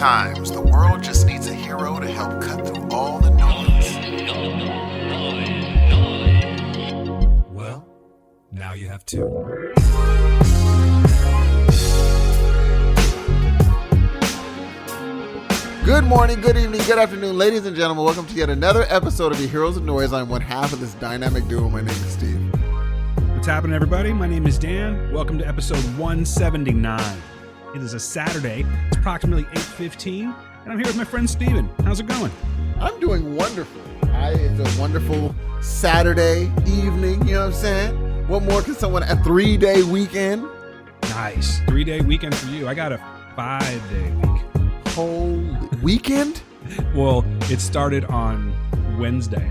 Sometimes the world just needs a hero to help cut through all the noise. Well, now you have two. Good morning, good evening, good afternoon, ladies and gentlemen. Welcome to yet another episode of the Heroes of Noise. I'm one half of this dynamic duo. My name is Steve. What's happening, everybody? My name is Dan. Welcome to episode 179. It is a Saturday. It's approximately 8:15, and I'm here with my friend Steven. How's it going? I'm doing wonderful. It's a wonderful Saturday evening, you know what I'm saying? What more can someone, a 3-day weekend? Nice. 3-day weekend for you. I got a 5-day week. Whole weekend? Well, it started on Wednesday.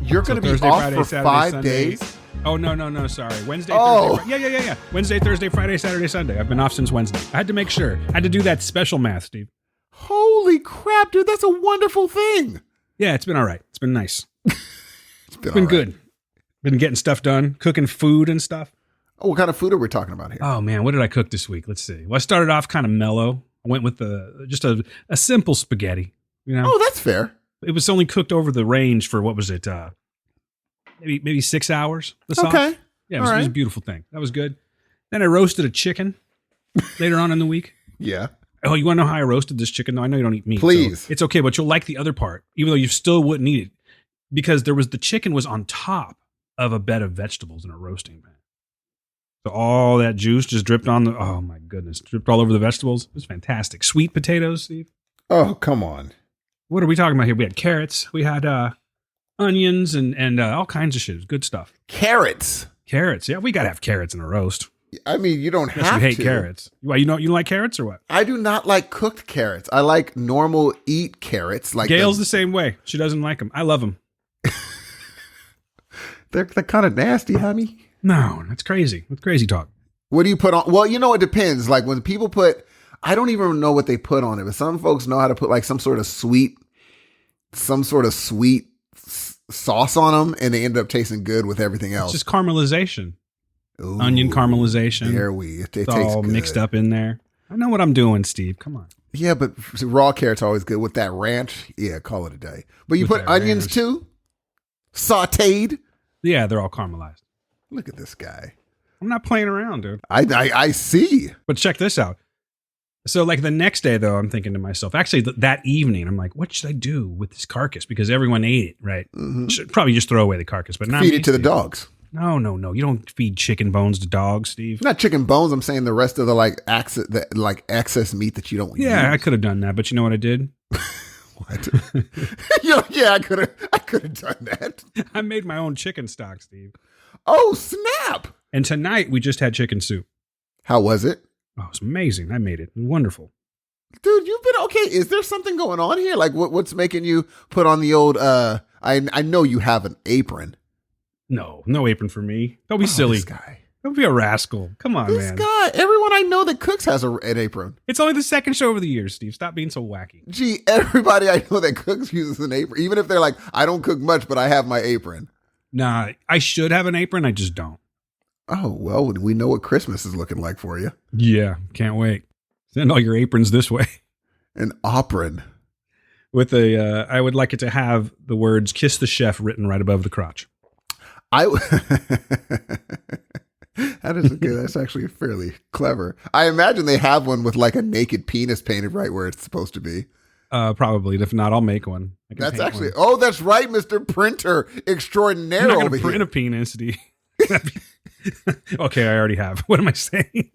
You're going to be Thursday, off Friday, for Saturday, 5 Sunday. days? Oh, no, sorry. Wednesday, Oh. Thursday. Yeah. Wednesday, Thursday, Friday, Saturday, Sunday. I've been off since Wednesday. I had to make sure. I had to do that special math, Steve. Holy crap, dude. That's a wonderful thing. Yeah, it's been all right. It's been nice. It's been Been good. Been getting stuff done, cooking food and stuff. Oh, what kind of food are we talking about here? Oh, man, what did I cook this week? Let's see. Well, I started off kind of mellow. I went with just a simple spaghetti. You know, Oh, that's fair. it was only cooked over the range for, what was it? Maybe 6 hours. The sauce. Okay. Yeah, it was a beautiful thing. That was good. Then I roasted a chicken later on in the week. Yeah. Oh, you want to know how I roasted this chicken? No, I know you don't eat meat. Please. So it's okay, but you'll like the other part, even though you still wouldn't eat it, because the chicken was on top of a bed of vegetables in a roasting pan. So all that juice just dripped on oh my goodness, dripped all over the vegetables. It was fantastic. Sweet potatoes, Steve. Oh, come on. What are we talking about here? We had carrots. We had onions and all kinds of shit. It was good stuff. Carrots. Carrots. Yeah, we got to have carrots in a roast. I mean, you don't Unless have you hate to. carrots. Why, you don't like carrots or what? I do not like cooked carrots. I like normal eat carrots. Like Gail's the same way. She doesn't like them. I love them. They're kind of nasty, honey. No, that's crazy. That's crazy talk. What do you put on? Well, you know, it depends. Like when people put, I don't even know what they put on it, but some folks know how to put like some sort of sweet sauce on them, and they end up tasting good with everything else. It's just caramelization. Ooh, Onion caramelization. It It's tastes all good. mixed up in there. I know what I'm doing, Steve. Come on. Yeah, but raw carrots are always good with that ranch. Yeah, call it a day. But you With put that onions ranch. too? Sauteed? Yeah, they're all caramelized. Look at this guy. I'm not playing around, dude. I see. But check this out. So like the next day, though, I'm thinking to myself, actually that evening, I'm like, what should I do with this carcass? Because everyone ate it, right? Mm-hmm. Should probably just throw away the carcass, but not Feed me, it to the Steve. dogs. No. You don't feed chicken bones to dogs, Steve. Not chicken bones. I'm saying the rest of the excess meat that you don't Yeah, I use. could have done that, but you know what I did? What? Yeah, I could have done that. I made my own chicken stock, Steve. Oh, snap. And tonight we just had chicken soup. How was it? Oh, it's amazing. I made it. Wonderful. Dude, you've been okay. Is there something going on here? Like what's making you put on the old I know you have an apron. No apron for me. Don't be silly. This guy. Don't be a rascal. Come on, This man. guy. Everyone I know that cooks has an apron. It's only the second show over the years, Steve. Stop being so wacky. Gee, everybody I know that cooks uses an apron. Even if they're like, I don't cook much, but I have my apron. Nah, I should have an apron. I just don't. Oh, well, we know what Christmas is looking like for you. Yeah, can't wait. Send all your aprons this way. An apron. With I would like it to have the words "Kiss the Chef" written right above the crotch. That is good. That's actually fairly clever. I imagine they have one with like a naked penis painted right where it's supposed to be. Probably. If not, I'll make one. I can That's paint actually. one. Oh, that's right, Mr. Printer Extraordinaire I'm not over going to print here. a penis, Steve. Okay, I already have. What am I saying?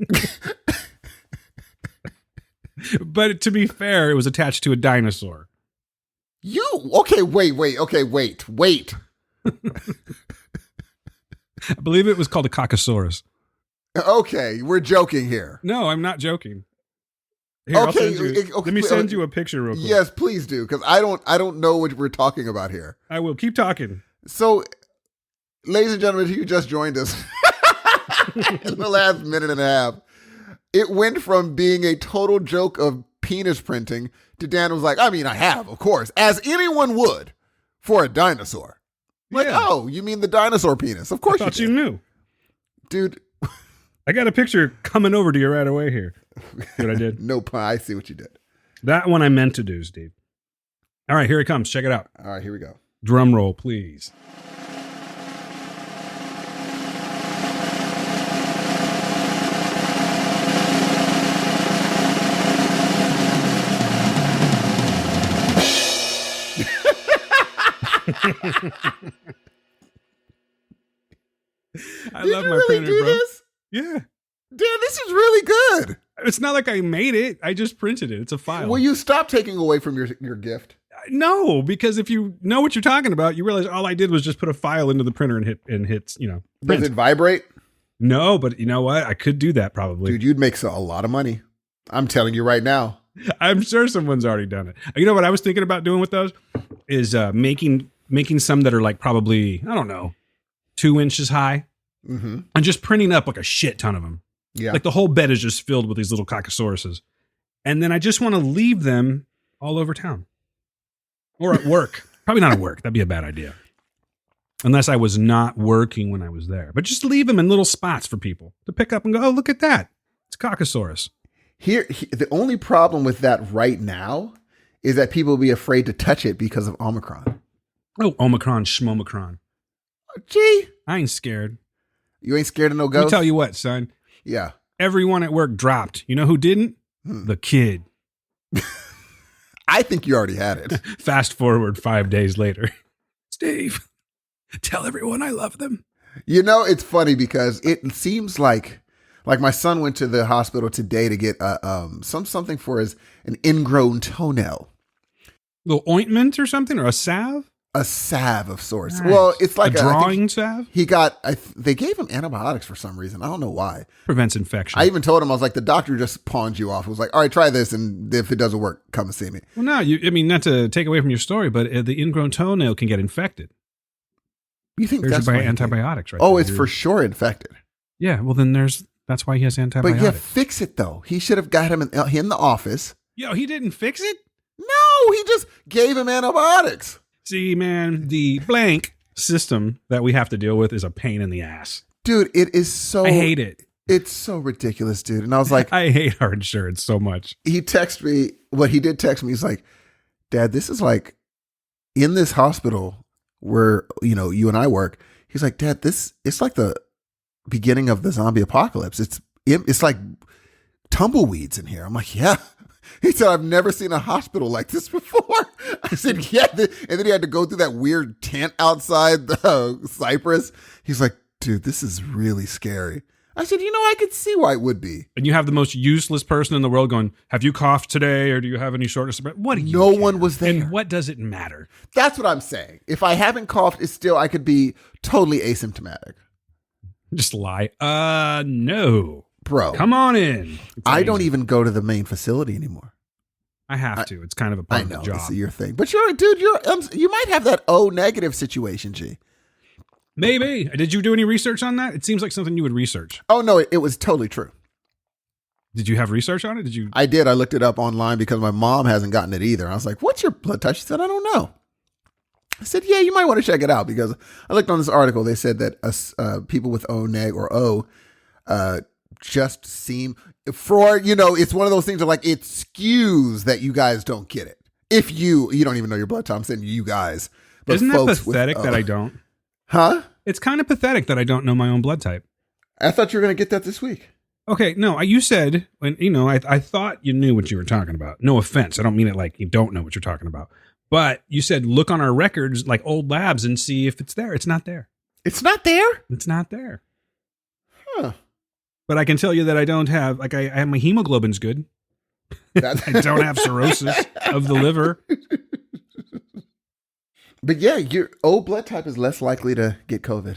But to be fair, it was attached to a dinosaur. Okay, wait. I believe it was called a Cockasaurus. Okay, we're joking here. No, I'm not joking. Here, Okay, let me send you a picture real quick. Yes, please do, because I don't know what we're talking about here. I will. Keep talking. So, ladies and gentlemen, if you just joined us in the last minute and a half, it went from being a total joke of penis printing to Dan was like, I mean, I have, of course, as anyone would for a dinosaur. Like, Yeah. oh, you mean the dinosaur penis? Of course I thought you you did. knew. Dude, I got a picture coming over to you right away here. See what I did? No pun. I see what you did. That one I meant to do, Steve. All right, here it comes. Check it out. All right, here we go. Drum roll, please. I love my really printer, do bro. this? Yeah. Dan, this is really good. It's not like I made it. I just printed it. It's a file. Will you stop taking away from your gift? No, because if you know what you're talking about, you realize all I did was just put a file into the printer and hit, print. Does it vibrate? No, but you know what? I could do that probably. Dude, you'd make a lot of money. I'm telling you right now. I'm sure someone's already done it. You know what I was thinking about doing with those is making some that are like probably, I don't know, 2 inches high, and just printing up like a shit ton of them. Yeah. Like the whole bed is just filled with these little cockasauruses. And then I just want to leave them all over town. Or at work. Probably not at work. That'd be a bad idea. Unless I was not working when I was there. But just leave them in little spots for people to pick up and go, oh, look at that. It's Cockasaurus. Here, the only problem with that right now is that people will be afraid to touch it because of Omicron. Oh, Omicron, Schmomicron. Gee. I ain't scared. You ain't scared of no Let ghosts? me tell you what, son. Yeah. Everyone at work dropped. You know who didn't? The kid. I think you already had it. Fast forward 5 days later. Steve, tell everyone I love them. You know, it's funny because it seems like my son went to the hospital today to get something for an ingrown toenail. Little ointment or something, or a salve? A salve of sorts. Nice. Well, it's like a drawing salve? He got, they gave him antibiotics for some reason. I don't know why. Prevents infection. I even told him, I was like, the doctor just pawned you off. It was like, all right, try this. And if it doesn't work, come and see me. Well, no, not to take away from your story, but the ingrown toenail can get infected. You think there's that's your why antibiotics, right? Oh, it's for sure infected. Yeah, well, then that's why he has antibiotics. But yeah, fix it though. He should have got him in the office. Yo, he didn't fix it? No, he just gave him antibiotics. See, man, the blank system that we have to deal with is a pain in the ass. Dude, it is so... I hate it. It's so ridiculous, dude. And I was like... I hate our insurance so much. He texted me... What he did text me, he's like, Dad, this is like... In this hospital where, you and I work, he's like, Dad, it's like the beginning of the zombie apocalypse. It's like tumbleweeds in here. I'm like, yeah. He said, I've never seen a hospital like this before. I said, yeah. And then he had to go through that weird tent outside the Cypress. He's like, dude, this is really scary. I said, I could see why it would be. And you have the most useless person in the world going, have you coughed today? Or do you have any shortness of breath? What do you No care? one was there. And what does it matter? That's what I'm saying. If I haven't coughed, I could be totally asymptomatic. Just lie. No. Bro. Come on in. I don't even go to the main facility anymore. I have to. It's kind of a part of the job. It's your thing. But you might have that O negative situation, G. Maybe. Did you do any research on that? It seems like something you would research. Oh, no, it was totally true. Did you have research on it? Did you? I did. I looked it up online because my mom hasn't gotten it either. I was like, what's your blood type? She said, I don't know. I said, yeah, you might want to check it out because I looked on this article. They said that people with O neg or O just seem it's one of those things that like it skews that you guys don't get it. If you don't even know your blood type, I'm saying you guys. But isn't that pathetic that I don't? Huh? It's kind of pathetic that I don't know my own blood type. I thought you were going to get that this week. Okay, no, you said, I thought you knew what you were talking about. No offense. I don't mean it like you don't know what you're talking about. But you said, look on our records, like old labs, and see if it's there. It's not there. It's not there? It's not there. Huh. But I can tell you that I don't have, I have my hemoglobin's good. I don't have cirrhosis of the liver. But yeah, your O blood type is less likely to get COVID.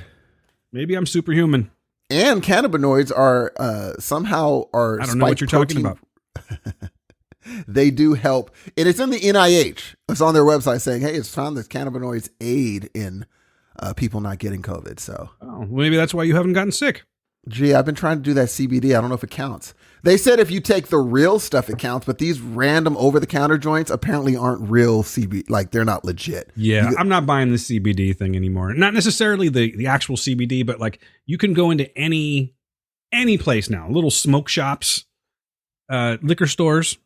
Maybe I'm superhuman. And cannabinoids are somehow I don't know what you're talking about. They do help. And it's in the NIH. It's on their website saying, hey, it's found that cannabinoids aid in people not getting COVID. So maybe that's why you haven't gotten sick. Gee, I've been trying to do that CBD. I don't know if it counts. They said if you take the real stuff, it counts. But these random over-the-counter joints apparently aren't real CBD. Like, they're not legit. Yeah, I'm not buying the CBD thing anymore. Not necessarily the actual CBD, but like you can go into any any place now, little smoke shops, liquor stores,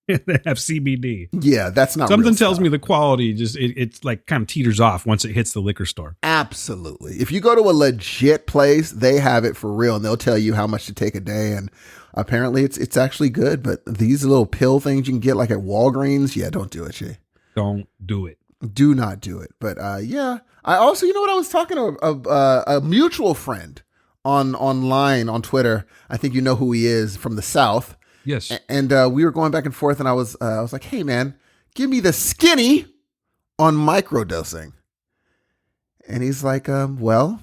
they have CBD. Yeah, that's not Something real tells stuff. me the quality just it's like kind of teeters off once it hits the liquor store. Absolutely. If you go to a legit place, they have it for real, and they'll tell you how much to take a day. And apparently, it's actually good. But these little pill things you can get like at Walgreens, yeah, don't do it, Jay. Don't do it. Do not do it. But yeah, I also, you know what, I was talking to a mutual friend online on Twitter. I think you know who he is, from the South. Yes. And we were going back and forth, and I was like, hey man, give me the skinny on microdosing. And he's like, well,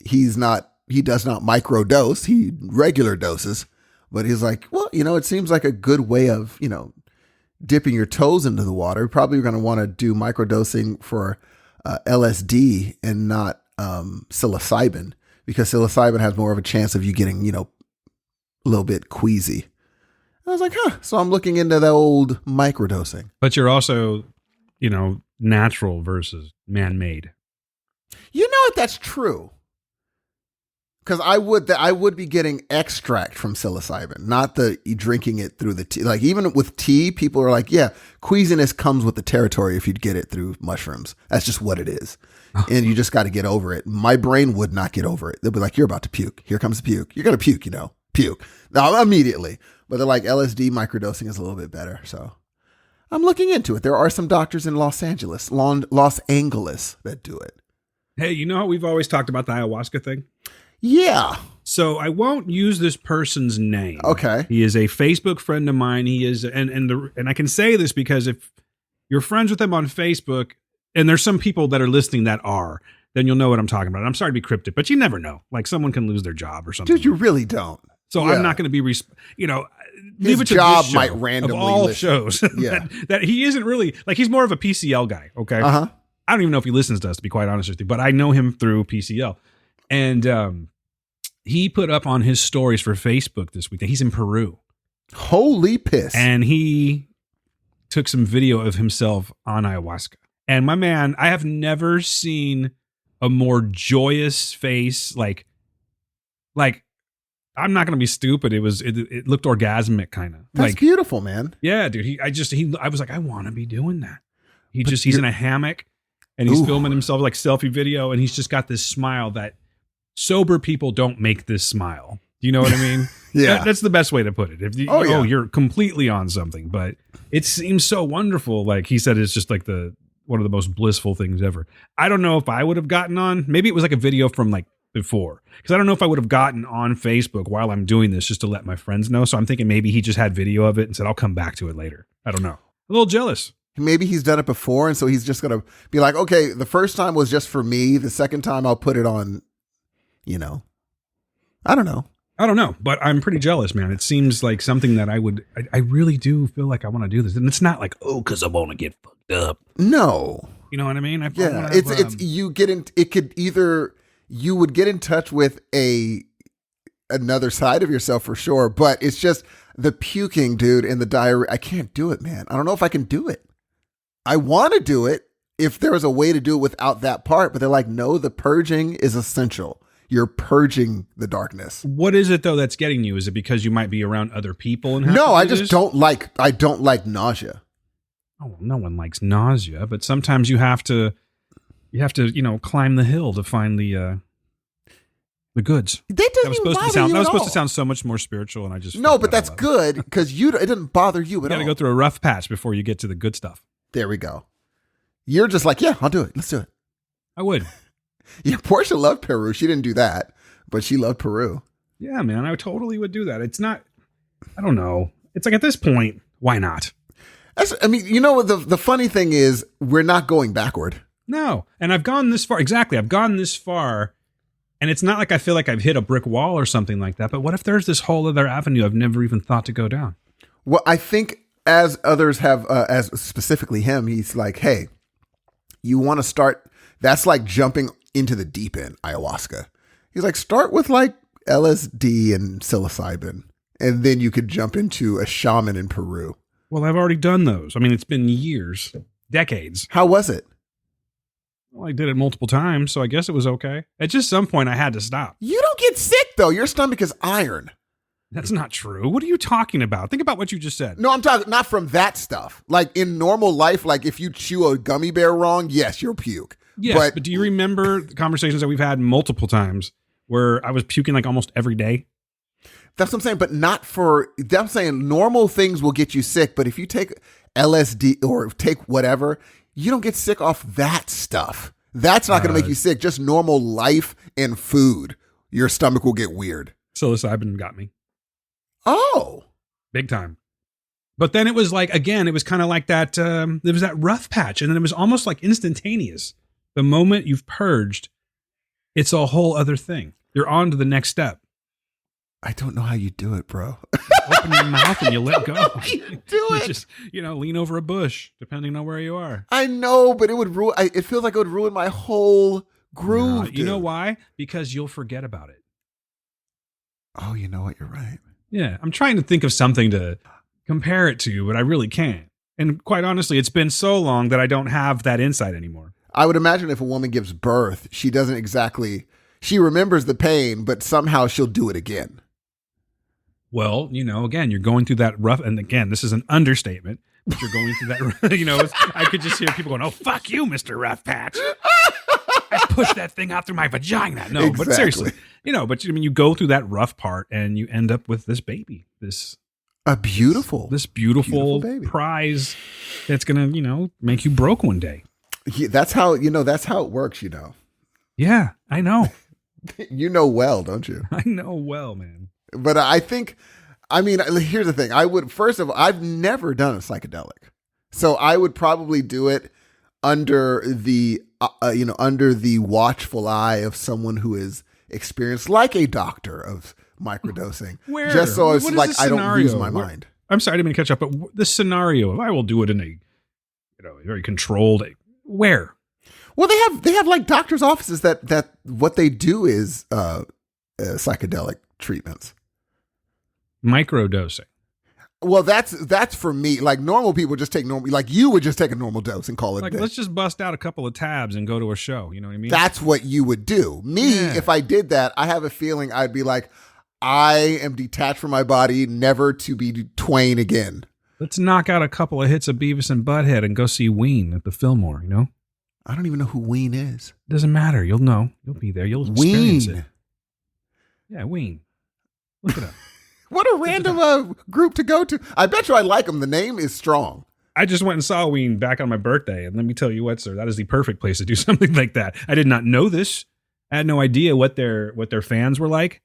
he does not microdose, he regular doses. But he's like, well, it seems like a good way of, dipping your toes into the water. Probably you're going to want to do microdosing for LSD and not psilocybin, because psilocybin has more of a chance of you getting, a little bit queasy. I was like, so I'm looking into the old microdosing. But you're also, natural versus man-made. You know what? That's true. Because I would be getting extract from psilocybin, not drinking it through the tea. Like even with tea, people are like, yeah, queasiness comes with the territory if you get it through mushrooms. That's just what it is. And you just got to get over it. My brain would not get over it. They'll be like, you're about to puke. Here comes the puke. You're going to puke, puke. Now, immediately. But they're like, LSD microdosing is a little bit better. So I'm looking into it. There are some doctors in Los Angeles that do it. Hey, you know how we've always talked about the ayahuasca thing? Yeah. So I won't use this person's name. Okay. He is a Facebook friend of mine. He is, and I can say this because if you're friends with him on Facebook, and there's some people that are listening that are, then you'll know what I'm talking about. I'm sorry to be cryptic, but you never know. Like someone can lose their job or something. Dude, you really don't. So Yeah. I'm not going to be, leave His it to job this show might randomly of all listen. shows. Yeah. that he isn't really like, he's more of a PCL guy. Okay. Uh-huh. I don't even know if he listens to us, to be quite honest with you, but I know him through PCL. And he put up on his stories for Facebook this week that he's in Peru. Holy piss. And he took some video of himself on ayahuasca. And my man, I have never seen a more joyous face. Like I'm not going to be stupid. It looked orgasmic kind of. That's beautiful, man. Yeah, dude. I was like, I want to be doing that. He's in a hammock and he's filming himself like selfie video. And he's just got this smile that sober people don't make this smile. Do you know what I mean? Yeah. That's the best way to put it. If you, you're completely on something, but it seems so wonderful. Like he said, it's just like one of the most blissful things ever. I don't know if I would have gotten on. Maybe it was like a video from like before, because I don't know if I would have gotten on Facebook while I'm doing this just to let my friends know. So I'm thinking maybe he just had video of it and said, I'll come back to it later. I don't know. A little jealous. Maybe he's done it before, and so he's just going to be like, okay, the first time was just for me. The second time I'll put it on, I don't know, but I'm pretty jealous, man. It seems like something that I really do feel like I want to do this. And it's not like, because I want to get fucked up. No. You know what I mean? You would get in touch with another side of yourself for sure, but it's just the puking, dude, and the diarrhea. I can't do it, man. I don't know if I can do it. I want to do it if there was a way to do it without that part, but they're like, no, the purging is essential. You're purging the darkness. What is it though that's getting you? Is it because you might be around other people and No, I just don't like nausea. Oh, no one likes nausea, but sometimes you have to climb the hill to find the goods. That was supposed to sound so much more spiritual, and I just but that's good because it didn't bother you at all. You got to go through a rough patch before you get to the good stuff. There we go. You're just like, yeah, I'll do it. Let's do it. I would. Yeah, Portia loved Peru. She didn't do that, but she loved Peru. Yeah, man, I totally would do that. It's not, I don't know. It's like at this point, why not? The funny thing is we're not going backward. No. And I've gone this far. Exactly. I've gone this far. And it's not like I feel like I've hit a brick wall or something like that. But what if there's this whole other avenue I've never even thought to go down? Well, I think as others have, as specifically him, he's like, hey, you want to start, that's like jumping into the deep end, ayahuasca. He's like, start with like LSD and psilocybin, and then you could jump into a shaman in Peru. Well, I've already done those. I mean, it's been years, decades. How was it? Well, I did it multiple times, so I guess it was okay. At just some point, I had to stop. You don't get sick, though. Your stomach is iron. That's not true. What are you talking about? Think about what you just said. No, I'm talking not from that stuff. Like in normal life, like if you chew a gummy bear wrong, yes, you'll puke. Yes, but do you remember the conversations that we've had multiple times where I was puking like almost every day? That's what I'm saying, but not for, I'm saying normal things will get you sick, but if you take LSD or take whatever, you don't get sick off that stuff. That's not going to make you sick. Just normal life and food. Your stomach will get weird. Psilocybin got me. Oh. Big time. But then it was like, again, it was kind of like that, there was that rough patch, and then it was almost like instantaneous. The moment you've purged, it's a whole other thing. You're on to the next step. I don't know how you do it, bro. Open your mouth and you let go. You do it. Just, lean over a bush, depending on where you are. I know, but it would ruin. It feels like it would ruin my whole groove. You know why? Because you'll forget about it. Oh, you know what? You're right. Yeah, I'm trying to think of something to compare it to, but I really can't. And quite honestly, it's been so long that I don't have that insight anymore. I would imagine if a woman gives birth, she doesn't exactly. She remembers the pain, but somehow she'll do it again. Well, again, you're going through that rough, and again, this is an understatement, but you're going through that, I could just hear people going, oh, fuck you, Mr. Rough Patch. I pushed that thing out through my vagina. No, exactly. But seriously, you go through that rough part and you end up with this baby, this beautiful baby. prize that's going to, make you broke one day. Yeah, that's how it works, Yeah, I know. You know well, don't you? I know well, man. But here's the thing. First of all, I've never done a psychedelic. So I would probably do it under the, under the watchful eye of someone who is experienced, like a doctor of microdosing. Where? Just so it's like I don't lose my mind. I'm sorry, I didn't mean to catch up, but this scenario, if I will do it in a, very controlled, where? Well, they have like doctors' offices that what they do is psychedelic treatments. Microdosing. Well, that's for me. Like normal people just take normal, like you would just take a normal dose and call it. Like let's just bust out a couple of tabs and go to a show. You know what I mean? That's what you would do. Me, if I did that, I have a feeling I'd be like, I am detached from my body, never to be twain again. Let's knock out a couple of hits of Beavis and Butthead and go see Ween at the Fillmore. I don't even know who Ween is. Doesn't matter. You'll know. You'll be there. You'll experience it. Yeah, Ween. Look it up. What a random group to go to. I bet you I like them. The name is strong. I just went and saw Ween back on my birthday, and let me tell you what, sir, that is the perfect place to do something like that. I did not know this. I had no idea what their fans were like,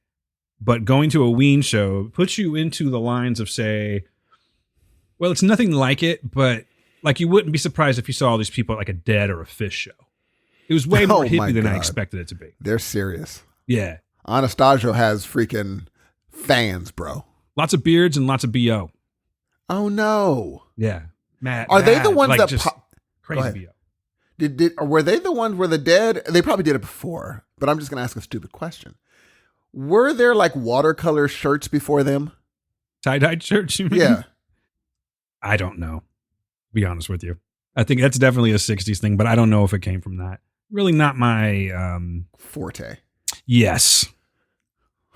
but going to a Ween show puts you into the lines of, say, well, it's nothing like it, but like you wouldn't be surprised if you saw all these people at like a Dead or a Fish show. It was way more hippie than I expected it to be. They're serious. Yeah. Anastasio has freaking fans, bro. Lots of beards and lots of BO. Oh no. Yeah. Matt. Are they the ones like that just crazy BO? Were they the ones where the Dead? They probably did it before, but I'm just gonna ask a stupid question. Were there like watercolor shirts before them? Tie-dyed shirts, you mean? Yeah. I don't know. Be honest with you. I think that's definitely a 60s thing, but I don't know if it came from that. Really not my forte. Yes.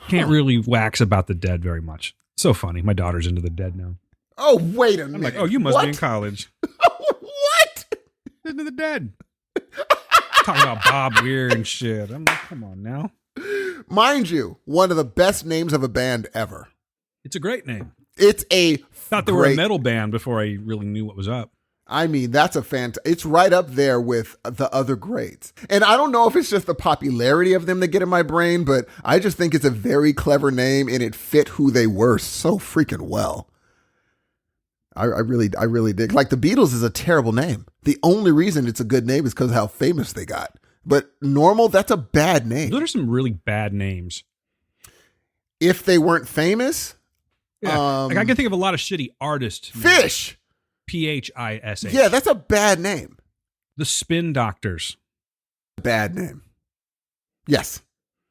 Can't really wax about the Dead very much. So funny. My daughter's into the Dead now. Oh, wait a minute. I'm like, oh, you must be in college. What? Into the Dead. Talking about Bob Weir and shit. I'm like, come on now. Mind you, one of the best names of a band ever. It's a great name. It's a thought they were a metal band before I really knew what was up. I mean, that's it's right up there with the other greats. And I don't know if it's just the popularity of them that get in my brain, but I just think it's a very clever name and it fit who they were so freaking well. I really dig. Like the Beatles is a terrible name. The only reason it's a good name is because of how famous they got. But Normal, that's a bad name. Those are some really bad names. If they weren't famous. Yeah. Like I can think of a lot of shitty artists. Fish. Phish. Yeah, that's a bad name. The Spin Doctors. Bad name. Yes.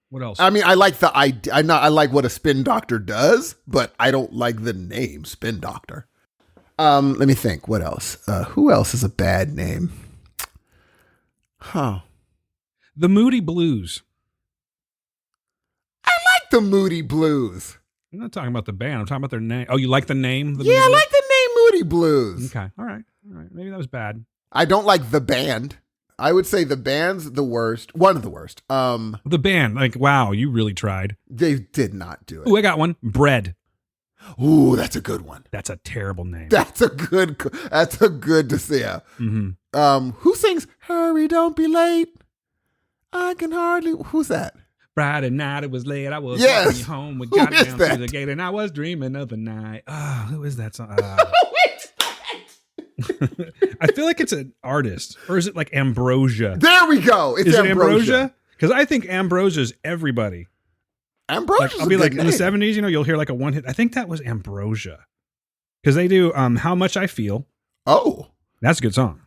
What else? I mean, I like the idea. I like what a spin doctor does, but I don't like the name Spin Doctor. Let me think. What else? Who else is a bad name? Huh. The Moody Blues. I like the Moody Blues. I'm not talking about the band. I'm talking about their name. Oh, you like the name? Yeah, I like the name Moody Blues. Okay. All right. Maybe that was bad. I don't like the band. I would say the band's the worst. One of the worst. The band, like, wow, you really tried. They did not do it. Ooh, I got one. Bread. Ooh, that's a good one. That's a terrible name. That's a good to see. Mm-hmm. Who sings "Hurry, Don't Be Late"? I can hardly. Who's that? Friday night, it was late. I was Yes. walking home. We Who got is down that? to the gate, and I was dreaming of the night. Oh, who is that song? I feel like it's an artist, or is it like Ambrosia? There we go. It's Is it Ambrosia. Ambrosia? Because I think Ambrosia is everybody. Ambrosia's Like, I'll be a like good in the name. 70s, you'll hear like a one hit. I think that was Ambrosia. Because they do How Much I Feel. Oh, That's a good song.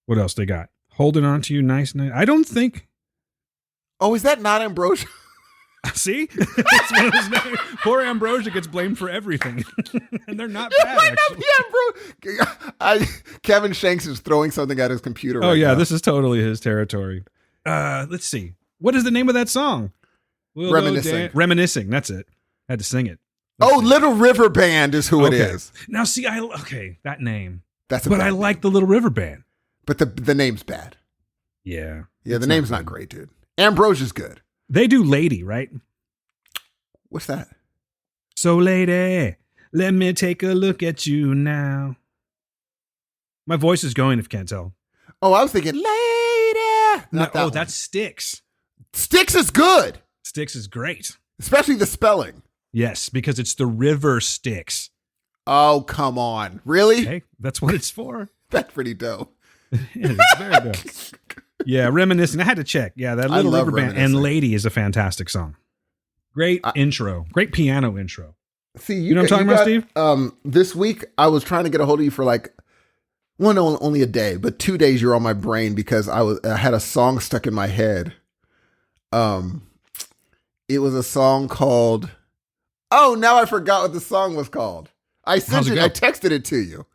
What else they got? Holding On to You, Nice Night. I don't think. oh, is that not Ambrosia? See? It's one of those names. Poor Ambrosia gets blamed for everything. And they're not bad, Might not actually. be Ambrosia. Kevin Shanks is throwing something at his computer. Oh, right yeah. now. This is totally his territory. Let's see. What is the name of that song? We'll Reminiscing. Reminiscing. That's it. I had to sing it. Oh, Little River Band is who it Okay. is. Now, see, that name. That's a But bad I name. like the Little River Band. But the name's bad. Yeah. Yeah, It's the name's not good. great, dude. Ambrosia's good. They do Lady, right? What's that? So, lady, let me take a look at you now. My voice is going, if you can't tell. Oh, I was thinking Lady. Not that one. that's Styx. Styx is good, Styx is great. especially the spelling. Yes, because it's the river Styx. Oh, come on. Really? Hey, that's what it's for. That's pretty dope. It's very good. Yeah, Reminiscing. I had to check. Yeah, that I Little love River Band and Reminiscing. Lady is a fantastic song. Great intro. Great piano intro. See, You know what I'm talking about, Steve? This week, I was trying to get a hold of you for like, well, no, only a day, but 2 days you're on my brain because I had a song stuck in my head. It was a song called, oh, now I forgot what the song was called. I sent How's it it, go? I texted it to you.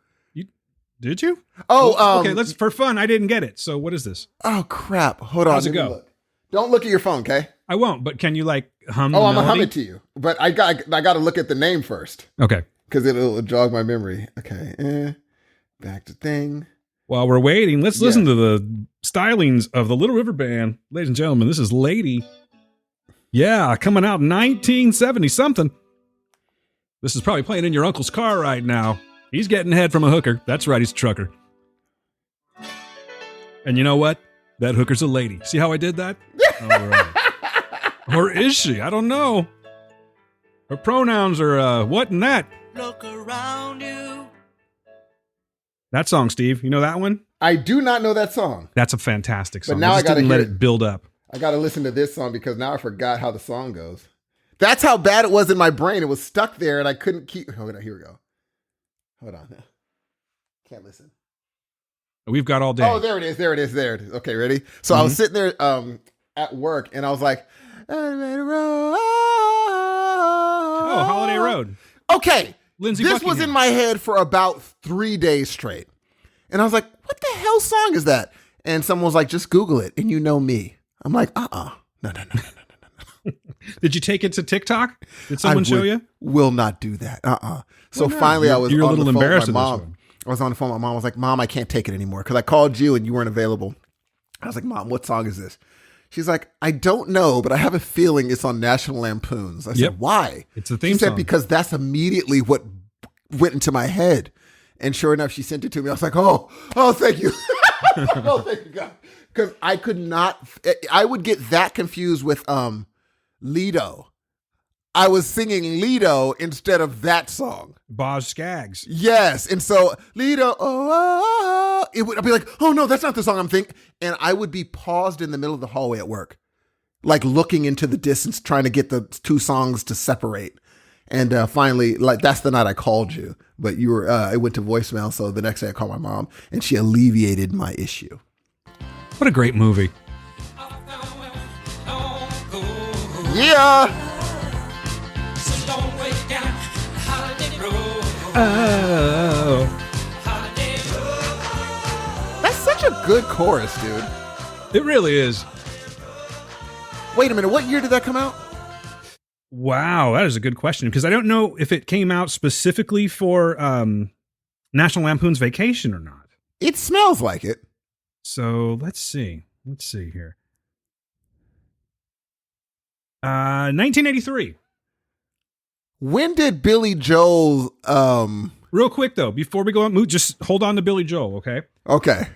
Did you? Oh, Well, okay, let's for fun. I didn't get it. So what is this? oh crap. Hold on. How's it let me go? look. Don't look at your phone, okay? I won't, but can you like hum Oh, the I'm gonna hum melody? it to you. But I got to look at the name first Okay. because it'll jog my memory. Okay. Back to thing. While we're waiting, let's listen to the stylings of the Little River Band. Ladies and gentlemen, this is Lady. Yeah, coming out 1970 something. This is probably playing in your uncle's car right now. He's getting head from a hooker. That's right, he's a trucker. And you know what? That hooker's a lady. See how I did that? All right. Or is she? I don't know. Her pronouns are what and that. Look around you. That song, Steve. You know that one? I do not know that song. That's a fantastic song. But now I I just gotta didn't let hear it it. build up. I got to listen to this song because now I forgot how the song goes. That's how bad it was in my brain. It was stuck there and I couldn't keep. Hold on, here we go. Hold on. Can't listen. We've got all day. Oh, there it is. There it is. There it is. Okay, ready? So I was sitting there at work and I was like, Oh, Holiday Road. Okay. Lindsey This was Buckingham. in my head for about 3 days straight. And I was like, what the hell song is that? And someone was like, just Google it. And you know me. I'm like, No. Did you take it to TikTok? Did someone show you? Will not do that. So Why not? finally, I was You're a on little the phone with embarrassed my of this mom. one. I was on the phone with my mom. I was like, Mom, I can't take it anymore because I called you and you weren't available. I was like, Mom, what song is this? She's like, I don't know, but I have a feeling it's on National Lampoons. I said, Yep. why? It's the theme She said, song. because that's immediately what went into my head. And sure enough, she sent it to me. I was like, oh, thank you. Oh, thank you, God. Because I could not, I would get that confused with Lido. I was singing Lido instead of that song. Boz Scaggs. Yes. And so Lido, it would I'd be like, oh no, that's not the song I'm thinking. And I would be paused in the middle of the hallway at work, like looking into the distance, trying to get the two songs to separate. And finally, like that's the night I called you, but you were, it went to voicemail. So the next day I called my mom and she alleviated my issue. What a great movie. Yeah. Oh. That's such a good chorus, dude. It really is. Wait a minute, what year did that come out? Wow, that is a good question because I don't know if it came out specifically for National Lampoon's Vacation or not. It smells like it. So let's see. Let's see here. 1983. When did Billy Joel Real quick though, before we go on, just hold on to Billy Joel, okay? Okay.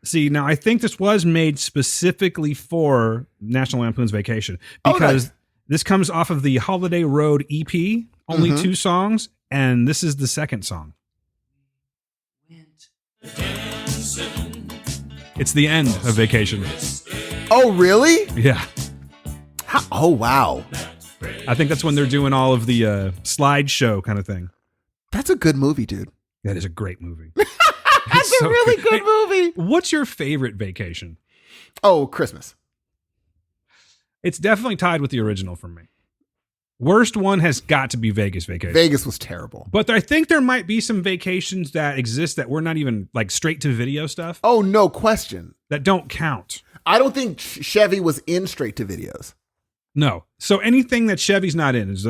See, now I think this was made specifically for National Lampoon's Vacation because this comes off of the Holiday Road EP, only 2 songs, and this is the second song. It's the end of Vacation. Oh, really? Yeah. Oh, wow. I think that's when they're doing all of the slideshow kind of thing. That's a good movie, dude. That is a great movie. That's a really good movie. What's your favorite Vacation? Oh, Christmas. It's definitely tied with the original for me. Worst one has got to be Vegas Vacation. Vegas was terrible. But I think there might be some vacations that exist that we're not even like straight to video stuff. Oh, no question. That don't count. I don't think Chevy was in straight to videos. No. So anything that Chevy's not in is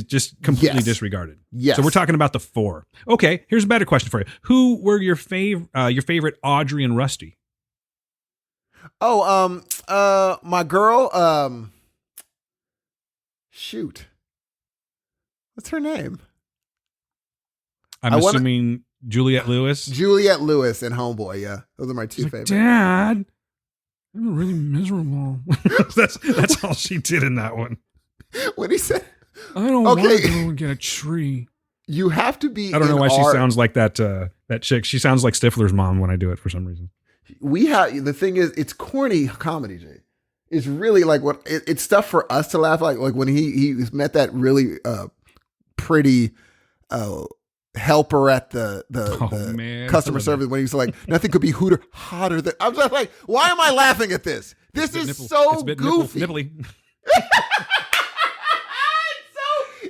just completely disregarded. Yes. So we're talking about the 4. Okay, here's a better question for you. Who were your favorite Audrey and Rusty? Oh, my girl, shoot. What's her name? I'm assuming Juliette Lewis. Juliette Lewis and Homeboy, yeah. Those are my 2 favorites. Dad, I'm really miserable. that's all she did in that one. When he said, I don't want to go and get a tree. You have to be. I don't know why she sounds like that chick. She sounds like Stifler's mom when I do it for some reason. The thing is, it's corny comedy, Jay. It's really like it's stuff for us to laugh like when he met that really pretty helper at the customer service when he was like, nothing could be hotter than. I'm just like, why am I laughing at this? This is so goofy.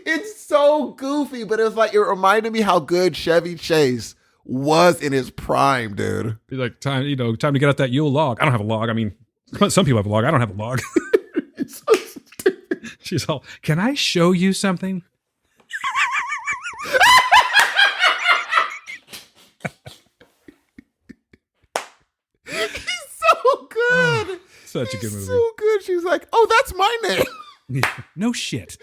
It's so goofy, but it was like, it reminded me how good Chevy Chase was in his prime, dude. Be like, time to get out that Yule log. I don't have a log. I mean, some people have a log. I don't have a log. It's so stupid. She's all, can I show you something? He's so good. Oh, such a good movie. So good. She's like, oh, that's my name. Yeah, no shit.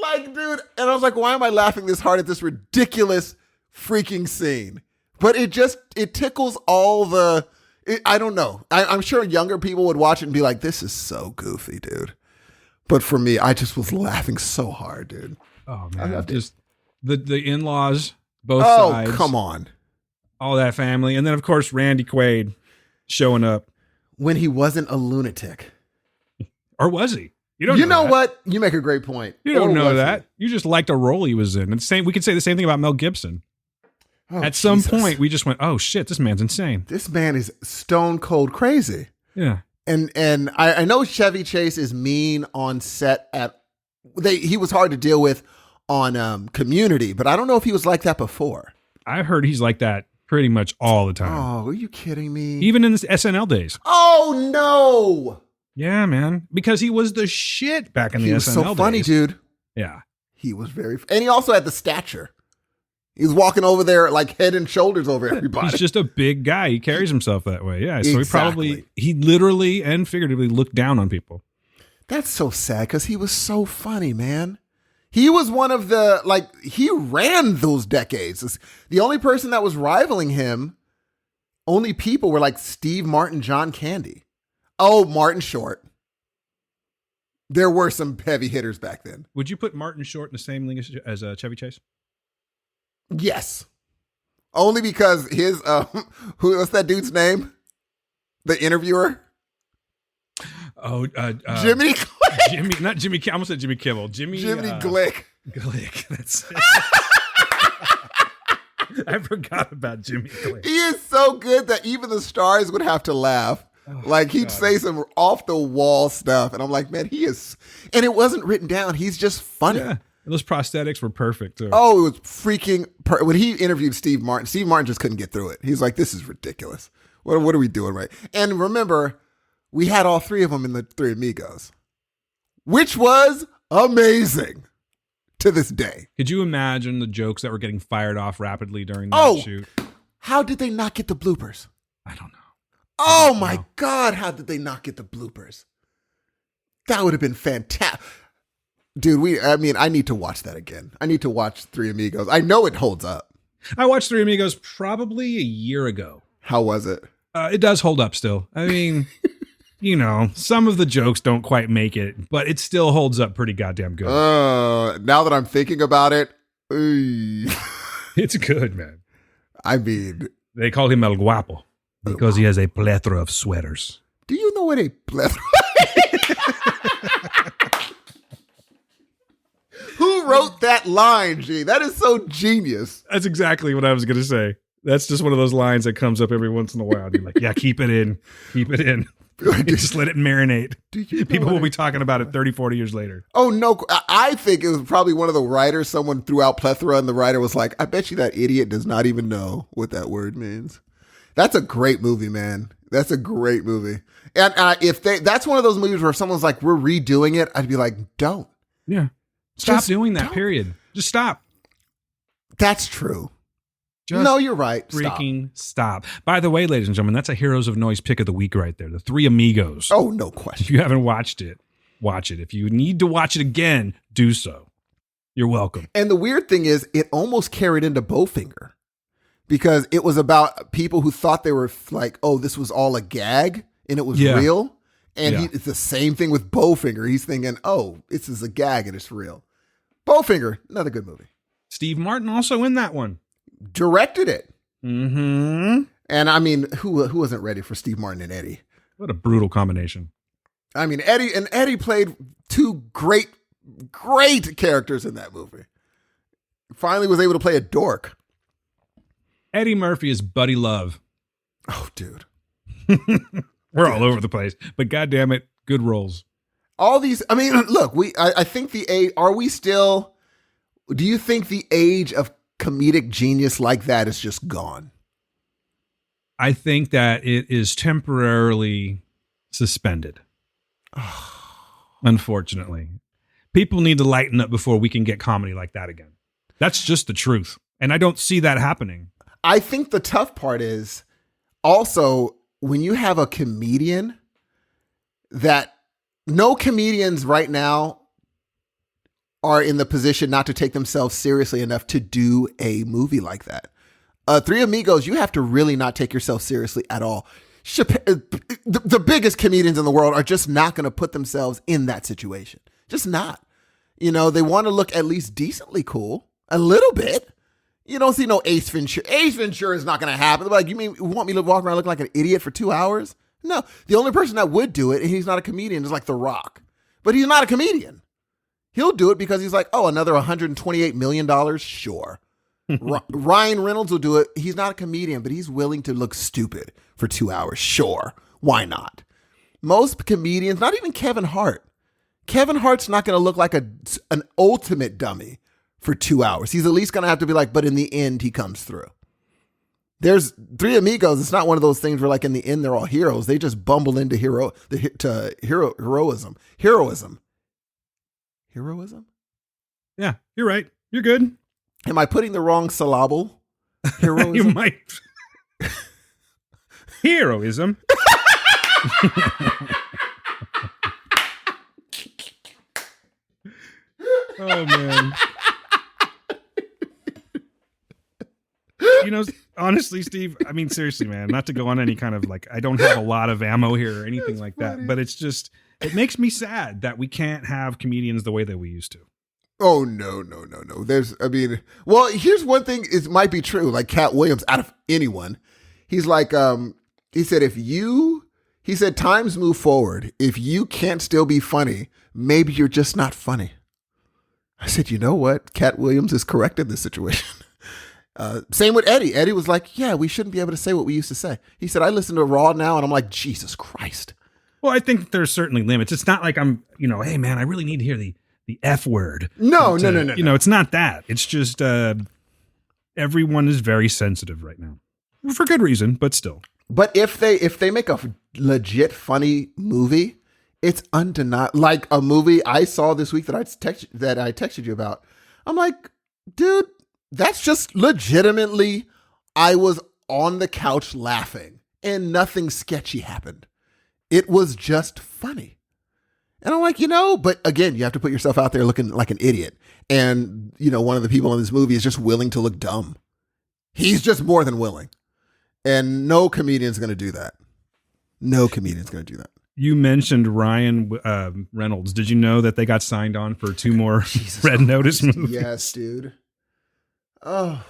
Like, dude, and I was like, why am I laughing this hard at this ridiculous freaking scene? But it tickles all I don't know. I'm sure younger people would watch it and be like, this is so goofy, dude. But for me, I just was laughing so hard, dude. Oh, man. Just the in-laws, both sides. Oh, come on. All that family. And then, of course, Randy Quaid showing up. When he wasn't a lunatic. Or was he? You know what? You make a great point. You don't know that. You just liked a role he was in. And we could say the same thing about Mel Gibson. Oh, At some point, we just went, oh, shit, this man's insane. This man is stone cold crazy. Yeah. And I know Chevy Chase is mean on set he was hard to deal with on Community, but I don't know if he was like that before. I heard he's like that pretty much all the time. Oh, are you kidding me? Even in the SNL days. Oh, no. Yeah, man. Because he was the shit back in the SNL days. He was so funny, dude. Yeah. He was and he also had the stature. He was walking over there like head and shoulders over everybody. He's just a big guy. He carries himself that way. Yeah. So he literally and figuratively looked down on people. That's so sad because he was so funny, man. He was one of he ran those decades. The only person that was rivaling him, only people were like Steve Martin, John Candy. Oh, Martin Short. There were some heavy hitters back then. Would you put Martin Short in the same league as Chevy Chase? Yes. Only because his, what's that dude's name? The interviewer? Oh, Jimmy Glick. Not Jimmy. I almost said Jimmy Kimmel. Jimmy Glick. Glick. That's it. I forgot about Jimmy Glick. He is so good that even the stars would have to laugh. Like he'd say some off the wall stuff. And I'm like, man, he is. And it wasn't written down. He's just funny. Yeah. And those prosthetics were perfect too. Oh, it was freaking when he interviewed Steve Martin just couldn't get through it. He's like, this is ridiculous. What are we doing right? And remember, we had all three of them in the Three Amigos, which was amazing to this day. Could you imagine the jokes that were getting fired off rapidly during that shoot? How did they not get the bloopers? I don't know. Oh my God, how did they not get the bloopers? That would have been fantastic. Dude, I need to watch that again. I need to watch Three Amigos. I know it holds up. I watched Three Amigos probably a year ago. How was it? It does hold up still. I mean, some of the jokes don't quite make it, but it still holds up pretty goddamn good. Now that I'm thinking about it, it's good, man. I mean, they call him El Guapo because he has a plethora of sweaters. Do you know what a plethora? Who wrote that line, G? That is so genius. That's exactly what I was going to say. That's just one of those lines that comes up every once in a while. You're like, yeah, keep it in. Keep it in. Just let it marinate. People will be talking about it 30, 40 years later. Oh, no. I think it was probably one of the writers. Someone threw out plethora, and the writer was like, I bet you that idiot does not even know what that word means. That's a great movie, man. That's a great movie. And that's one of those movies where someone's like, we're redoing it. I'd be like, don't. Yeah. Stop doing that, period. Just stop. That's true. Just no, you're right. Freaking stop. By the way, ladies and gentlemen, that's a Heroes of Noise pick of the week right there. The Three Amigos. Oh, no question. If you haven't watched it, watch it. If you need to watch it again, do so. You're welcome. And the weird thing is, it almost carried into Bowfinger because it was about people who thought they were like, oh, this was all a gag and it was real. And it's the same thing with Bowfinger. He's thinking, oh, this is a gag and it's real. Bowfinger, another good movie. Steve Martin also in that one. Directed it. Mm-hmm. And I mean, who wasn't ready for Steve Martin and Eddie? What a brutal combination. I mean, Eddie played two great characters in that movie. Finally was able to play a dork. Eddie Murphy is Buddy Love. Oh, dude. We're all over the place, but goddamn it, good roles. All these, I mean, look, I think do you think the age of comedic genius like that is just gone? I think that it is temporarily suspended. Unfortunately. People need to lighten up before we can get comedy like that again. That's just the truth. And I don't see that happening. I think the tough part is also when you have a comedian that no comedians right now are in the position not to take themselves seriously enough to do a movie like that. Three Amigos, you have to really not take yourself seriously at all. The biggest comedians in the world are just not going to put themselves in that situation. Just not. They want to look at least decently cool. A little bit. You don't see no Ace Ventura. Ace Ventura is not going to happen. They're like, you mean you want me to walk around looking like an idiot for 2 hours? No. The only person that would do it, and he's not a comedian, is like The Rock. But he's not a comedian. He'll do it because he's like, oh, another $128 million? Sure. Ryan Reynolds will do it. He's not a comedian, but he's willing to look stupid for 2 hours. Sure. Why not? Most comedians, not even Kevin Hart. Kevin Hart's not going to look like an ultimate dummy for 2 hours. He's at least going to have to be like, but in the end, he comes through. There's Three Amigos. It's not one of those things where like in the end, they're all heroes. They just bumble into heroism. Heroism? Yeah, you're right. You're good. Am I putting the wrong syllable? Heroism? You might. Heroism. Oh, man. Honestly, Steve, I mean, seriously, man, not to go on any kind of like, I don't have a lot of ammo here or anything like that, but it's just, it makes me sad that we can't have comedians the way that we used to. Oh, no. Here's one thing. It might be true. Like Cat Williams, out of anyone, he's like, he said, times move forward. If you can't still be funny, maybe you're just not funny. I said, you know what? Cat Williams is correct in this situation. Same with Eddie. Eddie was like, yeah, we shouldn't be able to say what we used to say. He said, I listen to Raw now and I'm like, Jesus Christ. Well, I think there's certainly limits. It's not like I'm, hey man, I really need to hear the the F word. No. You know, it's not that. It's just everyone is very sensitive right now for good reason, but still. But if they make a legit funny movie, it's undeniable. Like a movie I saw this week that I texted you about. I'm like, dude, that's just legitimately. I was on the couch laughing, and nothing sketchy happened. It was just funny. And I'm like, but again, you have to put yourself out there looking like an idiot. And, one of the people in this movie is just willing to look dumb. He's just more than willing. And no comedian's going to do that. No comedian's going to do that. You mentioned Ryan Reynolds. Did you know that they got signed on for 2 more Red Notice movies? Yes, dude. Oh.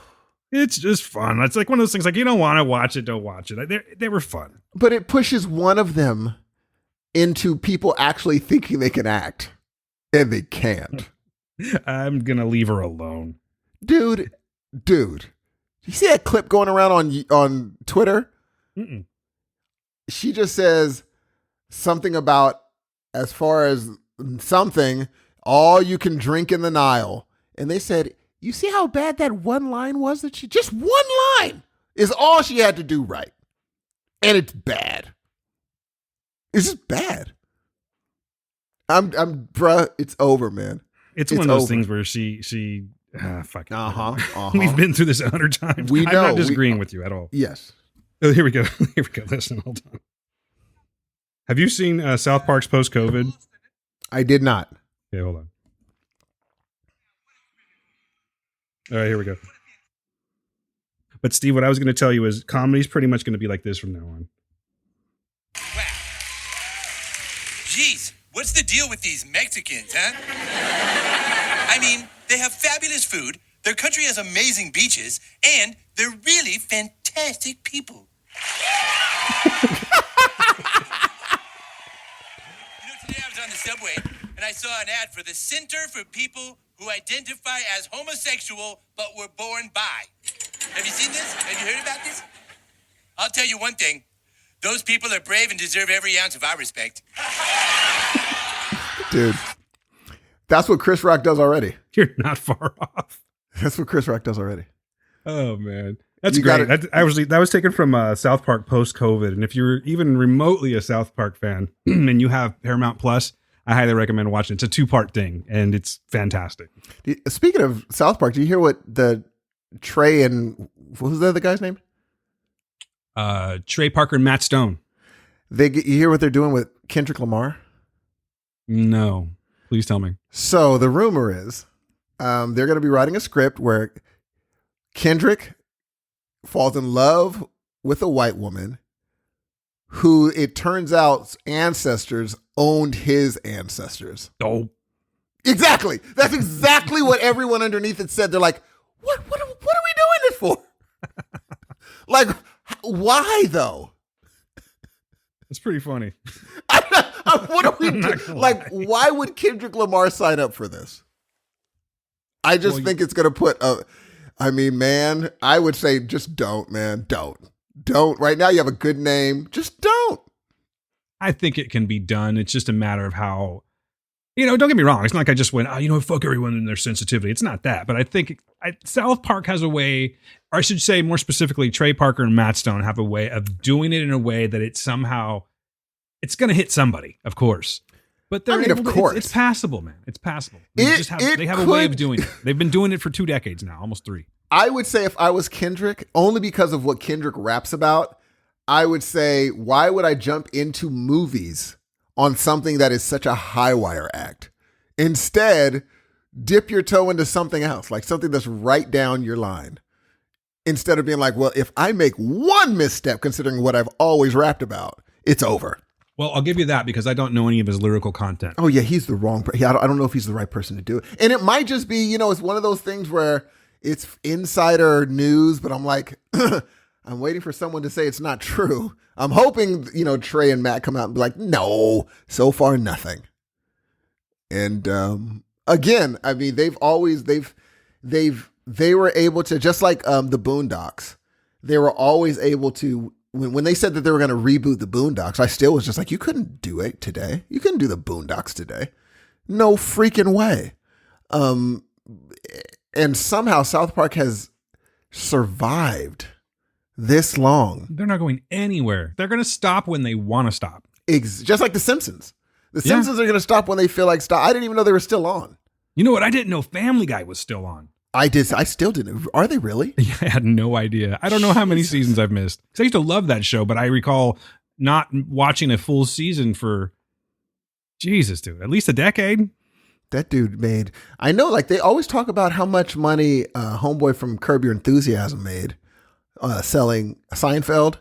It's just fun. It's like one of those things like, you don't want to watch it, don't watch it. They were fun. But it pushes one of them into people actually thinking they can act, and they can't. I'm going to leave her alone. Dude. You see that clip going around on Twitter? Mm-mm. She just says something about, as far as something, all you can drink in the Nile. And they said, you see how bad that one line was that just one line is all she had to do right. And it's bad. It's just bad. Bruh, it's over, man. It's one of those things where she fuck it. We've been through this 100 times. We know. I'm not disagreeing with you at all. Yes. Oh, here we go. Listen, hold on. Have you seen South Park's post-COVID? I did not. Okay, hold on. All right, here we go. But Steve, what I was going to tell you is comedy's pretty much going to be like this from now on. Wow. Jeez, what's the deal with these Mexicans, huh? I mean, they have fabulous food, their country has amazing beaches, and they're really fantastic people. Today I was on the subway, and I saw an ad for the Center for People Who Identify as Homosexual but Were Born Bi. Have you seen this? Have you heard about this? I'll tell you one thing. Those people are brave and deserve every ounce of our respect. Dude, that's what Chris Rock does already. You're not far off. That's what Chris Rock does already. Oh, man. That's great. That was taken from South Park post-COVID. And if you're even remotely a South Park fan and you have Paramount Plus, I highly recommend watching it. It's a 2-part thing, and it's fantastic. Speaking of South Park, do you hear what the Trey and what was the other guy's name? Trey Parker and Matt Stone. You hear what they're doing with Kendrick Lamar? No. Please tell me. So the rumor is they're going to be writing a script where Kendrick falls in love with a white woman who it turns out ancestors owned his ancestors. Oh. Exactly. That's exactly what everyone underneath it said. They're like, what are we doing this for? Like, why though? It's pretty funny. What are we doing? Like, why would Kendrick Lamar sign up for this? I just think it's going to put man, I would say just don't, man. Don't. Right now you have a good name. Just don't. I think it can be done. It's just a matter of how, don't get me wrong. It's not like I just went, fuck everyone and their sensitivity. It's not that. But I think South Park has a way, or I should say more specifically, Trey Parker and Matt Stone have a way of doing it in a way that it's going to hit somebody, of course. But of course. It's passable, man. It's passable. They have a way of doing it. They've been doing it for 2 decades now, almost 3. I would say if I was Kendrick, only because of what Kendrick raps about, I would say, why would I jump into movies on something that is such a high wire act? Instead, dip your toe into something else, like something that's right down your line. Instead of being like, well, if I make one misstep, considering what I've always rapped about, it's over. Well, I'll give you that because I don't know any of his lyrical content. Oh, yeah, he's the wrong person. I don't know if he's the right person to do it. And it might just be, it's one of those things where it's insider news, but I'm like, I'm waiting for someone to say it's not true. I'm hoping, Trey and Matt come out and be like, no, so far nothing. And again, I mean, they were able to, just like the Boondocks, they were always able to, when they said that they were going to reboot the Boondocks, I still was just like, you couldn't do it today. You couldn't do the Boondocks today. No freaking way. And somehow South Park has survived this long. They're not going anywhere. They're going to stop when they want to stop. Just like The Simpsons. The Simpsons are going to stop when they feel like stop. I didn't even know they were still on. You know what? I didn't know Family Guy was still on. I still didn't. Are they really? I had no idea. I don't know how many seasons I've missed. Because I used to love that show, but I recall not watching a full season for, Jesus, dude, at least a decade. That dude made, I know, like they always talk about how much money homeboy from Curb Your Enthusiasm made selling Seinfeld.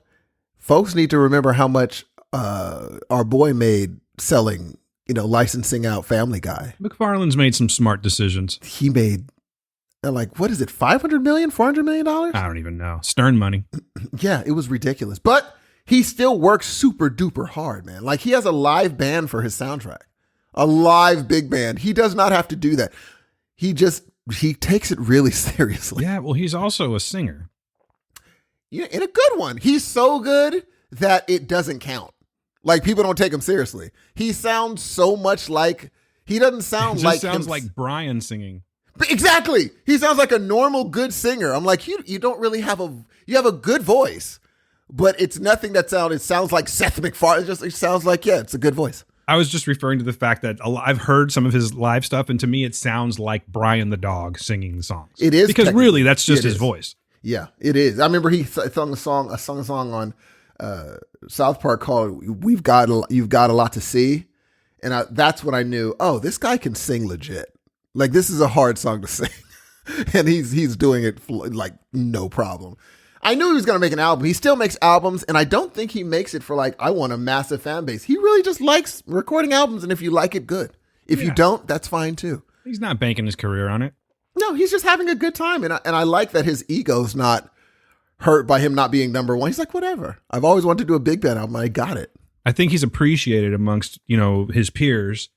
Folks need to remember how much our boy made selling, licensing out Family Guy. McFarlane's made some smart decisions. He made like, what is it? $500 million, $400 million? I don't even know. Stern money. Yeah, it was ridiculous. But he still works super duper hard, man. Like he has a live band for his soundtrack, a live big band. He does not have to do that. He takes it really seriously. Yeah, well, he's also a singer. Yeah, and a good one. He's so good that it doesn't count. Like people don't take him seriously. He sounds so much like, he doesn't sound like sounds like Brian singing. Exactly. He sounds like a normal good singer. I'm like, you don't really have you have a good voice, but it's nothing it sounds like Seth MacFarlane. It sounds like, it's a good voice. I was just referring to the fact that I've heard some of his live stuff, and to me, it sounds like Brian the dog singing the songs. It is because really, that's just his voice. Yeah, it is. I remember he sung a song on South Park called "You've Got a Lot to See," and that's when I knew, oh, this guy can sing legit. Like this is a hard song to sing, and he's doing it like no problem. I knew he was going to make an album. He still makes albums, and I don't think he makes it for like, I want a massive fan base. He really just likes recording albums, and if you like it, good. If you don't, that's fine too. He's not banking his career on it. No, he's just having a good time, and I like that his ego's not hurt by him not being number one. He's like, whatever. I've always wanted to do a big band album. I got it. I think he's appreciated amongst his peers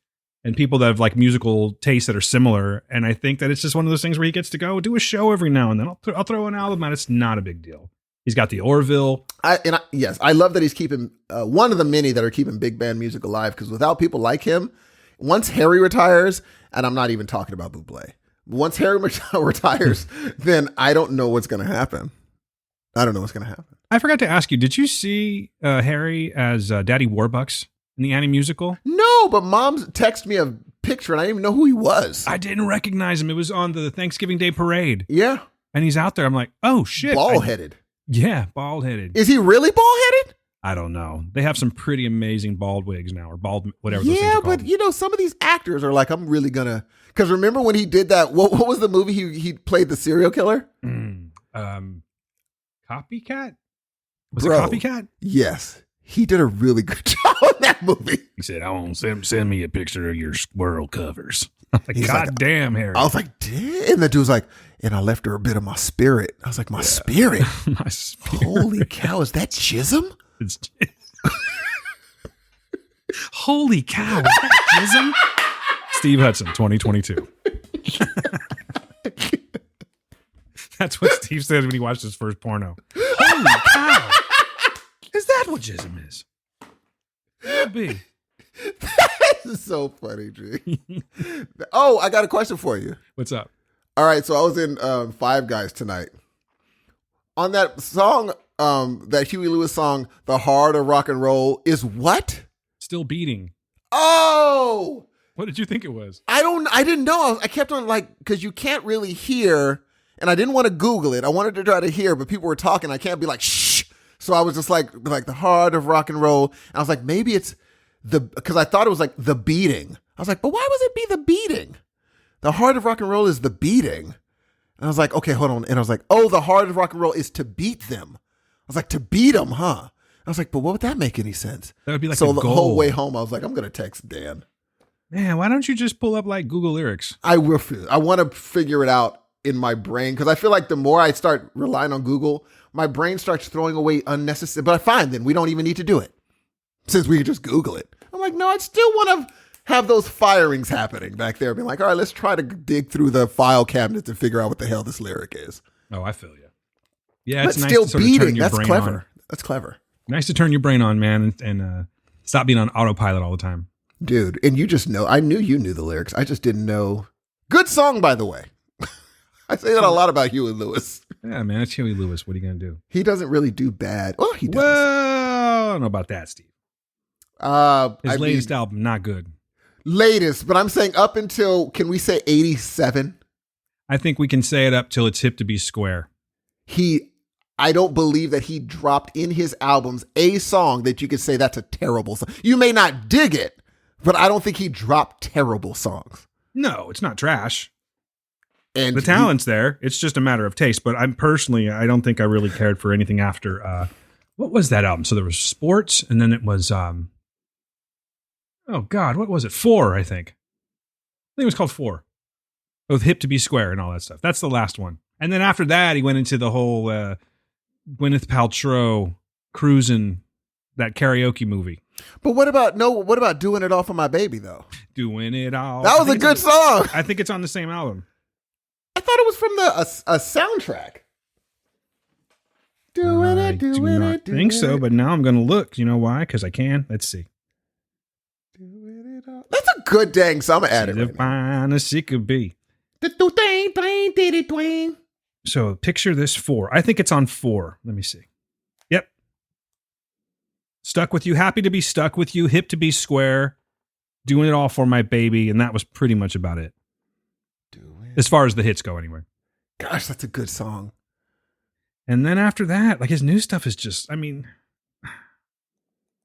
and people that have like musical tastes that are similar. And I think that it's just one of those things where he gets to go do a show every now and then. I'll throw an album out. It's not a big deal. He's got the Orville. Yes, I love that he's keeping one of the many that are keeping big band music alive, because without people like him, once Harry retires, and I'm not even talking about Bublé, once Harry retires, then I don't know what's going to happen. I forgot to ask you, did you see Harry as Daddy Warbucks in the Annie musical? No, but Mom texted me a picture and I didn't even know who he was. I didn't recognize him. It was on the Thanksgiving Day parade. Yeah. And he's out there. I'm like, oh, shit. Bald-headed. Yeah, bald-headed. Is he really bald-headed? I don't know. They have some pretty amazing bald wigs now, or bald, whatever those things are called. Yeah, but some of these actors are like, I'm really going to... Because remember when he did that, what was the movie he played the serial killer? Copycat? Was it Copycat? Yes. He did a really good job in that movie. He said, I won't send me a picture of your squirrel covers. I'm like, God damn, Harry. I was like, damn. And the dude was like, and I left her a bit of my spirit. I was like, my spirit? My spirit. Holy cow, is that Chisholm? It's Holy cow, is that Chisholm? Steve Hudson, 2022. That's what Steve said when he watched his first porno. Holy cow. Is that what Chisholm is? Could be. That is so funny, G. Oh, I got a question for you. What's up? All right, so I was in Five Guys tonight. On that song, that Huey Lewis song, The Heart of Rock and Roll is what? Still beating. Oh! What did you think it was? I didn't know. I kept on because you can't really hear, and I didn't want to Google it. I wanted to try to hear, but people were talking. I can't be like, shh. So I was just like The Heart of Rock and Roll. And I was like, maybe it's because I thought it was like the beating. I was like, but why would it be the beating? The heart of rock and roll is the beating. And I was like, okay, hold on. And I was like, oh, the heart of rock and roll is to beat them. I was like, to beat them, huh? I was like, but what would that make any sense? That would be like so a the goal. whole way home, I was like, I'm going to text Dan. Man, why don't you just pull up like Google lyrics? I will. I want to figure it out in my brain, because I feel like the more I start relying on Google, my brain starts throwing away unnecessary. But fine, then we don't even need to do it, since we can just Google it. I'm like, no, I still want to have those firings happening back there, being like, all right, let's try to dig through the file cabinet to figure out what the hell this lyric is. Oh, I feel you. Yeah, but it's nice still to sort beating. of turn your That's brain clever. on. That's clever. Nice to turn your brain on, man, and stop being on autopilot all the time. Dude, and you just know, I knew you knew the lyrics. I just didn't know. Good song, by the way. I say that a lot about Huey Lewis. Yeah, man, it's Huey Lewis. What are you going to do? He doesn't really do bad. Oh, he does. Well, I don't know about that, Steve. His latest album, not good. Latest, but I'm saying up until, can we say 87? I think we can say it up till it's hip to be square. I don't believe that he dropped in his albums a song that you could say that's a terrible song. You may not dig it, but I don't think he dropped terrible songs. No, it's not trash. And the talent's there. It's just a matter of taste. But I don't think I really cared for anything after. What was that album? So there was Sports, and then it was, oh God, what was it? 4, I think. I think it was called 4. With Hip to Be Square and all that stuff. That's the last one. And then after that, he went into the whole Gwyneth Paltrow cruising, that karaoke movie. But what about Doing It All for My Baby, though? Doing It All. That was a good song. I think it's on the same album. I thought it was from a soundtrack. I don't think so, but now I'm going to look. You know why? Because I can. Let's see. That's a good dang song. I'm going to add it right now. Fine as she could be. So picture this 4. I think it's on 4. Let me see. Yep. Stuck with You. Happy to be stuck with you. Hip to be square. Doing It All for My Baby. And that was pretty much about it. As far as the hits go, anyway. Gosh, that's a good song. And then after that, like his new stuff is just, I mean,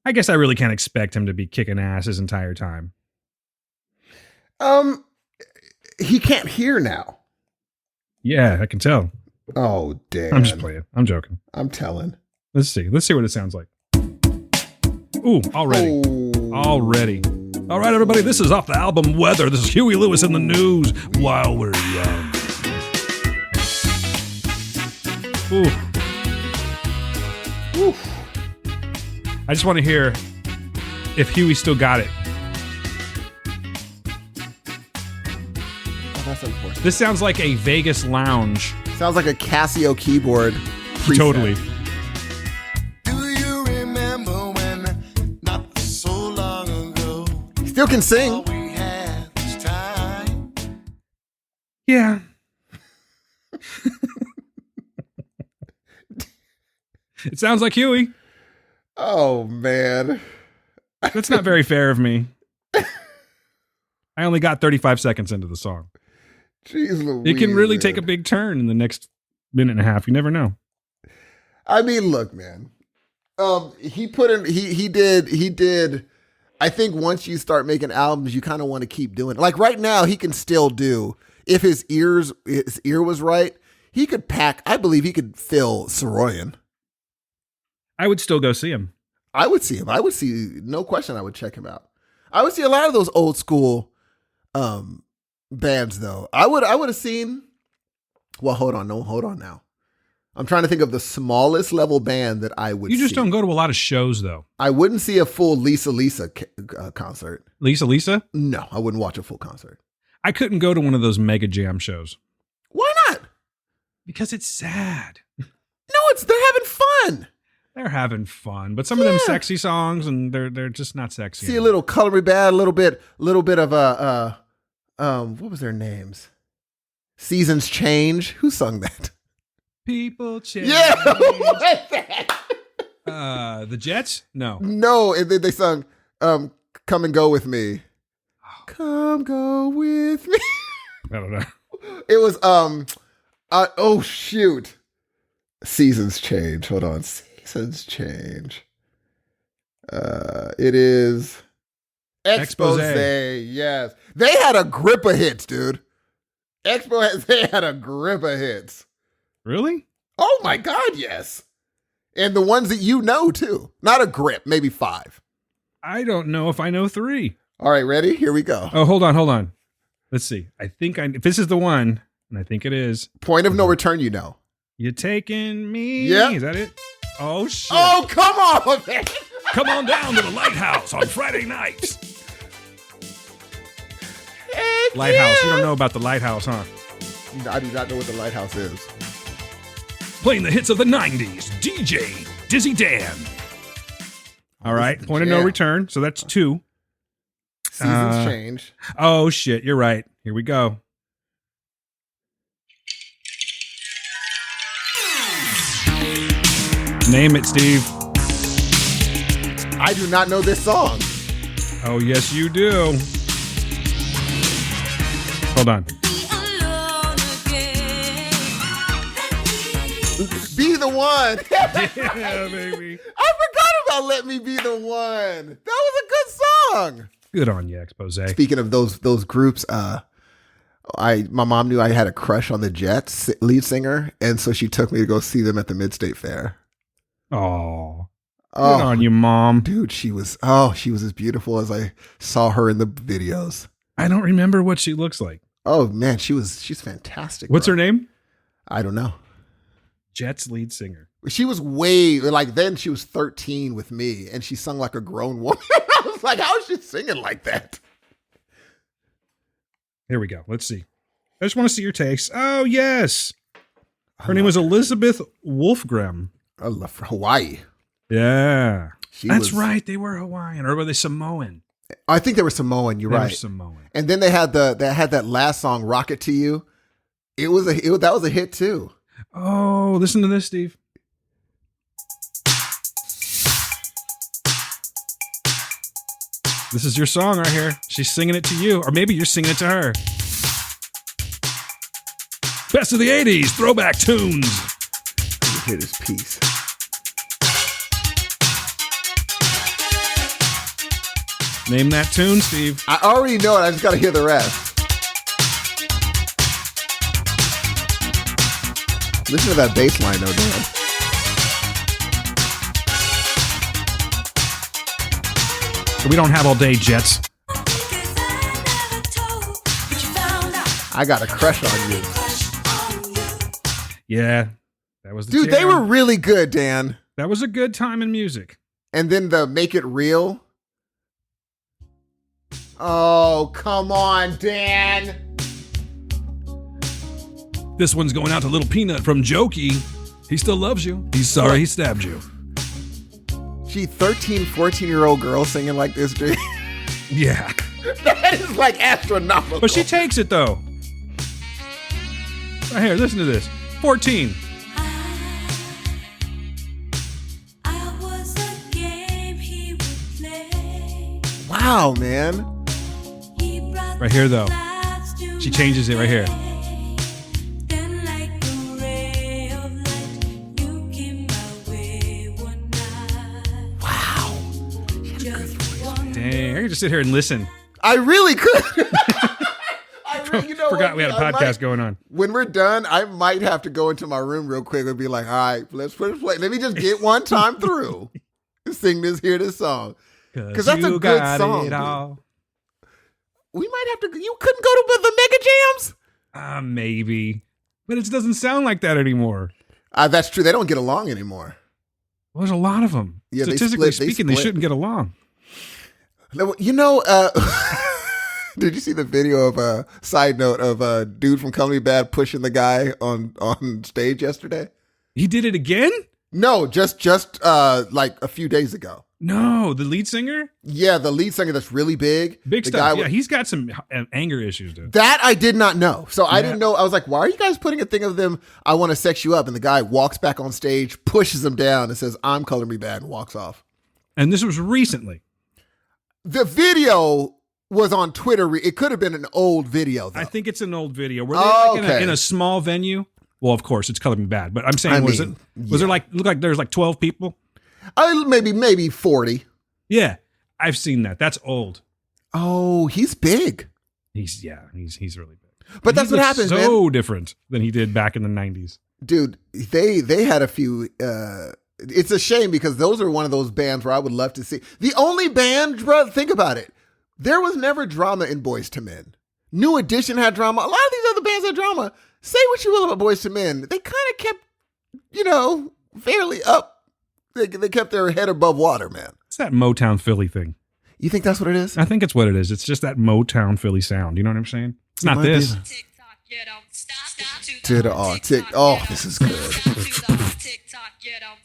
I guess I really can't expect him to be kicking ass his entire time. He can't hear now. Yeah, I can tell. Oh, damn. I'm just playing. I'm joking. I'm telling. Let's see. Let's see what it sounds like. Ooh, already. Oh. Already. All right, everybody, this is off the album Weather. This is Huey Lewis in the news while we're young. Ooh. Ooh. I just want to hear if Huey still got it. Oh, that's unfortunate. This sounds like a Vegas lounge. Sounds like a Casio keyboard. Preset. Totally. Still can sing. Yeah. It sounds like Huey. Oh, man. That's not very fair of me. I only got 35 seconds into the song. Jeez Louise. It can really take a big turn in the next minute and a half. You never know. I mean, look, man. He did. I think once you start making albums, you kind of want to keep doing it. Like right now, he can still do, if his ear was right, he could pack, I believe he could fill Saroyan. I would still go see him. I would see him. I would see, no question, I would check him out. I would see a lot of those old school bands though. I would have seen, well, hold on now. I'm trying to think of the smallest level band that I would see. You just don't go to a lot of shows, though. I wouldn't see a full Lisa concert. Lisa? No, I wouldn't watch a full concert. I couldn't go to one of those mega jam shows. Why not? Because it's sad. No, they're having fun. They're having fun, but some of them sexy songs, and they're just not sexy. See a little Color Me Bad, a little bit of what was their names? Seasons Change. Who sung that? People change. Yeah, what's that? The Jets? No. No, and then they sung Come and Go With Me. Come go with me. I don't know. It was oh shoot. Seasons Change. Hold on. Seasons Change. It is Expose. Yes. They had a grip of hits, dude. They had a grip of hits. Really? Oh my God, yes. And the ones that you know too. Not a grip, maybe 5. I don't know if I know 3. All right, ready? Here we go. Oh, hold on. Let's see. I think if this is the one, and I think it is. Point of No Return, you know. You taking me? Yeah. Is that it? Oh, shit. Oh, come on, man. Come on down to the Lighthouse on Friday nights. Lighthouse. You don't know about the Lighthouse, huh? I do not know what the Lighthouse is. Playing the hits of the 90s. DJ Dizzy Dan. All right. Point of No Return. So that's 2. Seasons change. Oh, shit. You're right. Here we go. Name it, Steve. I do not know this song. Oh, yes, you do. Hold on. Be the one. Yeah, baby. I forgot about Let Me Be the One. That was a good song. Good on you, Expose. Speaking of those groups, my mom knew I had a crush on the Jets lead singer, and so she took me to go see them at the Mid-State Fair. Oh, good on you, Mom. Dude, she was as beautiful as I saw her in the videos. I don't remember what she looks like. Oh man, she's fantastic. What's her name? I don't know. Jets lead singer. She was way like then she was 13 with me, and she sung like a grown woman. I was like, how is she singing like that? Here we go. Let's see. I just want to see your takes. Oh yes, her name was Elizabeth Wolfgram. I love Hawaii. Yeah, that's right. They were Hawaiian, or were they Samoan? I think they were Samoan. You're right. Samoan. And then they had that last song, "Rocket to You." That was a hit too. Oh, listen to this, Steve. This is your song right here. She's singing it to you, or maybe you're singing it to her. Best of the 80s, throwback tunes. Let me hear this piece. Name that tune, Steve. I already know it. I just got to hear the rest. Listen to that bass line, though, Dan. We don't have all day, Jets. I got a crush on you. Yeah, that was the Dude, jam. they were really good, Dan. That was a good time in music. And then the Make It Real. Oh, come on, Dan. This one's going out to Little Peanut from Jokey. He still loves you. He's sorry he stabbed you. Gee, 13, 14-year-old girl singing like this, dude. Yeah. That is like astronomical. But she takes it, though. Right here, listen to this. 14. Wow, man. Right here, though. She changes it right here. Wow. Dang, I could just sit here and listen. I really could. Forgot we had a podcast going on. When we're done, I might have to go into my room real quick and be like, all right, let's play. Let me just get one time through. Sing this song. Because that's a good song. We might have to. You couldn't go to the Mega Jams? Maybe. But it doesn't sound like that anymore. That's true. They don't get along anymore. Well, there's a lot of them. Yeah, statistically speaking, they shouldn't get along. You know, did you see the video of a side note of a dude from Comedy Bad pushing the guy on stage yesterday? He did it again? No, just like a few days ago. No, the lead singer? Yeah, the lead singer that's really big. Big stuff. Yeah, he's got some anger issues, dude. That I did not know. So I didn't know. I was like, why are you guys putting a thing of them? I want to sex you up. And the guy walks back on stage, pushes him down and says, I'm Color Me Bad, and walks off. And this was recently. The video was on Twitter. It could have been an old video, though. I think it's an old video. Were they in a small venue? Well, of course, it's Color Me Bad. But I'm saying, was there look like there's like 12 people? Maybe 40. Yeah, I've seen that. That's old. Oh, he's big. He's really big. But that's what happens, man. So different than he did back in the 90s. Dude, they had a few. It's a shame because those are one of those bands where I would love to see. The only band, bro, think about it. There was never drama in Boyz II Men. New Edition had drama. A lot of these other bands had drama. Say what you will about Boyz II Men. They kind of kept, fairly up. They kept their head above water, man. It's that Motown Philly thing. You think that's what it is? I think it's what it is. It's just that Motown Philly sound. You know what I'm saying? It's not this. Oh, this is good. A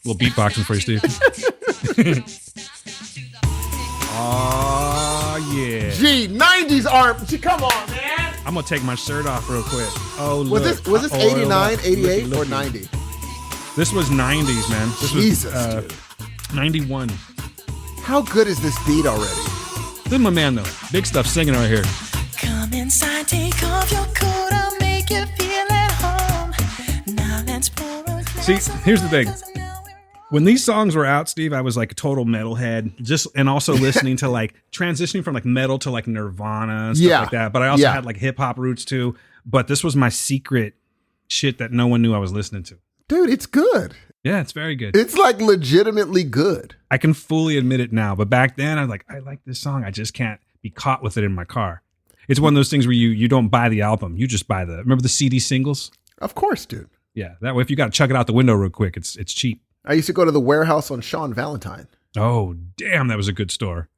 little beatboxing for you, Steve. Oh, yeah. Gee, 90s aren't. Come on, man. I'm gonna take my shirt off real quick. Oh, Was look. this 89, 88, or 90? This was 90s, man. This Jesus, was dude. 91. How good is this beat already? This is my man though. Big stuff singing right here. Come inside, take off your coat, I'll make you feel at home. Now let's pour a glass See, of here's the thing. wine, 'cause now we're When these songs were out, Steve, I was like a total metalhead, and also listening to like transitioning from like metal to like Nirvana and stuff like that. But I also had like hip hop roots too. But this was my secret shit that no one knew I was listening to. Dude, it's good. Yeah, it's very good. It's like legitimately good. I can fully admit it now. But back then, I was like, I like this song. I just can't be caught with it in my car. It's one of those things where you don't buy the album. You just buy remember the CD singles? Of course, dude. Yeah, that way if you got to chuck it out the window real quick, it's cheap. I used to go to the warehouse on Sean Valentine. Oh, damn, that was a good store.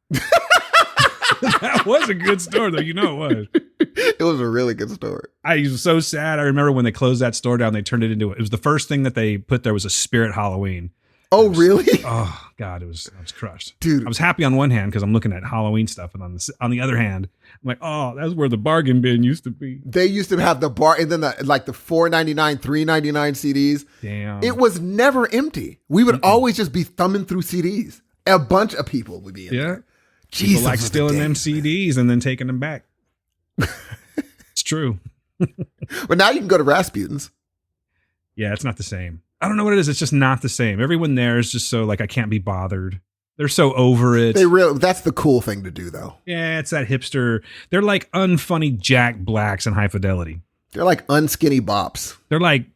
That was a good store, though. You know it was. It was a really good store. I was so sad. I remember when they closed that store down, they turned it into it was the first thing that they put there was a Spirit Halloween. Oh, really? Oh God, I was crushed, Dude. I was happy on one hand because I'm looking at Halloween stuff, and on the other hand, I'm like, oh, that's where the bargain bin used to be. They used to have the bar, and then the $4.99, $3.99 CDs. Damn, It was never empty. We would always just be thumbing through CDs. A bunch of people would be in there. Jesus, people like stealing them CDs and then taking them back. It's true. But now you can go to Rasputin's. Yeah, it's not the same. I don't know what it is. It's just not the same. Everyone there is just so like, I can't be bothered. They're so over it. That's the cool thing to do, though. Yeah, it's that hipster. They're like unfunny Jack Blacks in High Fidelity. They're like unskinny bops. They're like...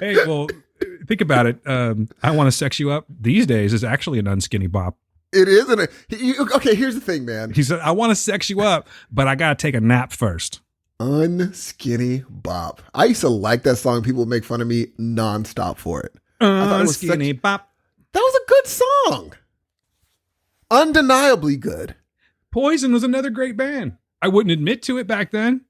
Hey, well, think about it. I Want to Sex You Up these days is actually an unskinny bop. It isn't it? Okay, here's the thing, man. He said, I want to sex you up, but I got to take a nap first. Unskinny bop. I used to like that song. People would make fun of me nonstop for it. I thought it was Unskinny bop. That was a good song. Undeniably good. Poison was another great band. I wouldn't admit to it back then,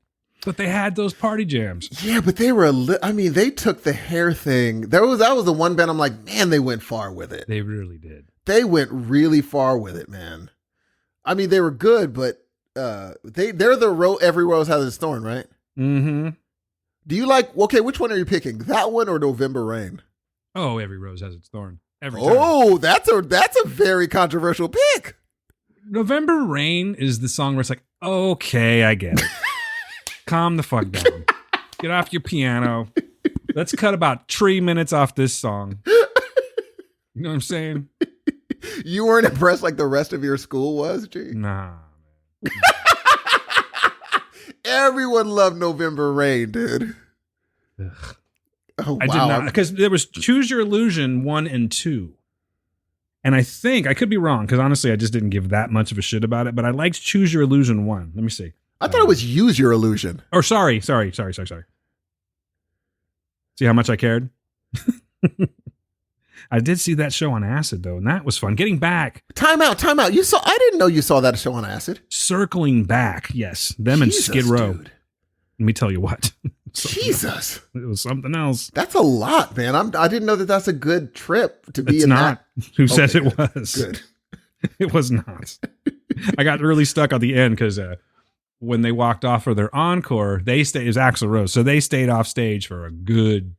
but they had those party jams. Yeah, but they were they took the hair thing. That was the one band I'm like, man, they went far with it. They really did. They went really far with it, man. I mean, they were good, but they're the Every Rose Has Its Thorn, right? Mm-hmm. Do you like, okay, which one are you picking? That one or November Rain? Oh, Every Rose Has Its Thorn. Every time. Oh, that's a very controversial pick. November Rain is the song where it's like, okay, I get it. Calm the fuck down. Get off your piano. Let's cut about 3 minutes off this song. You know what I'm saying? You weren't impressed like the rest of your school was, G? Nah. Everyone loved November Rain, dude. Ugh. Oh, wow. I did not, because there was Choose Your Illusion 1 and 2. And I think, I could be wrong, because honestly, I just didn't give that much of a shit about it, but I liked Choose Your Illusion 1. Let me see. I thought it was Use Your Illusion. Or sorry. See how much I cared? I did see that show on acid, though, and that was fun. Getting back. Time out. I didn't know you saw that show on acid. Circling back. Yes. Them and Skid Row. Dude. Let me tell you what. Jesus. It was something else. That's a lot, man. I didn't know that that's a good trip to be It's in not. that. Who says Okay, it was? Good. It was not. I got really stuck at the end because when they walked off for their encore, it was Axl Rose. So they stayed off stage for a good,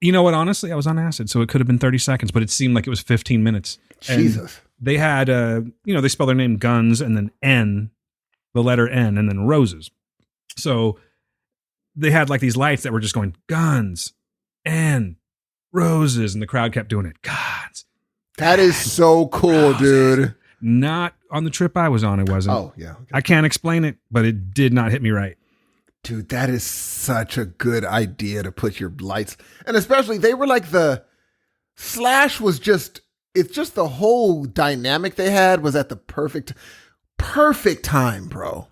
you know what? Honestly, I was on acid, so it could have been 30 seconds, but it seemed like it was 15 minutes. Jesus. And they had, they spell their name Guns and then N, the letter N, and then Roses. So they had like these lights that were just going Guns, N, Roses, and the crowd kept doing it. Guns. That is so cool, Roses. dude. Not on the trip I was on, it wasn't. Oh, yeah. Okay. I can't explain it, but it did not hit me right. Dude, that is such a good idea to put your lights. And especially, they were like Slash was it's just the whole dynamic they had was at the perfect time, bro.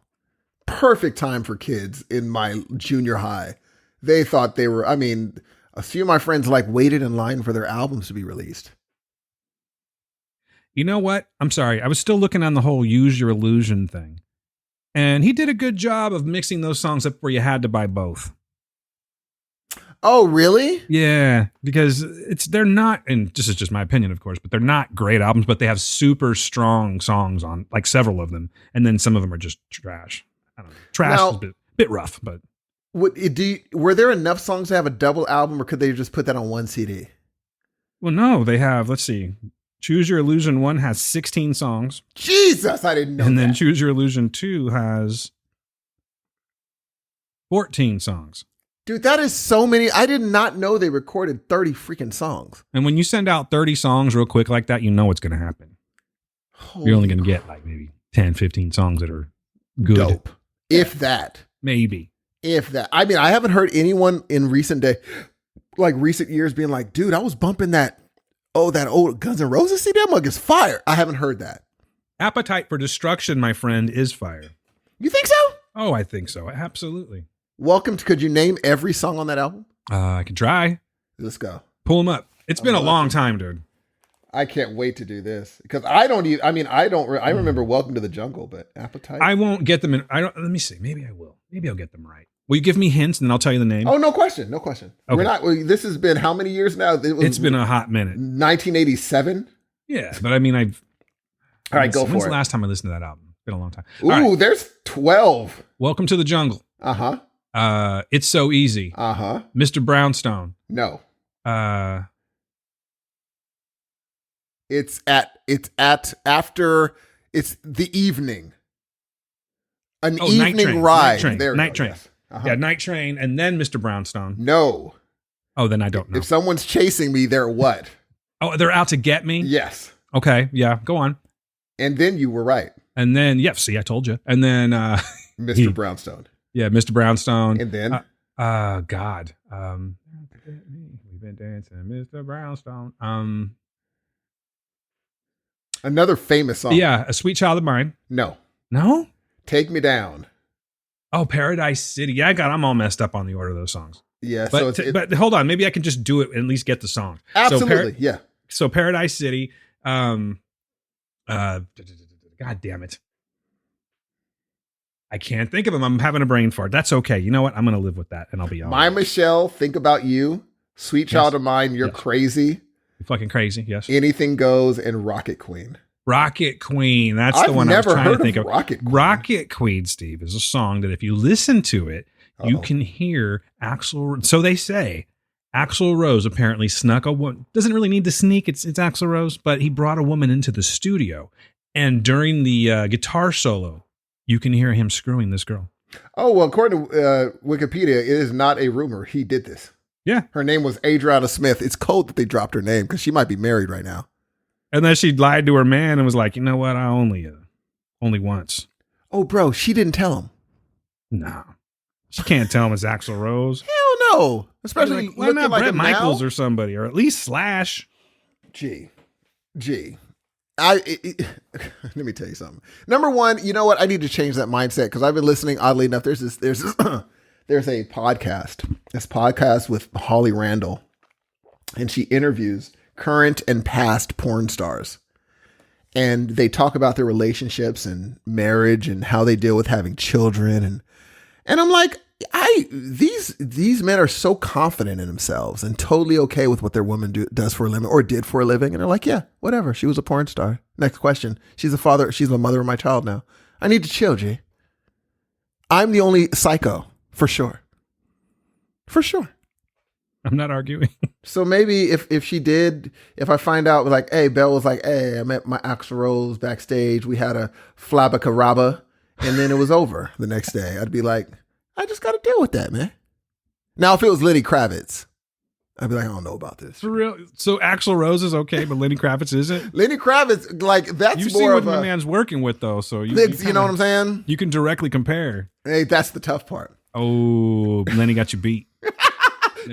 Perfect time for kids in my junior high. They thought they were, a few of my friends waited in line for their albums to be released. You know what? I'm sorry. I was still looking on the whole Use Your Illusion thing. And he did a good job of mixing those songs up where you had to buy both. Oh, really? Yeah, because they're not, and this is just my opinion, of course, but they're not great albums, but they have super strong songs on, like several of them, and then some of them are just trash. I don't know. Trash Now- is a bit rough, but Were there enough songs to have a double album, or could they just put that on one CD? well, no, they have. Let's see, Choose Your Illusion 1 has 16 songs, Jesus, I didn't know and that. then Choose Your Illusion 2 has 14 songs. Dude, that is so many. I did not know they recorded 30 freaking songs. And when you send out 30 songs real quick like that, you know what's going to happen. You're only going to get like maybe 10, 15 songs that are good. Dope. If that. Maybe. If that. I mean, I haven't heard anyone in recent years being like, dude, I was bumping that old Guns N' Roses CD. That mug is fire. I haven't heard that. Appetite for Destruction, my friend, is fire. You think so? Oh, I think so. Absolutely. Could you name every song on that album? I could try. Let's go. Pull them up. It's been a long time, dude. I can't wait to do this because I remember Welcome to the Jungle, but Appetite. I won't get them in. Let me see. Maybe I will. Maybe I'll get them right. Will you give me hints and then I'll tell you the name? Oh, no question. No question. Okay. We're not, this has been how many years now? It's been a hot minute. 1987. Yeah, but I mean, All right, go when's for the it. last time I listened to that album? It's been a long time. Ooh, All right. there's 12. Welcome to the Jungle. Uh-huh. It's So Easy. Uh-huh. Mr. Brownstone. No. It's the evening. An Night evening Train. ride. Night Train. There we Night go, Train. yes. Uh-huh. Yeah, Night Train, and then Mr. Brownstone. No. Oh, then I don't know. If someone's chasing me, they're what? Oh, they're out to get me? Yes. Okay, yeah, go on. And then you were right. And then, see, I told you. And then, Mr. Brownstone. yeah, Mr. Brownstone. And then? God. We've been dancing, Mr. Brownstone. Another famous song. Yeah, A Sweet Child of Mine. No. No? Take Me Down. Oh, Paradise City. Yeah, I'm all messed up on the order of those songs. Yeah. But, but hold on, maybe I can just do it and at least get the song. Absolutely. Yeah. So Paradise City. God damn it. I can't think of them. I'm having a brain fart. That's okay. You know what? I'm going to live with that and I'll be all My right. Michelle, Think About You, Sweet Child of Mine, You're Yes. Crazy, You're fucking crazy. Yes. Anything Goes, and Rocket Queen. Rocket Queen. That's I've the one I was never trying heard to think of of. Rocket Queen. Rocket Queen, Steve, is a song that if you listen to it, you Uh-oh. can hear Axl. So they say Axl Rose apparently snuck a woman. Doesn't really need to sneak. It's Axl Rose, but he brought a woman into the studio, and during the guitar solo, you can hear him screwing this girl. Oh, well, according to Wikipedia, it is not a rumor. He did this. Yeah. Her name was Adriana Smith. It's cold that they dropped her name because she might be married right now. And then she lied to her man and was like, you know what? I only once. Oh, bro, she didn't tell him. No. She can't tell him it's Axl Rose. Hell no. Especially Like, why looking not like Bret him Michaels now. or somebody, or at least Slash? Gee. Let me tell you something. Number one, you know what? I need to change that mindset because I've been listening. Oddly enough, there's a podcast. This podcast with Holly Randall, and she interviews current and past porn stars, and they talk about their relationships and marriage and how they deal with having children. And I'm like, these men are so confident in themselves and totally okay with what their woman does for a living or did for a living. And they're like, yeah, whatever. She was a porn star. Next question. She's a father. She's the mother of my child now. I need to chill, G. I'm the only psycho for sure. For sure. I'm not arguing. So maybe if I find out like, hey, Belle was like, hey, I met my Axl Rose backstage. We had a flabba-carabba and then it was over the next day. I'd be like, I just got to deal with that, man. Now, if it was Lenny Kravitz, I'd be like, I don't know about this. For real. So Axl Rose is okay, but Lenny Kravitz isn't? Lenny Kravitz, like, that's You see more what of my a... man's working with, though, so you know what I'm saying? You can directly compare. Hey, that's the tough part. Oh, Lenny got you beat.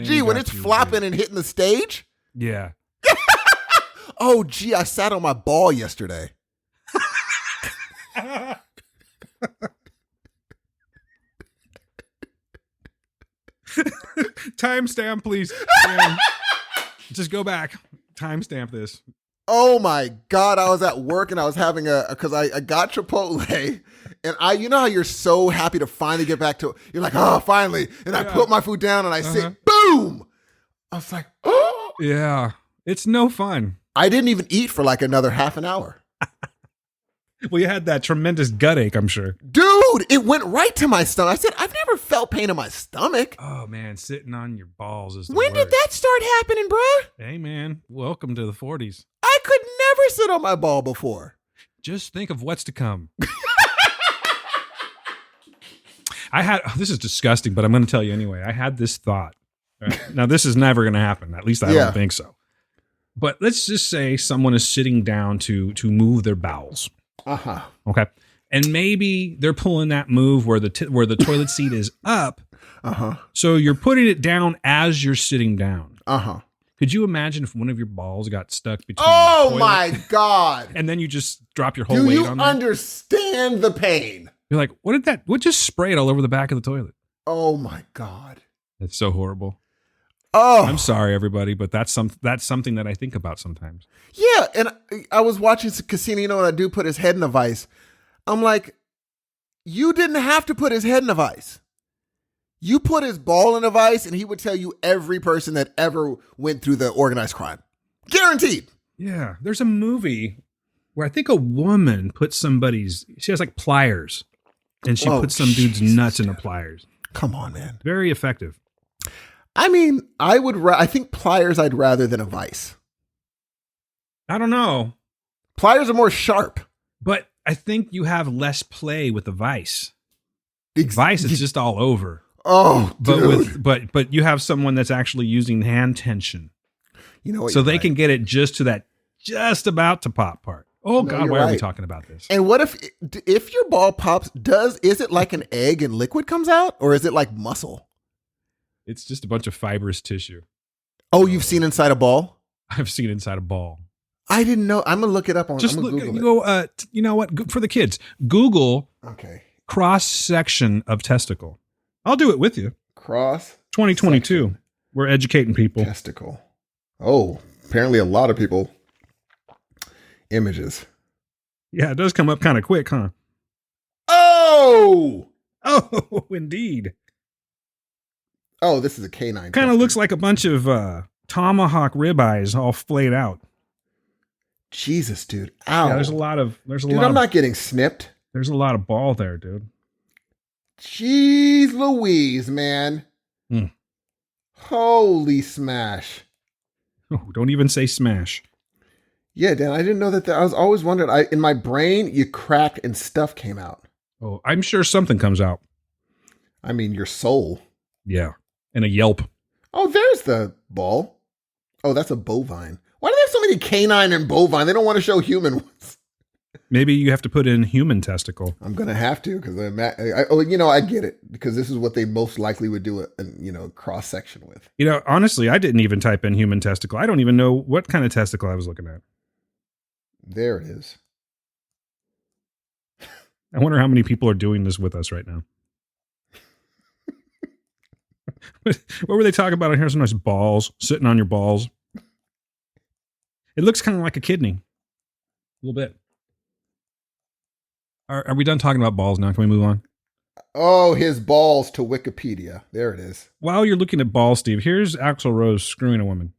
Gee, when it's flopping and hitting the stage? Yeah. Oh, gee, I sat on my ball yesterday. Timestamp, please. Yeah. Just go back. Timestamp this. Oh my God, I was at work and I was having because I got Chipotle And you know how you're so happy to finally get back to, you're like, oh, finally. And I put my food down and I sit, boom. I was like, oh. Yeah. It's no fun. I didn't even eat for like another half an hour. Well, you had that tremendous gut ache, I'm sure. Dude, it went right to my stomach. I said, I've never felt pain in my stomach. Oh, man, sitting on your balls is the When did worst. that start happening, bruh? Hey, man, welcome to the 40s. I could never sit on my ball before. Just think of what's to come. This is disgusting, but I'm going to tell you anyway. I had this thought. Right? Now, this is never going to happen. At least I don't think so. But let's just say someone is sitting down to move their bowels. Uh-huh. Okay. And maybe they're pulling that move where the toilet seat is up. Uh-huh. So you're putting it down as you're sitting down. Uh-huh. Could you imagine if one of your balls got stuck between Oh the toilet my God. and then you just drop your whole Do weight you on there? understand the pain? You're like, what just sprayed all over the back of the toilet? Oh my God. It's so horrible. Oh. I'm sorry, everybody, but that's something that I think about sometimes. Yeah, and I was watching Casino, you know what I do? Put his head in a vice. I'm like, you didn't have to put his head in a vice. You put his ball in a vice, and he would tell you every person that ever went through the organized crime. Guaranteed. Yeah, there's a movie where I think a woman put she has like pliers, and she put some dude's nuts in the pliers. Come on, man. Very effective. I mean, I think pliers I'd rather than a vice. I don't know, Pliers are more sharp. but I think you have less play with the vice. Vice is just all over. Oh, But dude. but you have someone that's actually using hand tension, You know what? so you're they right. can get it just to that just about to pop part. Oh No, God, you're why are we right. talking about this? And what if your ball pops? Is it like an egg and liquid comes out, or is it like muscle? It's just a bunch of fibrous tissue. Oh, you've seen inside a ball? I've seen inside a ball. I didn't know. I'm gonna look it up on. Just I'm gonna look. Google You go. You know what? For the kids, Google it. Okay. cross section of testicle. I'll do it with you. Cross 2022. section. We're educating people. Testicle. Oh, apparently a lot of people. Images. Yeah, it does come up kind of quick, huh? Oh. Oh, indeed. Oh, this is a canine. Kind of looks like a bunch of tomahawk ribeyes all flayed out. Jesus, dude. Ow. Yeah, there's a lot of Dude, I'm not getting snipped. there's a lot of ball there, dude. Jeez Louise, man. Hmm. Holy smash. Oh, don't even say smash. Yeah, Dan, I didn't know that. I was always wondering. In my brain, you cracked and stuff came out. Oh, I'm sure something comes out. I mean, your soul. Yeah, and a yelp. Oh, there's the ball. Oh, that's a bovine. Why do they have so many canine and bovine? They don't want to show human ones. Maybe you have to put in human testicle. I'm gonna have to because I get it because this is what they most likely would do a cross section with. You know, honestly, I didn't even type in human testicle. I don't even know what kind of testicle I was looking at. There it is. I wonder how many people are doing this with us right now. What were they talking about? Here's some nice balls sitting on your balls. It looks kind of like a kidney. A little bit. Are we done talking about balls now? Can we move on? Oh, his balls to Wikipedia. There it is. While you're looking at balls, Steve, here's Axl Rose screwing a woman.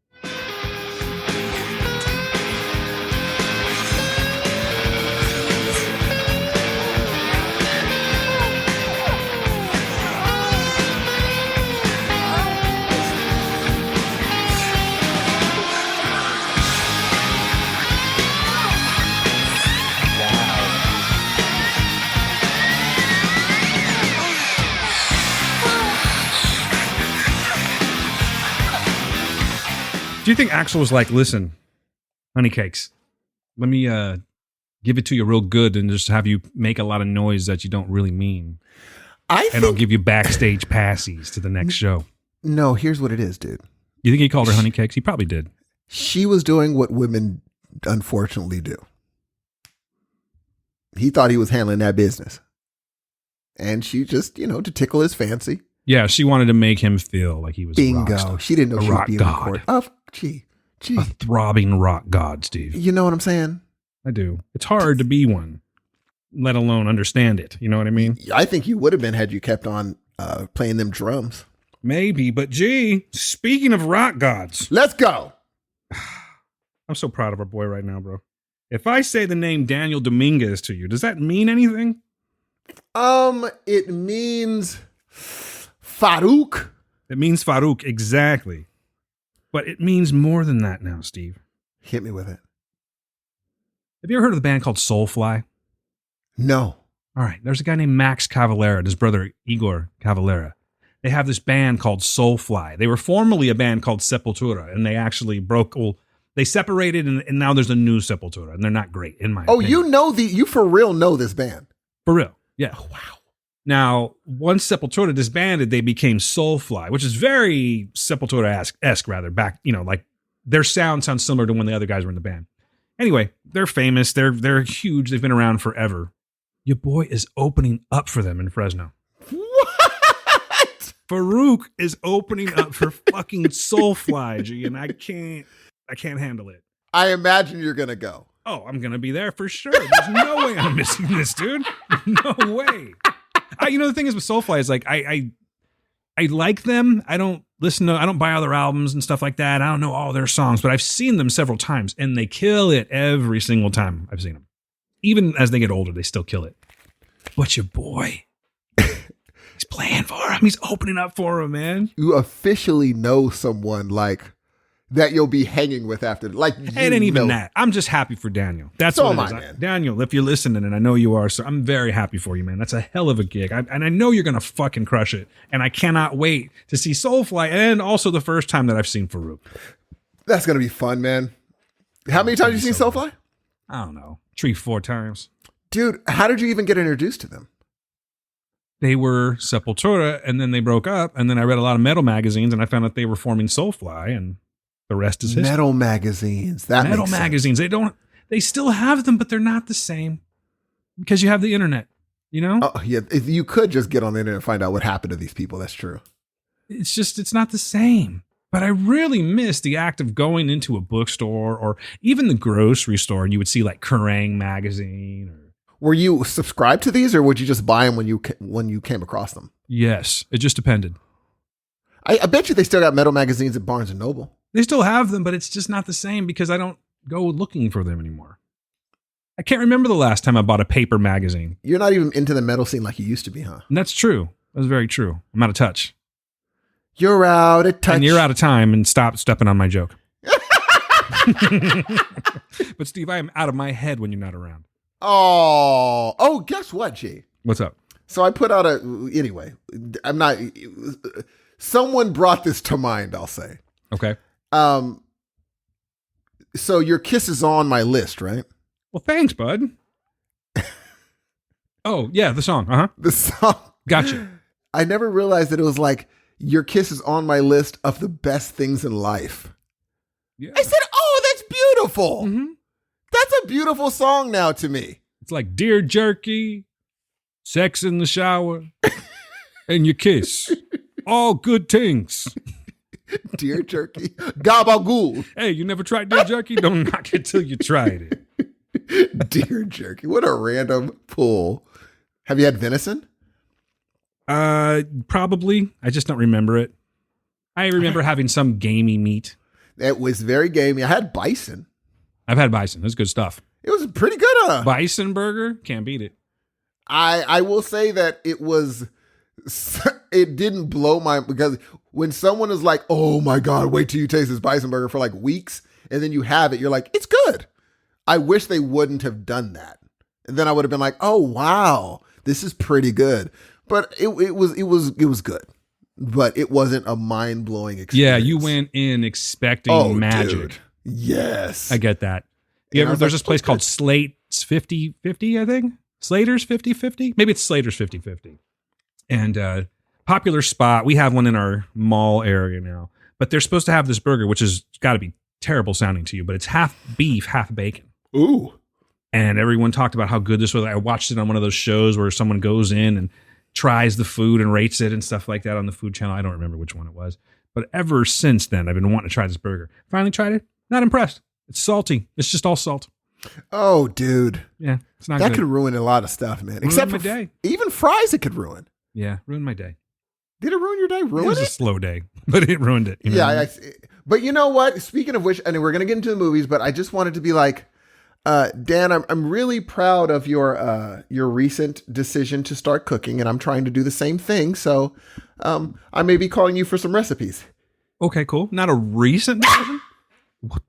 Do you think Axl was like, listen, honey cakes, let me give it to you real good and just have you make a lot of noise that you don't really mean. And I'll give you backstage passies to the next show. No, here's what it is, dude. You think he called her honey cakes? He probably did. She was doing what women unfortunately do. He thought he was handling that business. And she just, to tickle his fancy. Yeah, she wanted to make him feel like he was a rock Bingo. star. She didn't know A she was rock being god. recorded. Gee. A throbbing rock god, Steve. You know what I'm saying? I do. It's hard to be one. let alone understand it. You know what I mean? I think you would have been had you kept on playing them drums. Maybe, but gee, speaking of rock gods, Let's go. I'm so proud of our boy right now, bro. If I say the name Daniel Dominguez to you, does that mean anything? It means Farouk. It means Farouk, exactly. But it means more than that now, Steve. Hit me with it. Have you ever heard of the band called Soulfly? No. All right, there's a guy named Max Cavalera and his brother Igor Cavalera. They have this band called Soulfly. They were formerly a band called Sepultura, and they actually they separated, and now there's a new Sepultura, and they're not great, in my opinion. You for real know this band. For real, yeah. Oh, wow. Now, once Sepultura disbanded, they became Soulfly, which is very Sepultura-esque, rather, back, like their sound sounds similar to when the other guys were in the band. Anyway, they're famous. They're huge. They've been around forever. Your boy is opening up for them in Fresno. What? Farouk is opening up for fucking Soulfly, G, and I can't handle it. I imagine you're going to go. Oh, I'm going to be there for sure. There's no way I'm missing this, dude. No way. The thing is with Soulfly is like, I like them. I don't buy other albums and stuff like that. I don't know all their songs, but I've seen them several times and they kill it every single time I've seen them. Even as they get older, they still kill it. But your boy, he's playing for him. He's opening up for him, man. You officially know someone like that you'll be hanging with after. Like, It ain't even that. I'm just happy for Daniel. That's So what am it is. I, man. Daniel, if you're listening, and I know you are, so I'm very happy for you, man. That's a hell of a gig. And I know you're going to fucking crush it. And I cannot wait to see Soulfly, and also the first time that I've seen Farouk. That's going to be fun, man. How many times have you seen Soulfly? I don't know. 3-4 times. Dude, how did you even get introduced to them? They were Sepultura, and then they broke up, and then I read a lot of metal magazines, and I found out they were forming Soulfly, and the rest is history. Metal magazines. Metal magazines. They still have them, but they're not the same because you have the internet, you know? Oh, yeah. If you could just get on the internet and find out what happened to these people. That's true. It's not the same. But I really miss the act of going into a bookstore or even the grocery store and you would see like Kerrang magazine. Were you subscribed to these or would you just buy them when you came across them? Yes, it just depended. I bet you they still got metal magazines at Barnes & Noble. They still have them, but it's just not the same because I don't go looking for them anymore. I can't remember the last time I bought a paper magazine. You're not even into the metal scene like you used to be, huh? And that's true. That's very true. I'm out of touch. You're out of touch. And you're out of time and stop stepping on my joke. But Steve, I am out of my head when you're not around. Oh, guess what, G? What's up? So I put out anyway, I'm not, someone brought this to mind, I'll say. Okay. So your Kiss is on my list, right? Well, thanks, bud. Oh, yeah, the song. Uh-huh. The song. Gotcha. I never realized that it was like, your Kiss is on my list of the best things in life. Yeah. I said, oh, that's beautiful. Mm-hmm. That's a beautiful song now to me. It's like Dear Jerky, Sex in the Shower, and your kiss. All good things. Dear Jerky. Gabagool. Hey, you never tried Dear Jerky? Don't knock it till you tried it. Dear Jerky. What a random pull. Have you had venison? Probably. I just don't remember it. I remember having some gamey meat. It was very gamey. I had bison. I've had bison. That's good stuff. It was pretty good. Bison burger? Can't beat it. I will say that it didn't blow my, because when someone is like, oh my God, wait till you taste this bison burger for like weeks, and then you have it, you're like, it's good. I wish they wouldn't have done that. And then I would have been like, oh wow, this is pretty good. But it was good. But it wasn't a mind-blowing experience. Yeah, you went in expecting magic. Dude. Yes. I get that. There's this place called Slate's 50/50, I think. Slater's 50/50? Maybe it's Slater's 50/50. And popular spot. We have one in our mall area now. But they're supposed to have this burger, which has got to be terrible sounding to you, but it's half beef, half bacon. Ooh. And everyone talked about how good this was. I watched it on one of those shows where someone goes in and tries the food and rates it and stuff like that on the Food Channel. I don't remember which one it was. But ever since then, I've been wanting to try this burger. Finally tried it. Not impressed. It's salty. It's just all salt. Oh, dude. Yeah, it's not That good. could ruin a lot of stuff, man. Ruin Except my for day. even fries, it could ruin. Yeah, ruined my day. Did it ruin your day? It Ruin was a it? slow day, but it ruined it. You know Yeah, what I mean? but you know what? Speaking of which, and we're gonna get into the movies, but I just wanted to be like, Dan, I'm really proud of your recent decision to start cooking, and I'm trying to do the same thing. So, I may be calling you for some recipes. Okay, cool. Not a recent decision? What?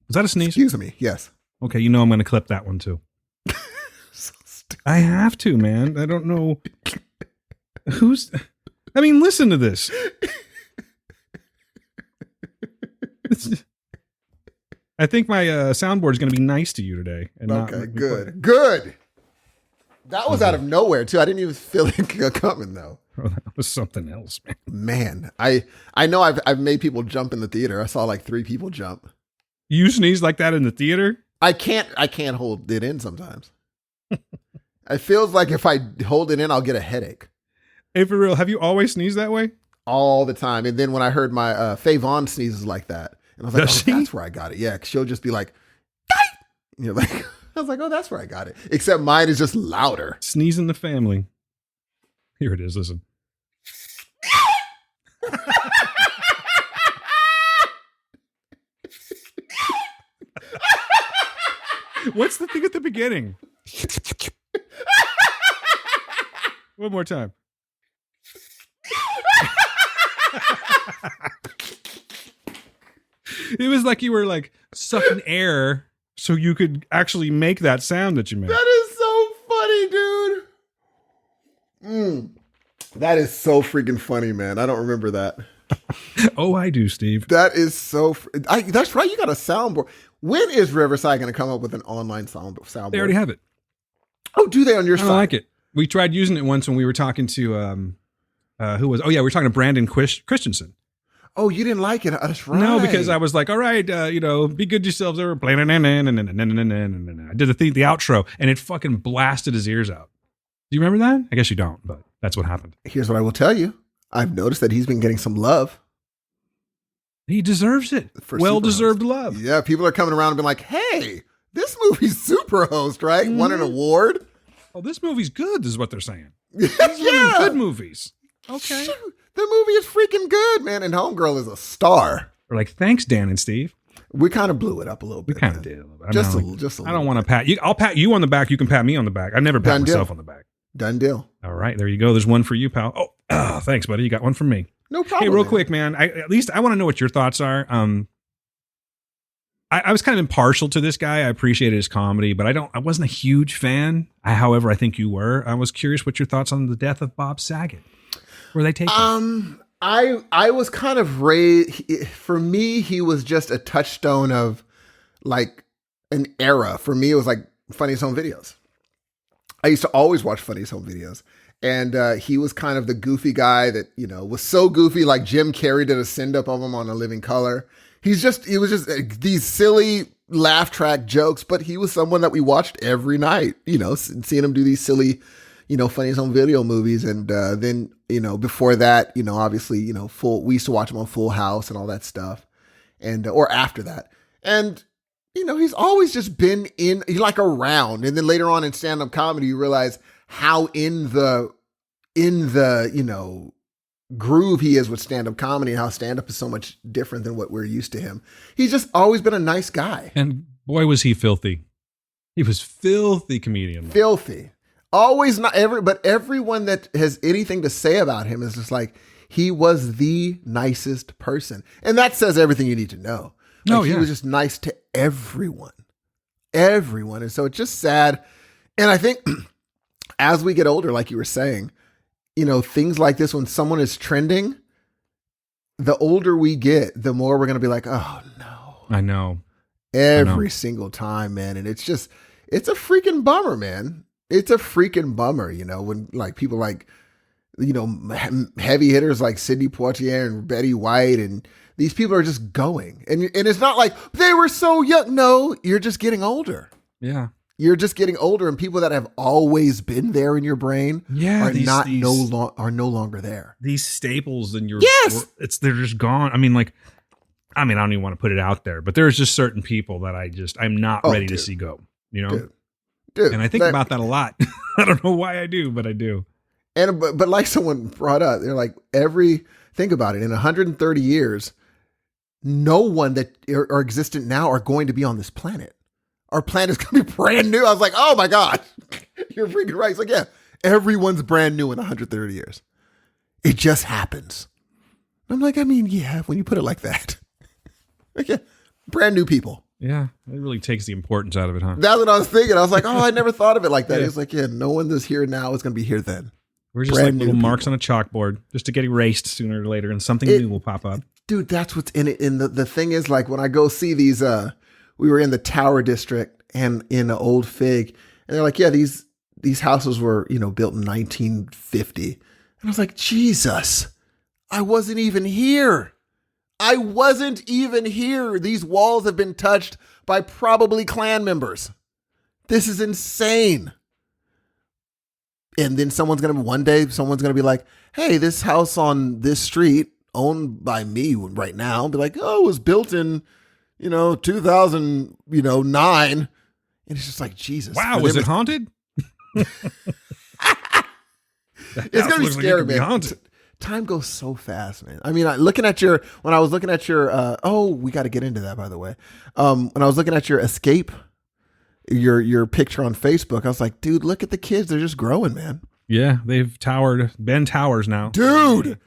Was that a sneeze? Excuse me. Yes. Okay, you know I'm going to clip that one too. So stupid. I have to, man. I don't know I mean, listen to this. I think my soundboard is going to be nice to you today. And Okay, good. That was out of nowhere too. I didn't even feel it coming though. Oh, that was something else, man. Man, I know I've made people jump in the theater. I saw like 3 people jump. You sneeze like that in the theater? I can't hold it in sometimes. It feels like if I hold it in, I'll get a headache Hey, for real, have you always sneezed that way? all the time. And then when I heard my Faye Vaughn sneezes like that, and I was like, Does oh, she? that's where I got it. Yeah, 'cause she'll just be like, "Die!" You know, like I was like, oh, that's where I got it. Except mine is just louder. Sneeze in the family. Here it is. Listen. What's the thing at the beginning? One more time. It was like you were like sucking air so you could actually make that sound that you made. That is so funny, dude. That is so freaking funny, man. I don't remember that. Oh, I do, Steve. That is so. That's right. You got a soundboard. When is Riverside going to come up with an online soundboard? They already have it. Oh, do they on your I side? don't like it. We tried using it once when we were talking to who was? Oh yeah, we were talking to Brandon Christensen. Oh, you didn't like it? That's right. No, because I was like, all right, be good to yourselves. They were playing, I did the outro, and it fucking blasted his ears out. Do you remember that? I guess you don't, but that's what happened. Here's what I will tell you. I've noticed that he's been getting some love. He deserves it. For Well-deserved Superhost. love. Yeah, people are coming around and being like, hey, this movie's Superhost, right? Won an award. Oh, this movie's good, is what they're saying. Yeah. This is one of the good movies. Okay. Shoot, the movie is freaking good, man. And Homegirl is a star. We're like, thanks, Dan and Steve. We kind of blew it up a little We bit. kind of man. did a little bit. Just a I little don't want to bit. pat you. I'll pat you on the back. You can pat me on the back. I never pat Done deal. myself on the back. Done deal. All right, there you go. There's one for you, pal. Oh, thanks, buddy. You got one from me. No problem. Hey, real man. quick, man. At least I want to know what your thoughts are. I was kind of impartial to this guy. I appreciated his comedy, but I wasn't a huge fan. However, I think you were. I was curious what your thoughts on the death of Bob Saget. Were they taken? I was kind of raised. For me, he was just a touchstone of like an era. For me, it was like Funniest Home Videos. I used to always watch Funniest Home Videos. And he was kind of the goofy guy that, was so goofy, like Jim Carrey did a send-up of him on A Living Color. He was just these silly laugh track jokes, but he was someone that we watched every night, seeing him do these silly, Funniest Home Video movies. And then, before that, obviously, we used to watch him on Full House and all that stuff. And, or after that. And, he's always just been around. And then later on in stand-up comedy, you realize how in the groove he is with stand-up comedy and how stand-up is so much different than what we're used to him. He's just always been a nice guy. And boy, was he filthy. He was filthy comedian. Filthy. Always but everyone that has anything to say about him is just like, he was the nicest person. And that says everything you need to know. He was just nice to everyone. Everyone. And so it's just sad. And I think as we get older, like you were saying, things like this, when someone is trending, the older we get, the more we're going to be like, oh no. I know. Every single time, man. And it's a freaking bummer, man. It's a freaking bummer, when like people like, heavy hitters like Sidney Poitier and Betty White, and these people are just going. And it's not like they were so young. No, you're just getting older. Yeah. You're just getting older, and people that have always been there in your brain are no longer there. These staples in your they're just gone. I don't even want to put it out there, but there's just certain people that I'm not ready to see go. you know? Dude, and I think about that a lot. I don't know why I do, but I do. And but like someone brought up, they're like, think about it, in 130 years, no one that are existent now are going to be on this planet. Our planet is going to be brand new. I was like, oh my God, you're freaking right. It's like, yeah, everyone's brand new in 130 years. It just happens. I'm like, I mean, yeah, when you put it like that. Like, yeah, brand new people. Yeah, it really takes the importance out of it, huh? That's what I was thinking. I was like, oh, I never thought of it like that. It's like, yeah, no one that's here now is going to be here then. We're just brand like little marks people on a chalkboard just to get erased sooner or later, and something new will pop up. Dude, that's what's in it. And the thing is, like, when I go see these, we were in the Tower District and in an old Fig, and they're like, yeah, these houses were, you know, built in 1950. And I was like, Jesus, I wasn't even here. I wasn't even here. These walls have been touched by probably Klan members. This is insane. And then one day someone's going to be like, hey, this house on this street owned by me right now, and be like, oh, it was built in, 2009. And it's just like, Jesus. Wow, was it haunted? It's going to be scary, man. Time goes so fast, man. I mean, when I was looking at your, we got to get into that, by the way. When I was looking at your escape, your picture on Facebook, I was like, dude, look at the kids. They're just growing, man. Yeah, they've been towers now. Dude.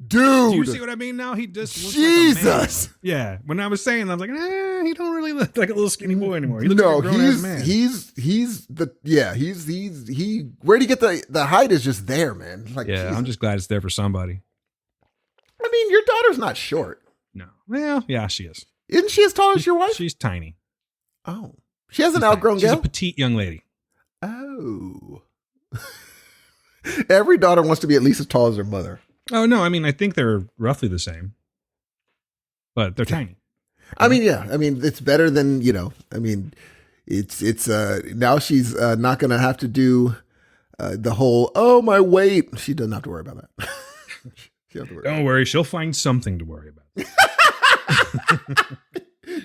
Do you see what I mean now? He just looks Jesus. like a man. Yeah. When I was saying, I was like, he don't really look like a little skinny boy anymore. He looks like a grown-ass man. Where'd he get the height is just there, man. Like, yeah, Jesus. I'm just glad it's there for somebody. I mean, your daughter's not short. No. Well, yeah, she is. Isn't she as tall as your wife? She's tiny. Oh. She has an outgrown gal? She's a petite young lady. Oh. Every daughter wants to be at least as tall as their mother. Oh, no. I mean, I think they're roughly the same. But they're tiny. I mean, yeah. I mean, it's better than, it's now she's not going to have to do the whole, my weight. She doesn't have to worry about that. Don't worry. She'll find something to worry about.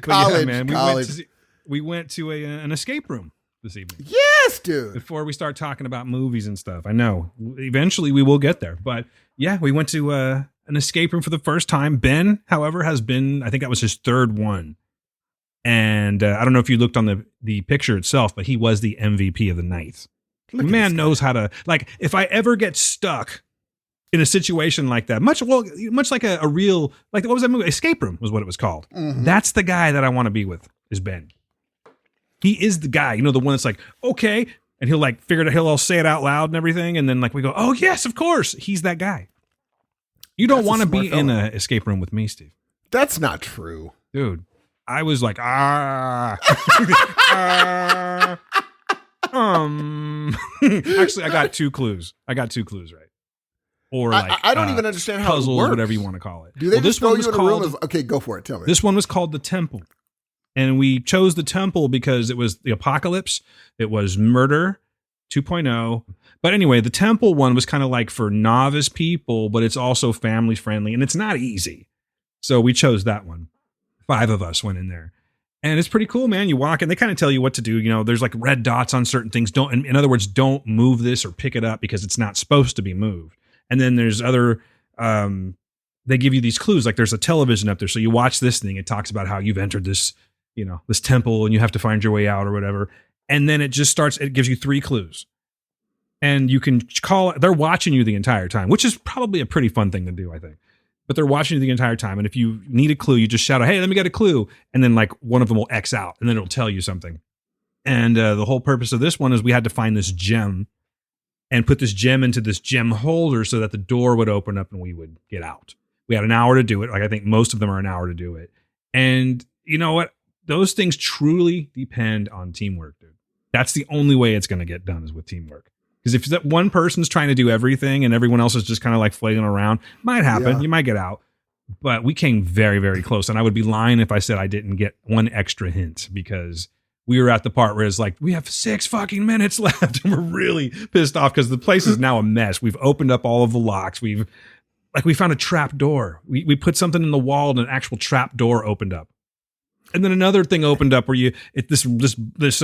College, yeah, man, college. We went to an escape room this evening. Yes, dude. Before we start talking about movies and stuff. I know. Eventually we will get there. But yeah, we went to an escape room for the first time. Ben, however, has been, I think that was his third one. And I don't know if you looked on the picture itself, but he was the MVP of the night. The man knows how to, like, if I ever get stuck in a situation like that, much like a real, like, what was that movie? Escape Room was what it was called. Mm-hmm. That's the guy that I want to be with, is Ben. He is the guy, the one that's like, okay. And he'll like figure it out. He'll all say it out loud and everything. And then like we go, oh yes, of course. He's that guy. You don't want to be in an escape room with me, Steve. That's not true. Dude, I was like, Actually, I got two clues. Right. Or like, I don't even understand how puzzles, it works. Whatever you want to call it. Do they just throw you in a room? Okay, go for it. Tell me. This one was called The Temple. And we chose The Temple because it was the apocalypse. It was murder 2.0. But anyway, The Temple one was kind of like for novice people, but it's also family friendly and it's not easy. So we chose that one. 5 of us went in there. And it's pretty cool, man. You walk in, they kind of tell you what to do. There's like red dots on certain things. In other words, don't move this or pick it up because it's not supposed to be moved. And then there's other, they give you these clues. Like there's a television up there. So you watch this thing. It talks about how you've entered this, this temple and you have to find your way out or whatever. And then it just starts, it gives you 3 clues. And you can call it, they're watching you the entire time, which is probably a pretty fun thing to do, I think. But they're watching you the entire time. And if you need a clue, you just shout out, hey, let me get a clue. And then like one of them will X out and then it'll tell you something. And the whole purpose of this one is we had to find this gem and put this gem into this gem holder so that the door would open up and we would get out. We had an hour to do it. Like I think most of them are an hour to do it. And you know what? Those things truly depend on teamwork, dude. That's the only way it's going to get done is with teamwork. Because if that one person's trying to do everything and everyone else is just kind of like flailing around, might happen. Yeah. You might get out. But we came very, very close. And I would be lying if I said I didn't get one extra hint because we were at the part where it's like, we have 6 fucking minutes left. And we're really pissed off because the place is now a mess. We've opened up all of the locks. We found a trap door. We put something in the wall and an actual trap door opened up. And then another thing opened up where this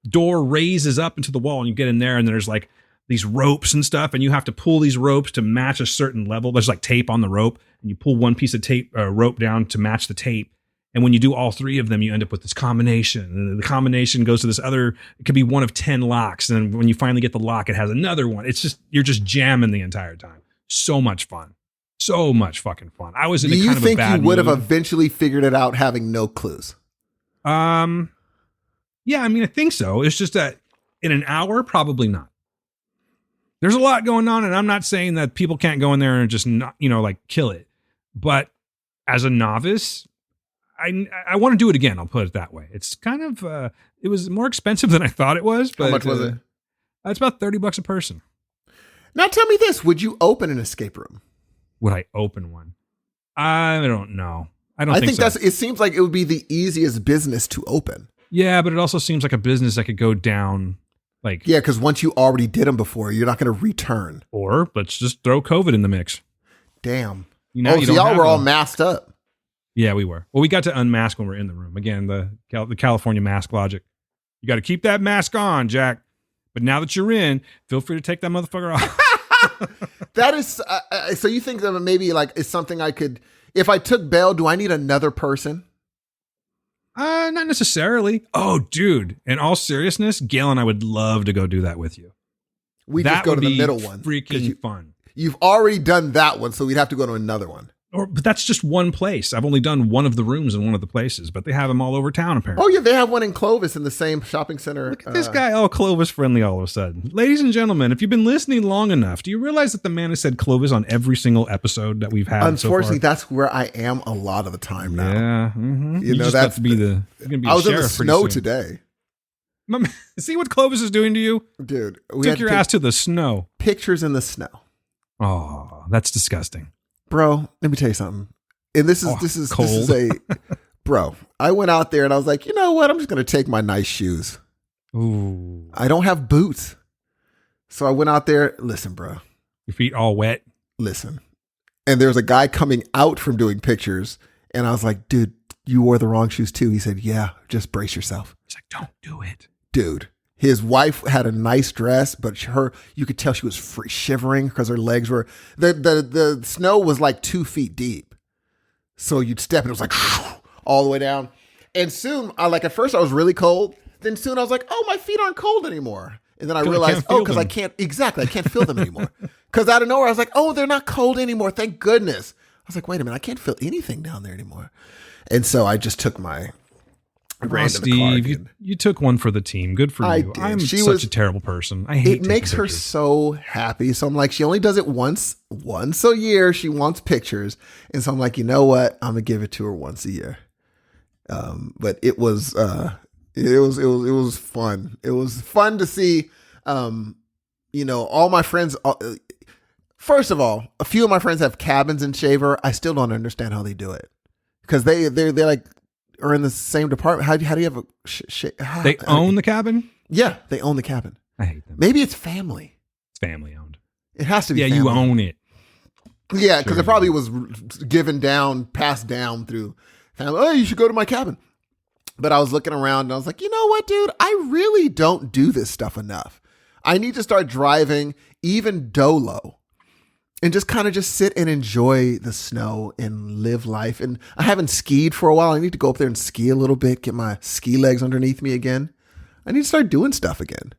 door raises up into the wall and you get in there and there's like these ropes and stuff and you have to pull these ropes to match a certain level. There's like tape on the rope and you pull one piece of rope down to match the tape. And when you do all three of them, you end up with this combination. And the combination goes to this other, it could be one of 10 locks. And when you finally get the lock, it has another one. It's just, you're just jamming the entire time. So much fun. So much fucking fun. I was in Do a you kind of a think bad you would have mood. eventually figured it out having no clues? Yeah, I mean, I think so. It's just that in an hour, probably not. There's a lot going on, and I'm not saying that people can't go in there and just not, like kill it. But as a novice, I want to do it again. I'll put it that way. It's kind of it was more expensive than I thought it was. But How much was it? It's about $30 a person. Now tell me this: would you open an escape room? Would I open one? I don't know. I think so. It seems like it would be the easiest business to open. Yeah, but it also seems like a business that could go down. Like, yeah, because once you already did them before, you're not going to return. Or let's just throw COVID in the mix. Damn. So y'all were all masked up. Yeah, we were. Well, we got to unmask when we're in the room. Again, the California mask logic. You got to keep that mask on, Jack. But now that you're in, feel free to take that motherfucker off. That is, so you think that maybe like it's something I could, if I took bail, do I need another person? Not necessarily. Oh, dude. In all seriousness, Gail and I would love to go do that with you. We that just go would to the be middle one. Freaking fun. You've already done that one, so we'd have to go to another one. But that's just one place. I've only done one of the rooms in one of the places, but they have them all over town apparently. Oh yeah, they have one in Clovis in the same shopping center. Look at this guy, all Clovis friendly all of a sudden. Ladies and gentlemen, if you've been listening long enough, do you realize that the man has said Clovis on every single episode that we've had? Unfortunately, so far? that's where I am a lot of the time now. Yeah, mm-hmm. You know, just that's have to be the. You're gonna be I was in the sheriff pretty snow soon. today, See what Clovis is doing to you, dude. Took your ass to the snow. Pictures in the snow. Oh, that's disgusting, bro. Let me tell you something. And this is a bro. I went out there and I was like, you know what? I'm just gonna take my nice shoes. Ooh, I don't have boots, so I went out there. Listen, bro. Your feet all wet. Listen, and there was a guy coming out from doing pictures, and I was like, dude, you wore the wrong shoes too. He said, yeah, just brace yourself. He's like, don't do it, dude. His wife had a nice dress, but you could tell she was shivering because her legs were the snow was like 2 feet deep. So you'd step and it was like all the way down. And soon, at first I was really cold. Then soon I was like, oh, my feet aren't cold anymore. And then I realized, because I can't feel them anymore. Because out of nowhere, I was like, oh, they're not cold anymore. Thank goodness. I was like, wait a minute, I can't feel anything down there anymore. And so I just took my Steve, you took one for the team. Good for you. I'm such a terrible person. I hate it. Makes her so happy. So I'm like, she only does it once a year. She wants pictures, and so I'm like, you know what? I'm gonna give it to her once a year. But it was fun. It was fun to see. All my friends. First of all, a few of my friends have cabins in Shaver. I still don't understand how they do it because they're like. Or in the same department. How do you have a... They own the cabin? Yeah, they own the cabin. I hate them. Maybe it's family. It's family owned. It has to be family. You own it. Yeah, because it probably was passed down through family. Oh, you should go to my cabin. But I was looking around and I was like, you know what, dude? I really don't do this stuff enough. I need to start driving even dolo. And just kind of just sit and enjoy the snow and live life. And I haven't skied for a while. I need to go up there and ski a little bit, get my ski legs underneath me again. I need to start doing stuff again.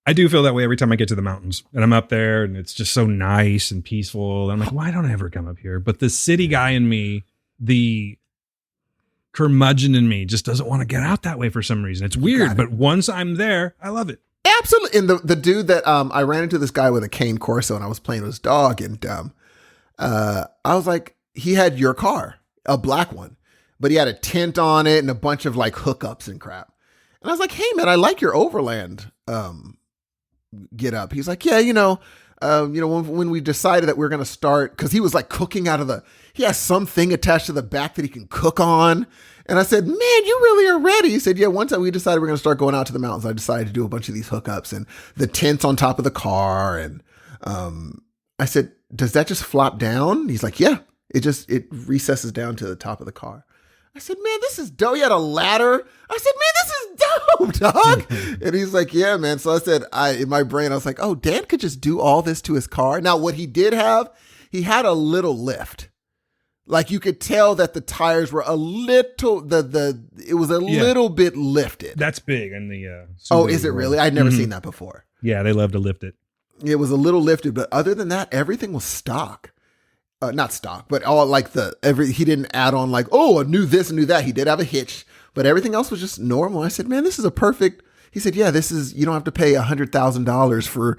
I do feel that way every time I get to the mountains and I'm up there and it's just so nice and peaceful. I'm like, why don't I ever come up here? But the city guy in me, the curmudgeon in me just doesn't want to get out that way for some reason. It's weird, but once I'm there, I love it. Absolutely. And the dude that I ran into this guy with a cane Corso and I was playing with his dog and I was like, he had your car, a black one, but he had a tent on it and a bunch of like hookups and crap. And I was like, hey man, I like your overland get up. He's like, yeah, when we decided that we were going to start, because he was like cooking he has something attached to the back that he can cook on. And I said, man, you really are ready. He said, yeah, one time we decided we're going to start going out to the mountains. I decided to do a bunch of these hookups and the tents on top of the car. And I said, does that just flop down? He's like, yeah, it recesses down to the top of the car. I said, man, this is dope. He had a ladder. I said, man, this is dope, dog. And he's like, yeah, man. So I said, in my brain, I was like, oh, Dan could just do all this to his car. Now, what he did have, he had a little lift. Like you could tell that the tires were a little, it was a little bit lifted. That's big in the oh, is it really? I'd never seen that before. Yeah, they love to lift it. It was a little lifted, but other than that, everything was stock. Not stock, but all like he didn't add on like, oh, I knew this and knew that. He did have a hitch, but everything else was just normal. I said, man, this is a perfect. He said, yeah, you don't have to pay $100,000 for,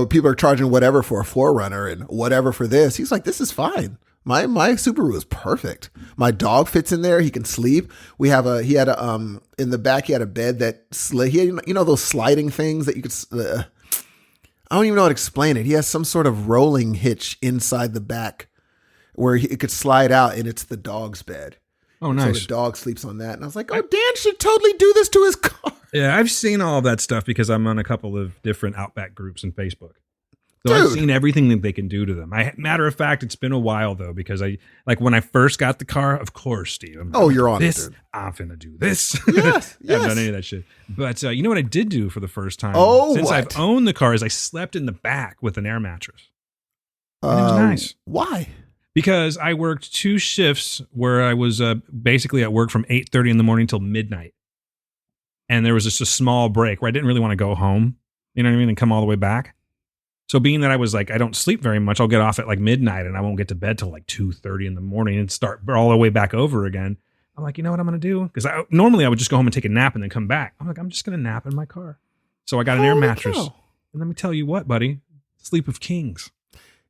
people are charging whatever for a 4Runner and whatever for this. He's like, this is fine. My Subaru is perfect. My dog fits in there. He can sleep. In the back, he had a bed that he had, those sliding things that you could, I don't even know how to explain it. He has some sort of rolling hitch inside the back where it could slide out, and it's the dog's bed. Oh, nice. So the dog sleeps on that. And I was like, oh, Dan should totally do this to his car. Yeah, I've seen all of that stuff because I'm on a couple of different Outback groups on Facebook. So I've seen everything that they can do to them. Matter of fact, it's been a while, though, because when I first got the car, of course, Steve. You're on this. It, dude. I'm finna do this. Yes. I haven't done any of that shit. But you know what I did do for the first time since what? I've owned the car is I slept in the back with an air mattress. And it was nice. Why? Because I worked 2 shifts where I was basically at work from 8:30 in the morning till midnight. And there was just a small break where I didn't really want to go home, you know what I mean, and come all the way back. So being that I was like, I don't sleep very much, I'll get off at like midnight and I won't get to bed till like 2:30 in the morning and start all the way back over again. I'm like, you know what I'm going to do? Because normally I would just go home and take a nap and then come back. I'm like, I'm just going to nap in my car. So I got an air mattress. And let me tell you what, buddy, sleep of kings.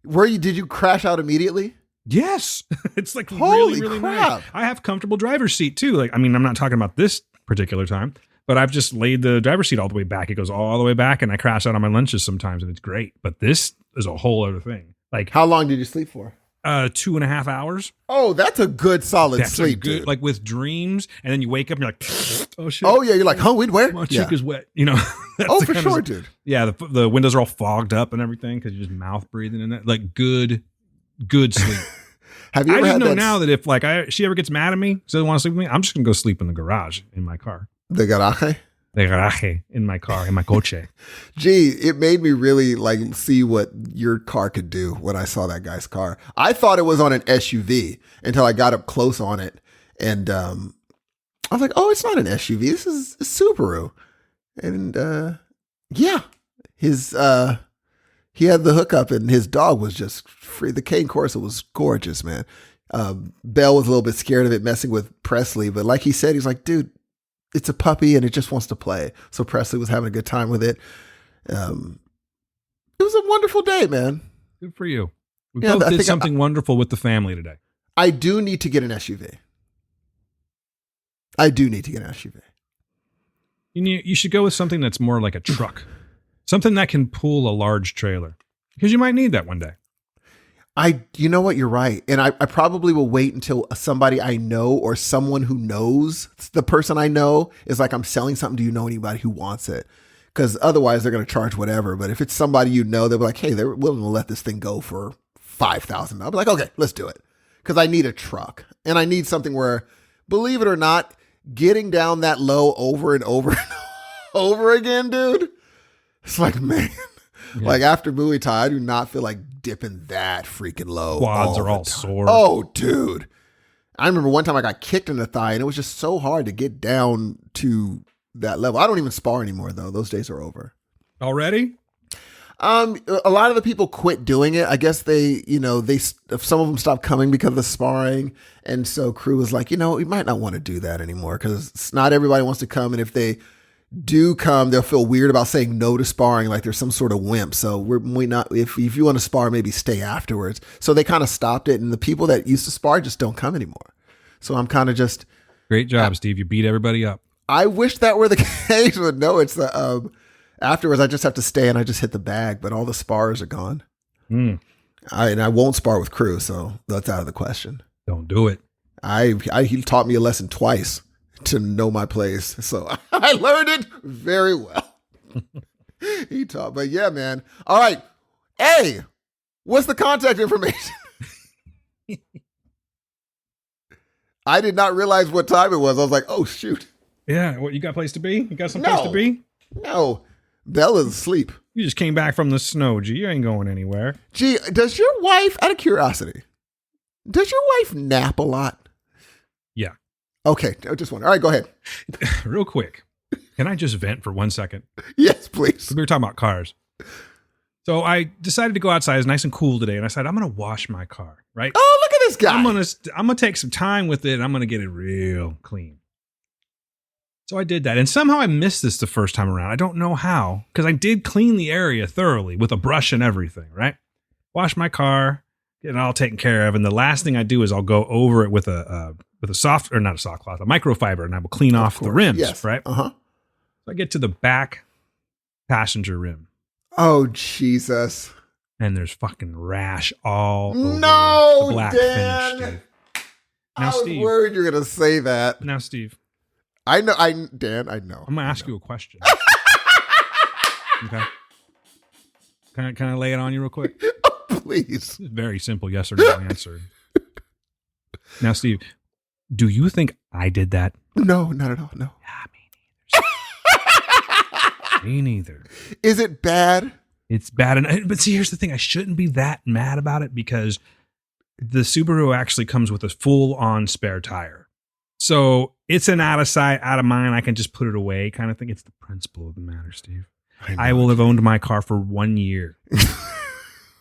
Did you crash out immediately? Yes. It's like Holy really crap. nice. I have comfortable driver's seat too. Like, I mean, I'm not talking about this particular time, but I've just laid the driver's seat all the way back. It goes all the way back and I crash out on my lunches sometimes and it's great. But this is a whole other thing. Like, how long did you sleep for? 2.5 hours. Oh, that's a good solid sleep, good, dude. like with dreams. And then you wake up and you're like, oh shit. Oh yeah. You're like, where? My cheek is wet. Oh, for sure, dude. Yeah. The windows are all fogged up and everything because you're just mouth breathing in that. Like good sleep. Have you ever I just had know now that if she ever gets mad at me, doesn't want to sleep with me, I'm just gonna go sleep in the garage in my car. The garage? The garage in my car, in my coche. Gee, it made me really like see what your car could do when I saw that guy's car. I thought it was on an SUV until I got up close on it. And I was like, oh, it's not an SUV. This is a Subaru. And yeah, he had the hookup and his dog was just free. The cane Corsa was gorgeous, man. Belle was a little bit scared of it messing with Presley, but like he said, he's like, dude, it's a puppy and it just wants to play. So Presley was having a good time with it. It was a wonderful day, man. Good for you. We both did something wonderful with the family today. I do need to get an SUV. You should go with something that's more like a truck. Something that can pull a large trailer. Because you might need that one day. You know what? You're right. And I probably will wait until somebody I know or someone who knows the person I know is like, I'm selling something. Do you know anybody who wants it? Because otherwise they're going to charge whatever. But if it's somebody you know, they'll be like, hey, they're willing to let this thing go for $5,000. I'll be like, okay, let's do it. Because I need a truck. And I need something where, believe it or not, getting down that low over and over and over again, dude. It's like, man. Yeah. Like after Muay Thai, I do not feel like dipping that freaking low. Quads are all sore. Oh, dude. I remember one time I got kicked in the thigh and it was just so hard to get down to that level. I don't even spar anymore though. Those days are over. Already? A lot of the people quit doing it. I guess some of them stopped coming because of the sparring. And so crew was like, we might not want to do that anymore because not everybody wants to come. And if they do come, they'll feel weird about saying no to sparring, like there's some sort of wimp. So if you want to spar, maybe stay afterwards. So they kind of stopped it, and the people that used to spar just don't come anymore. So I'm kind of just great job, Steve. You beat everybody up. I wish that were the case, but no, it's the afterwards I just have to stay and I just hit the bag, but all the spars are gone. I won't spar with crew, so that's out of the question. Don't do it. He taught me a lesson twice to know my place. So I learned it very well. He taught, but yeah, man. All right. Hey, what's the contact information? I did not realize what time it was. I was like, oh, shoot. Yeah. What, you got a place to be? You got some place to be? No. Bella's asleep. You just came back from the snow, G. You ain't going anywhere. Gee, does your wife, out of curiosity, does your wife nap a lot? Yeah. Okay. I just wonder. All right, go ahead. Real quick. Can I just vent for 1 second? Yes, please. We were talking about cars. So I decided to go outside. It's nice and cool today. And I said, I'm going to wash my car, right? Oh, look at this guy. I'm gonna take some time with it. And I'm going to get it real clean. So I did that. And somehow I missed this the first time around. I don't know how, because I did clean the area thoroughly with a brush and everything, right? Wash my car, get it all taken care of. And the last thing I do is I'll go over it with a soft, or not a soft cloth, a microfiber, and I will clean off the rims, yes. right? Uh-huh. So I get to the back passenger rim. Oh, Jesus. And there's fucking rash all over No, the black Dan. finish, dude. I was worried you were going to say that. Now, Steve. I know. Dan, I know. I'm going to ask you a question. Okay. Can I lay it on you real quick? Please. Very simple yes or no answer. Now, Steve, do you think I did that? No, not at all. No. Me neither. Is it bad? It's bad. But see, here's the thing. I shouldn't be that mad about it because the Subaru actually comes with a full-on spare tire. So it's an out of sight, out of mind. I can just put it away kind of thing. It's the principle of the matter, Steve. I will have owned my car for 1 year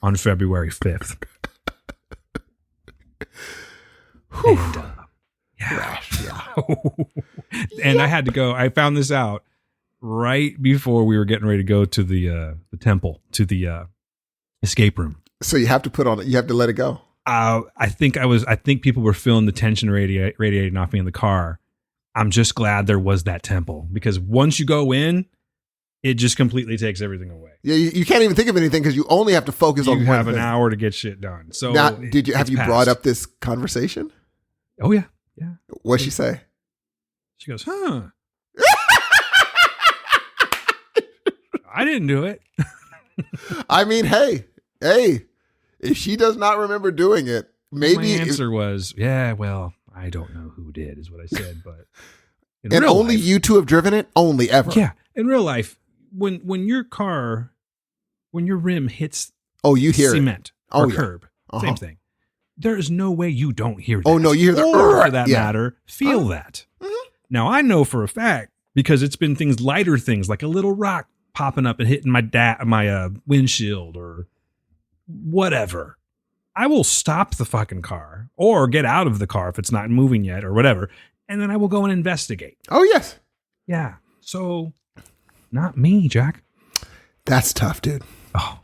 on February 5th. And, yeah. And I had to go. I found this out right before we were getting ready to go to the temple, to the escape room. So you have to you have to let it go. I think people were feeling the tension radiating off me in the car. I'm just glad there was that temple, because once you go in, it just completely takes everything away. Yeah, you can't even think of anything because you only have to focus on one thing. You have an hour to get shit done. So now, have you passed. brought up this conversation? Oh yeah. What'd she say? She goes, huh? I didn't do it. I mean, hey, if she does not remember doing it, maybe my answer was, yeah, well, I don't know who did, is what I said, but and only you two have driven it, only ever. Yeah, in real life, when your rim hits you hear cement it. or curb, same thing. There is no way you don't hear that. Oh no, you hear or for that matter, feel that. Mm-hmm. Now I know for a fact, because it's been lighter things like a little rock popping up and hitting my windshield or whatever. I will stop the fucking car or get out of the car if it's not moving yet or whatever, and then I will go and investigate. Oh yes, yeah. So, not me, Jack. That's tough, dude. Oh,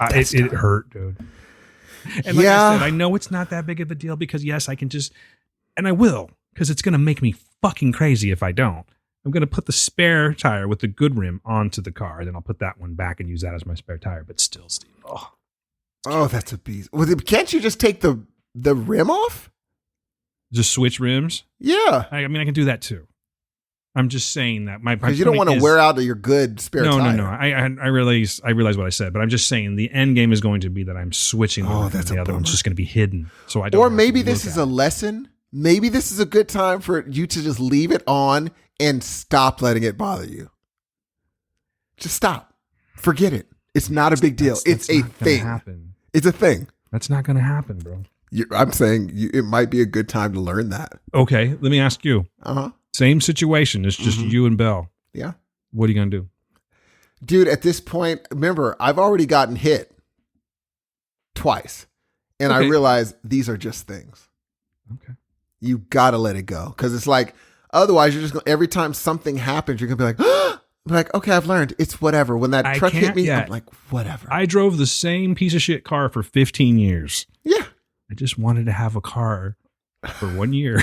it hurt, dude. And like I said, I know it's not that big of a deal because yes, I can just, and I will, because it's going to make me fucking crazy if I don't. I'm going to put the spare tire with the good rim onto the car, and then I'll put that one back and use that as my spare tire. But still, Steve. Oh, that's a beast. Well, can't you just take the rim off? Just switch rims? Yeah. I mean, I can do that too. I'm just saying that because you don't want to wear out your good spare tire. No. I realize what I said, but I'm just saying the end game is going to be that I'm switching. The other one's just going to be hidden. So I don't. Or maybe this is a lesson. Maybe this is a good time for you to just leave it on and stop letting it bother you. Just stop. Forget it. It's not a big deal. It's a thing. It's a thing. That's not going to happen, bro. I'm saying it might be a good time to learn that. Okay, let me ask you. Same situation. It's just you and Belle. Yeah. What are you going to do? Dude, at this point, remember, I've already gotten hit twice. And I realize these are just things. Okay. You got to let it go. Because it's like, otherwise, you're just going to, every time something happens, you're going to be like, okay, I've learned. It's whatever. When that truck hit me, I'm like, whatever. I drove the same piece of shit car for 15 years. Yeah. I just wanted to have a car for 1 year.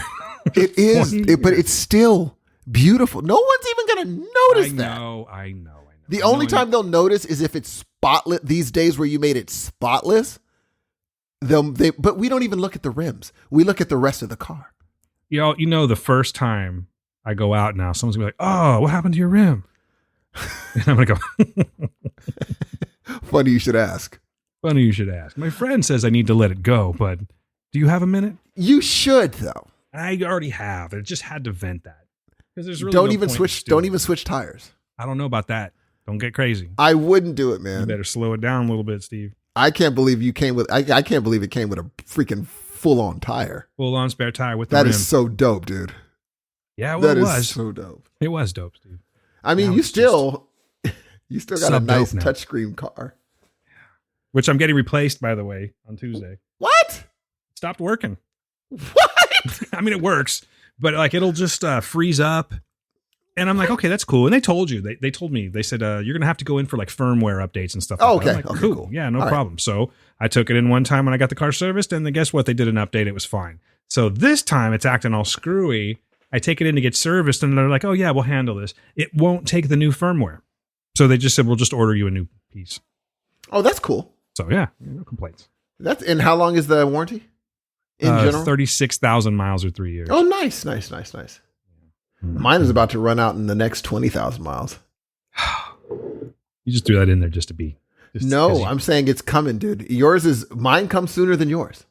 It is, but it's still beautiful. No one's even going to notice that. I know. The only time they'll notice is if it's spotless. These days where you made it spotless, but we don't even look at the rims. We look at the rest of the car. You know, the first time I go out now, someone's going to be like, oh, what happened to your rim? And I'm going to go. Funny you should ask. Funny you should ask. My friend says I need to let it go, but do you have a minute? You should, though. I already have. I just had to vent that because there's really Don't no even point switch. in doing Don't even it. switch tires. I don't know about that. Don't get crazy. I wouldn't do it, You man. better slow it down a little bit, Steve. I can't believe you came with. I can't believe it came with a freaking full-on tire. Full on spare tire with the That rim. is so dope, dude. Yeah, well, That it is was. so dope. It was dope, Steve. I mean, Now you it's still got a sub-dope nice now. touchscreen car. Which I'm getting replaced, by the way, on Tuesday. What? Stopped working. What? I mean, it works, but like it'll just freeze up. And I'm like, okay, that's cool. And they told you, they told me, they said, you're going to have to go in for like firmware updates and stuff. Oh, like that. I'm okay. like, Okay, cool. cool. Yeah, no All right. problem. So I took it in one time when I got the car serviced, and then guess what? They did an update. It was fine. So this time it's acting all screwy. I take it in to get serviced, and they're like, oh yeah, we'll handle this. It won't take the new firmware. So they just said, we'll just order you a new piece. Oh, that's cool. So yeah, no complaints. And how long is the warranty? In general? 36,000 miles or 3 years. Oh, nice. Mine is about to run out in the next 20,000 miles. You just threw that in there just to be. Just 'cause No, you- I'm saying it's coming, dude. Mine comes sooner than yours.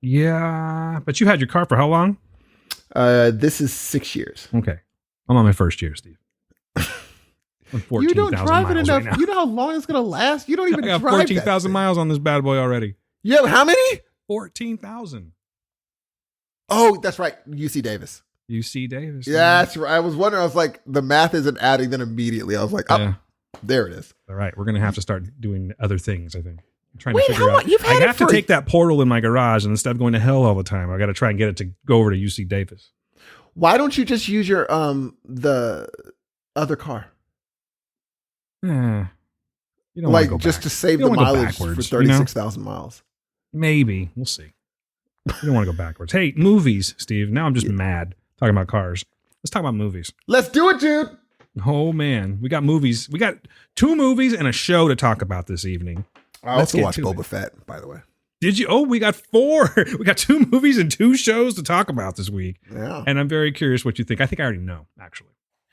Yeah, but you had your car for how long? This is 6 years. Okay. I'm on my first year, Steve. I'm 14,000 You don't drive it miles enough. right now. You know how long it's going to last? You don't even I got drive 14,000 miles on this bad boy already. You have how many? 14,000. Oh, that's right. UC Davis. UC Davis. Yeah, that's right. I was wondering. I was like, the math isn't adding. Then immediately, I was like, oh, Yeah. there it is. All right. We're going to have to start doing other things, I think. I'm trying Wait, to figure how out. long- you've I had it have to for- take that portal in my garage, and instead of going to hell all the time, I got to try and get it to go over to UC Davis. Why don't you just use your the other car? You don't want to go Like just back. to save You the don't wanna go mileage for backwards, you know? 36,000 miles. Maybe. We'll see. You don't want to go backwards. Hey, movies, Steve. Now I'm just mad talking about cars. Let's talk about movies. Let's do it, dude. Oh, man. We got movies. We got 2 movies and a show to talk about this evening. I Let's also get watched to Boba it. Fett, by the way. Did you? Oh, we got 4. We got 2 movies and 2 shows to talk about this week. Yeah. And I'm very curious what you think. I think I already know, actually.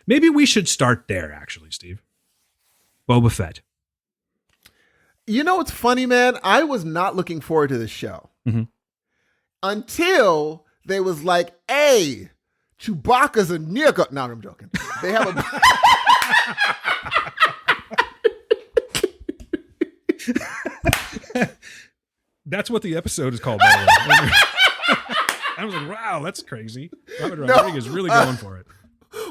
Maybe we should start there, actually, Steve. Boba Fett. You know what's funny, man? I was not looking forward to this show until they was like, "Hey, Chewbacca's a nigga." No, I'm joking. They have a. That's what the episode is called, by the way. I was like, wow, that's crazy. Robert Rodriguez is really going for it.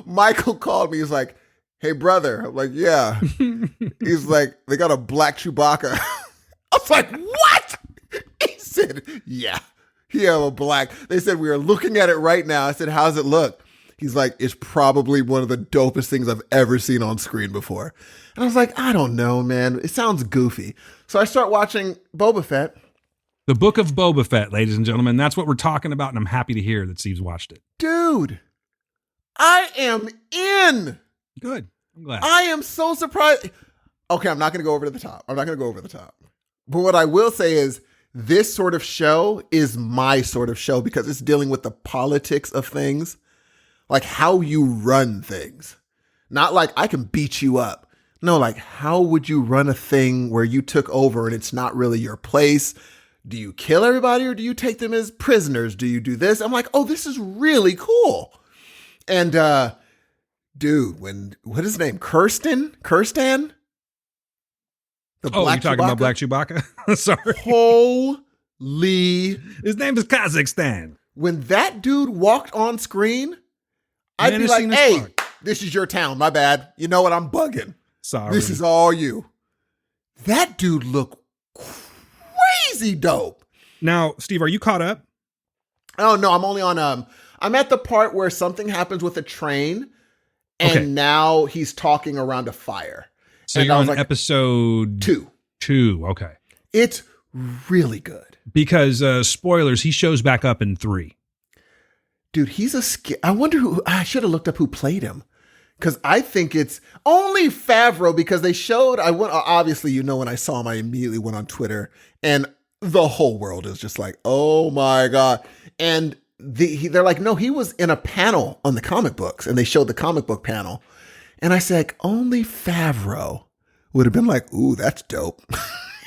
Michael called me. He's like, "Hey, brother." I'm like, "Yeah." He's like, "They got a black Chewbacca." I was like, "What?" He said, "Yeah, he have a black." They said, "We are looking at it right now." I said, "How's it look?" He's like, "It's probably one of the dopest things I've ever seen on screen before." And I was like, "I don't know, man. It sounds goofy." So I start watching Boba Fett. The Book of Boba Fett, ladies and gentlemen. That's what we're talking about, and I'm happy to hear that Steve's watched it. Dude, I am in. Good. I'm glad. I am so surprised. Okay, I'm not going to go over to the top. But what I will say is this sort of show is my sort of show because it's dealing with the politics of things, like how you run things. Not like I can beat you up. No, like how would you run a thing where you took over and it's not really your place? Do you kill everybody or do you take them as prisoners? Do you do this? I'm like, oh, this is really cool. And dude, what is his name? Kirstan? The Oh, you're talking about Black Chewbacca? Sorry. Holy. His name is Kazakhstan. When that dude walked on screen, I'd be Menacing like, as hey, fuck. this is your town. My bad. You know what? I'm bugging. Sorry. This is all you. That dude looked crazy dope. Now, Steve, are you caught up? Oh, no, I'm only on, I'm at the part where something happens with a train and Okay. now he's talking around a fire. So And you're I was on like, episode 2. 2. Okay. It's really good. Because spoilers, he shows back up in 3. Dude, I wonder I should have looked up who played him. Because I think it's only Favreau because they showed, obviously, you know, when I saw him, I immediately went on Twitter and the whole world is just like, oh my God. And they're like, no, he was in a panel on the comic books and they showed the comic book panel. And I said, only Favreau would have been like, ooh, that's dope.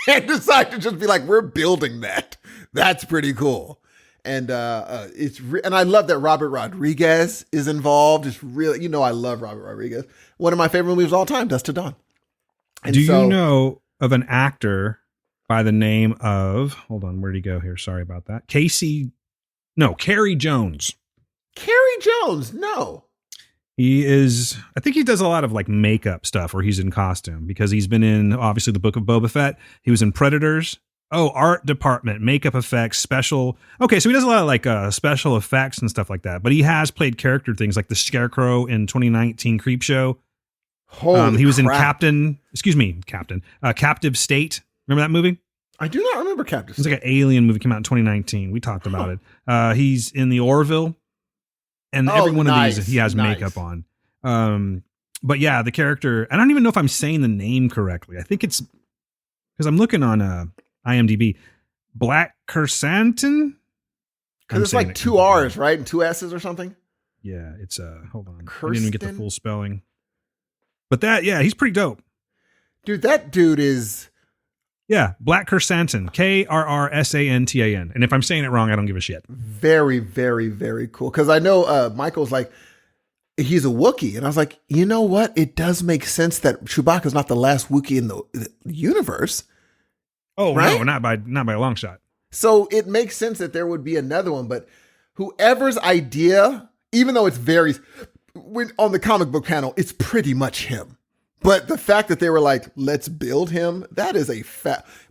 And decided to just be like, we're building that. That's pretty cool. And and I love that Robert Rodriguez is involved. It's really, I love Robert Rodriguez. One of my favorite movies of all time, Dusk to Dawn. And Do you know of an actor by the name of, hold on, where'd he go here? Sorry about that. Cary Jones. Cary Jones? No. He is, I think he does a lot of like makeup stuff where he's in costume because he's been in obviously the Book of Boba Fett. He was in Predators. Oh, art department, makeup effects, special. Okay, so he does a lot of like special effects and stuff like that. But he has played character things like the Scarecrow in 2019 Creepshow. He was in Captive State. Remember that movie? I do not remember Captive State. It's like an alien movie, came out in 2019. We talked about it. He's in the Orville. And every one of these, he has makeup on. But yeah, the character, I don't even know if I'm saying the name correctly. I think it's, because I'm looking on IMDb, Black Chrysanthemum. Because it's like 2 R's, right? And 2 S's or something? Yeah, it's, hold on. I didn't even get the full spelling. But he's pretty dope. Dude, that dude is... Yeah, Black Chrysanthemum, Krrsantan. And if I'm saying it wrong, I don't give a shit. Very, very, very cool. Because I know Michael's like, he's a Wookiee. And I was like, you know what? It does make sense that Chewbacca's not the last Wookiee in the universe. Oh, right? No, not by a long shot. So it makes sense that there would be another one. But whoever's idea, even though it's on the comic book panel, it's pretty much him. But the fact that they were like, let's build him, that is maybe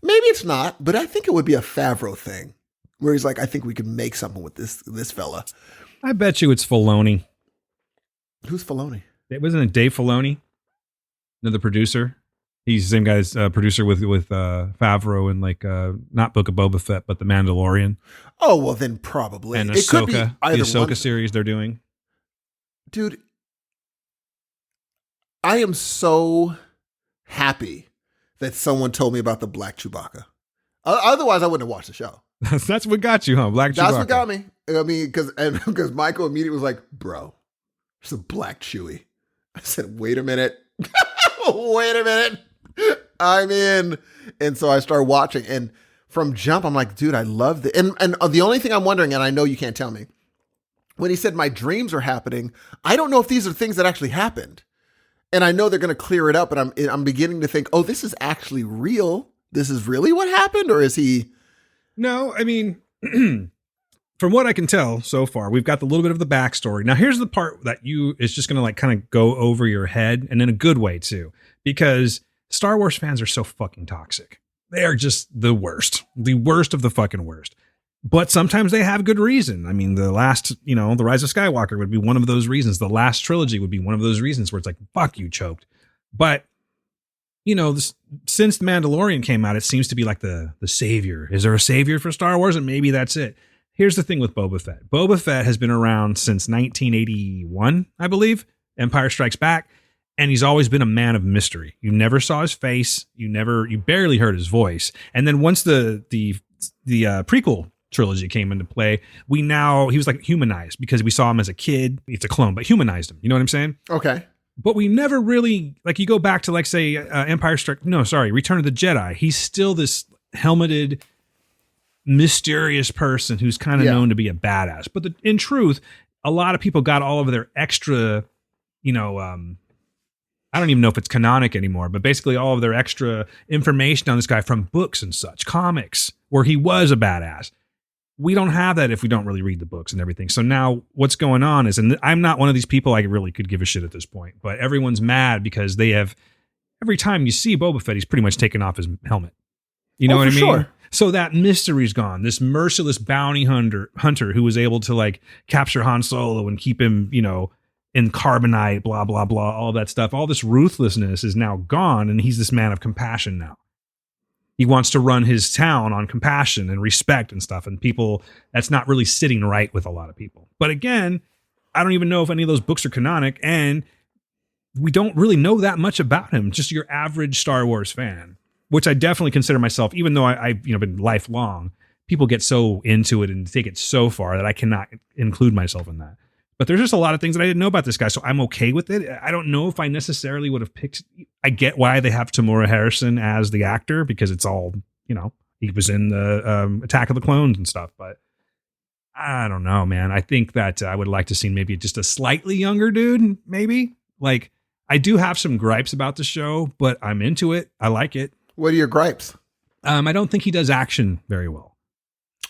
it's not, but I think it would be a Favreau thing where he's like, I think we could make something with this fella. I bet you it's Filoni. Who's Filoni? It wasn't it Dave Filoni, another producer. He's the same guy's producer with Favreau and like not Book of Boba Fett, but The Mandalorian. Oh, well then probably. And It could be Ahsoka, the either Ahsoka one. series they're doing. Dude, I am so happy that someone told me about the Black Chewbacca. Otherwise, I wouldn't have watched the show. That's what got you, huh? Black Chewbacca. That's what got me. I mean, because Michael immediately was like, bro, there's a Black Chewie. I said, wait a minute. Wait a minute. I'm in. And so I started watching. And from jump, I'm like, dude, I love this. And the only thing I'm wondering, and I know you can't tell me, when he said my dreams are happening, I don't know if these are things that actually happened. And I know they're going to clear it up, but I'm beginning to think, oh, this is actually real. This is really what happened? Or is he... No, I mean, from what I can tell so far, we've got a little bit of the backstory. Now, here's the part that is just going to like kind of go over your head, and in a good way too, because Star Wars fans are so fucking toxic. They are just the worst of the fucking worst. But sometimes they have good reason. I mean, the Rise of Skywalker would be one of those reasons. The last trilogy would be one of those reasons where it's like, fuck you, choked. But, since The Mandalorian came out, it seems to be like the savior. Is there a savior for Star Wars? And maybe that's it. Here's the thing with Boba Fett. Boba Fett has been around since 1981, I believe. Empire Strikes Back. And he's always been a man of mystery. You never saw his face. You barely heard his voice. And then once the prequel trilogy came into play, he was like humanized because we saw him as a kid. It's a clone, but humanized him. You know what I'm saying? Okay. But we never really, like, you go back to, like, say, Return of the Jedi. He's still this helmeted, mysterious person who's kind of known to be a badass. But in truth, a lot of people got all of their extra, I don't even know if it's canonic anymore, but basically all of their extra information on this guy from books and such, comics, where he was a badass. We don't have that if we don't really read the books and everything. So now what's going on is, and I'm not one of these people I really could give a shit at this point, but everyone's mad because every time you see Boba Fett, he's pretty much taken off his helmet. You know what I mean? Sure. So that mystery's gone. This merciless bounty hunter who was able to like capture Han Solo and keep him, in carbonite, blah, blah, blah, all that stuff. All this ruthlessness is now gone, and he's this man of compassion now. He wants to run his town on compassion and respect and stuff. And people, that's not really sitting right with a lot of people. But again, I don't even know if any of those books are canonic. And we don't really know that much about him. Just your average Star Wars fan, which I definitely consider myself, even though I've been lifelong. People get so into it and take it so far that I cannot include myself in that. But there's just a lot of things that I didn't know about this guy, so I'm okay with it. I don't know if I necessarily would have picked... I get why they have Tamora Harrison as the actor, because it's all, he was in the Attack of the Clones and stuff, but I don't know, man. I think that I would like to see maybe just a slightly younger dude, maybe. Like, I do have some gripes about the show, but I'm into it. I like it. What are your gripes? I don't think he does action very well.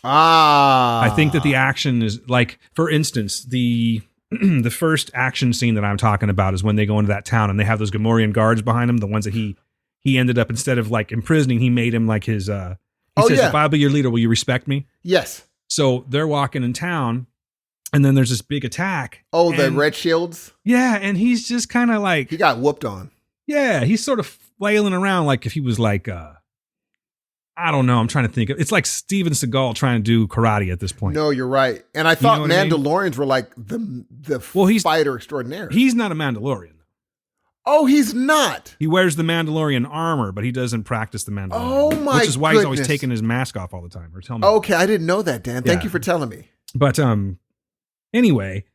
I I think that the action is like, for instance, the the first action scene that I'm talking about is when they go into that town and they have those Gamorrean guards behind him, the ones that he ended up, instead of like imprisoning, he made him like his he says, if I'll be your leader, will you respect me? Yes. So they're walking in town and then there's this big attack. Oh, the red shields? Yeah, and he's just kind of like, he got whooped on. Yeah, he's sort of flailing around like if he was like I don't know. I'm trying to think. It's like Steven Seagal trying to do karate at this point. No, you're right. And I thought Mandalorians I mean? were like the he's fighter extraordinaire. He's not a Mandalorian. Oh, he's not. He wears the Mandalorian armor, but he doesn't practice the Mandalorian. Oh my! Which is why he's always taking his mask off all the time. Or tell me. Okay, I didn't know that, Dan. Thank you for telling me. But anyway,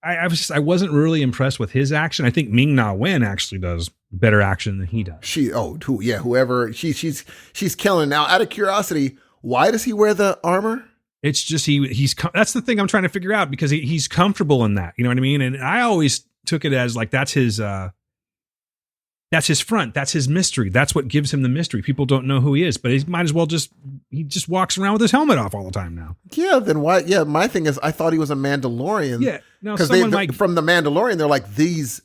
I wasn't really impressed with his action. I think Ming-Na Wen actually does better action than he does. Whoever she's killing. Now, out of curiosity, why does he wear the armor? It's just he's that's the thing I'm trying to figure out, because he's comfortable in that. You know what I mean? And I always took it as like that's his front, that's his mystery. That's what gives him the mystery. People don't know who he is, but he might as well he just walks around with his helmet off all the time now. Yeah, then why? Yeah, my thing is I thought he was a Mandalorian. Yeah, no, because from the Mandalorian, they're like these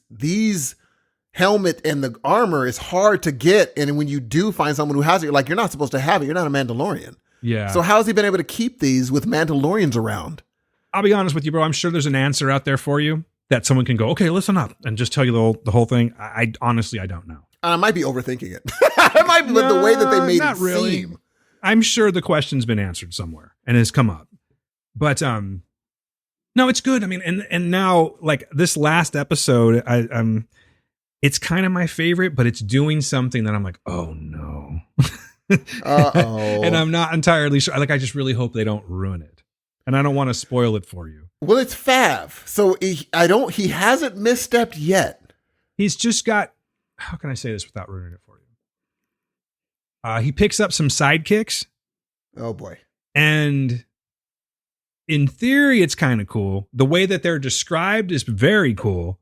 helmet and the armor is hard to get, and when you do find someone who has it, you're like, you're not supposed to have it. You're not a Mandalorian. Yeah. So how has he been able to keep these with Mandalorians around? I'll be honest with you, bro. I'm sure there's an answer out there for you that someone can go, okay, listen up, and just tell you the whole thing. I honestly, I don't know. I might be overthinking it. I might be, but the way that they made it really seem. I'm sure the question's been answered somewhere and has come up. But no, it's good. I mean, and now like this last episode, it's kind of my favorite, but it's doing something that I'm like, oh no. Uh-oh. And I'm not entirely sure. Like, I just really hope they don't ruin it. And I don't want to spoil it for you. Well, it's Fav. So he hasn't misstepped yet. He's just got, how can I say this without ruining it for you? He picks up some sidekicks. Oh boy. And in theory, it's kind of cool. The way that they're described is very cool.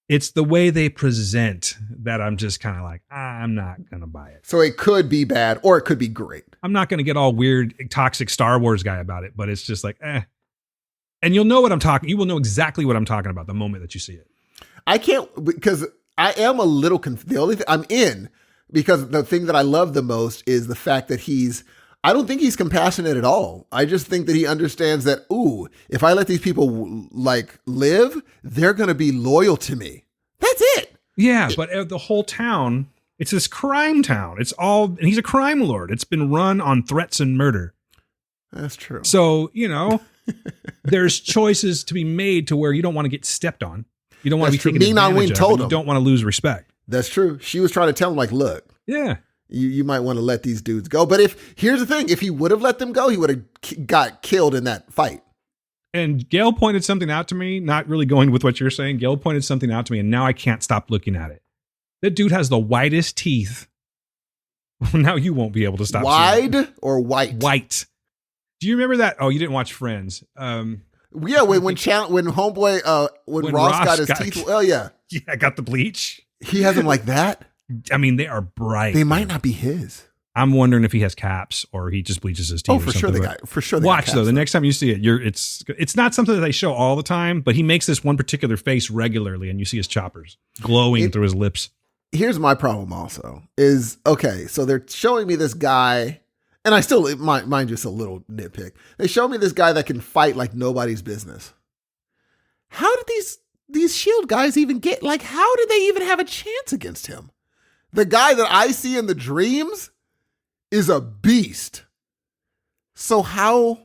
It's the way they present that I'm just kind of like, I'm not going to buy it. So it could be bad or it could be great. I'm not going to get all weird, toxic Star Wars guy about it, but it's just like, And you'll know what I'm talking. You will know exactly what I'm talking about the moment that you see it. I can't, because I am a little confused. The only thing I'm in, because the thing that I love the most is the fact that I don't think he's compassionate at all. I just think that he understands that, if I let these people like live, they're going to be loyal to me. That's it. Yeah, but the whole town, it's this crime town. And he's a crime lord. It's been run on threats and murder. That's true. So, there's choices to be made to where you don't want to get stepped on. You don't want to be taken advantage of. You don't want to lose respect. That's true. She was trying to tell him, like, look. Yeah. You might want to let these dudes go. But here's the thing, if he would have let them go, he would have got killed in that fight. And Gail pointed something out to me, not really going with what you're saying. Gail pointed something out to me, and now I can't stop looking at it. That dude has the whitest teeth. Now you won't be able to stop. Wide or white? White. Do you remember that? Oh, you didn't watch Friends. Yeah, when homeboy, when Ross got his teeth. Oh yeah. Yeah, got the bleach. He has them like that. I mean, they are bright. They might not be his. I'm wondering if he has caps or he just bleaches his teeth. Oh, for sure they got. For sure. Watch though. The next time you see it, it's not something that they show all the time, but he makes this one particular face regularly, and you see his choppers glowing through his lips. Here's my problem. Also, is okay. So they're showing me this guy, and I still mind just a little nitpick. They show me this guy that can fight like nobody's business. How did these shield guys even get? Like, how did they even have a chance against him? The guy that I see in the dreams is a beast. So how?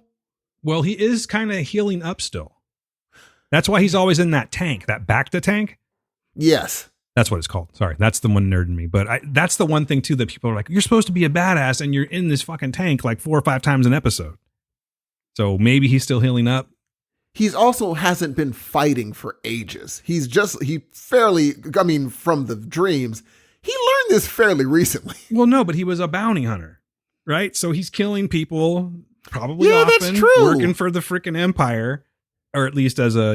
Well, he is kind of healing up still. That's why he's always in that tank, that Bacta tank. Yes. That's what it's called. Sorry, that's the one nerding me. But that's the one thing too that people are like, you're supposed to be a badass and you're in this fucking tank like 4 or 5 times an episode. So maybe he's still healing up. He's also hasn't been fighting for ages. From the dreams, he learned this fairly recently. Well, no, but he was a bounty hunter, right? So he's killing people probably Yeah, often that's true. working for the freaking Empire, or at least as a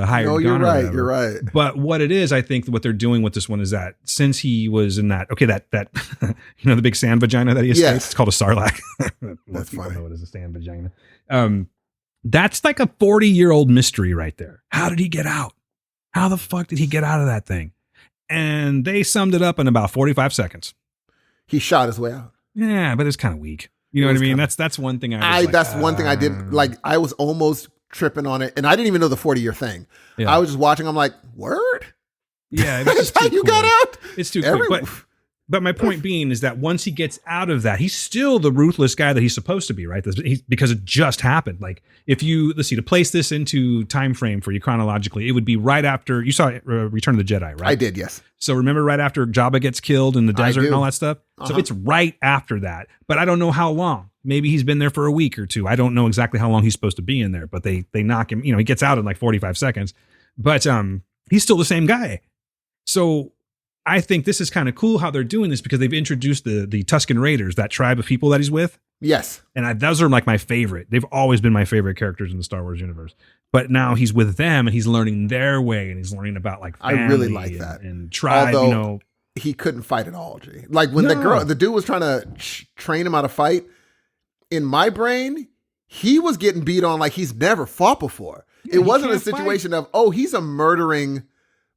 hired gun. you're or right. whatever. You're right. But what it is, I think what they're doing with this one is that since he was in that the big sand vagina that he escaped, Yes. it's called a sarlacc. That's people funny. know it as a sand vagina. That's like a 40-year-old mystery right there. How did he get out? How the fuck did he get out of that thing? And they summed it up in about 45 seconds. He shot his way out. Yeah, but it's kind of weak. You know what I mean? That's one thing That's one thing I did. Like, I was almost tripping on it, and I didn't even know the 40-year thing. Yeah. I was just watching. I'm like, word? Yeah, That's how you got out? It's too quick. But my point being is that once he gets out of that, he's still the ruthless guy that he's supposed to be, right? Because it just happened. Like, if you, to place this into time frame for you chronologically, it would be right after, you saw Return of the Jedi, right? I did, yes. So remember right after Jabba gets killed in the desert do. and all that stuff? So it's right after that. But I don't know how long. Maybe he's been there for a week or two. I don't know exactly how long he's supposed to be in there, but they knock him, he gets out in like 45 seconds. But he's still the same guy. So I think this is kind of cool how they're doing this because they've introduced the Tusken Raiders, that tribe of people that he's with. Yes. And those are like my favorite. They've always been my favorite characters in the Star Wars universe. But now he's with them and he's learning their way and he's learning about like family I really like that. And tribe, Although he couldn't fight at all, G. Like when the dude was trying to train him how to fight, in my brain, he was getting beat on like he's never fought before. Yeah, it wasn't a can't situation of, oh, he's a murdering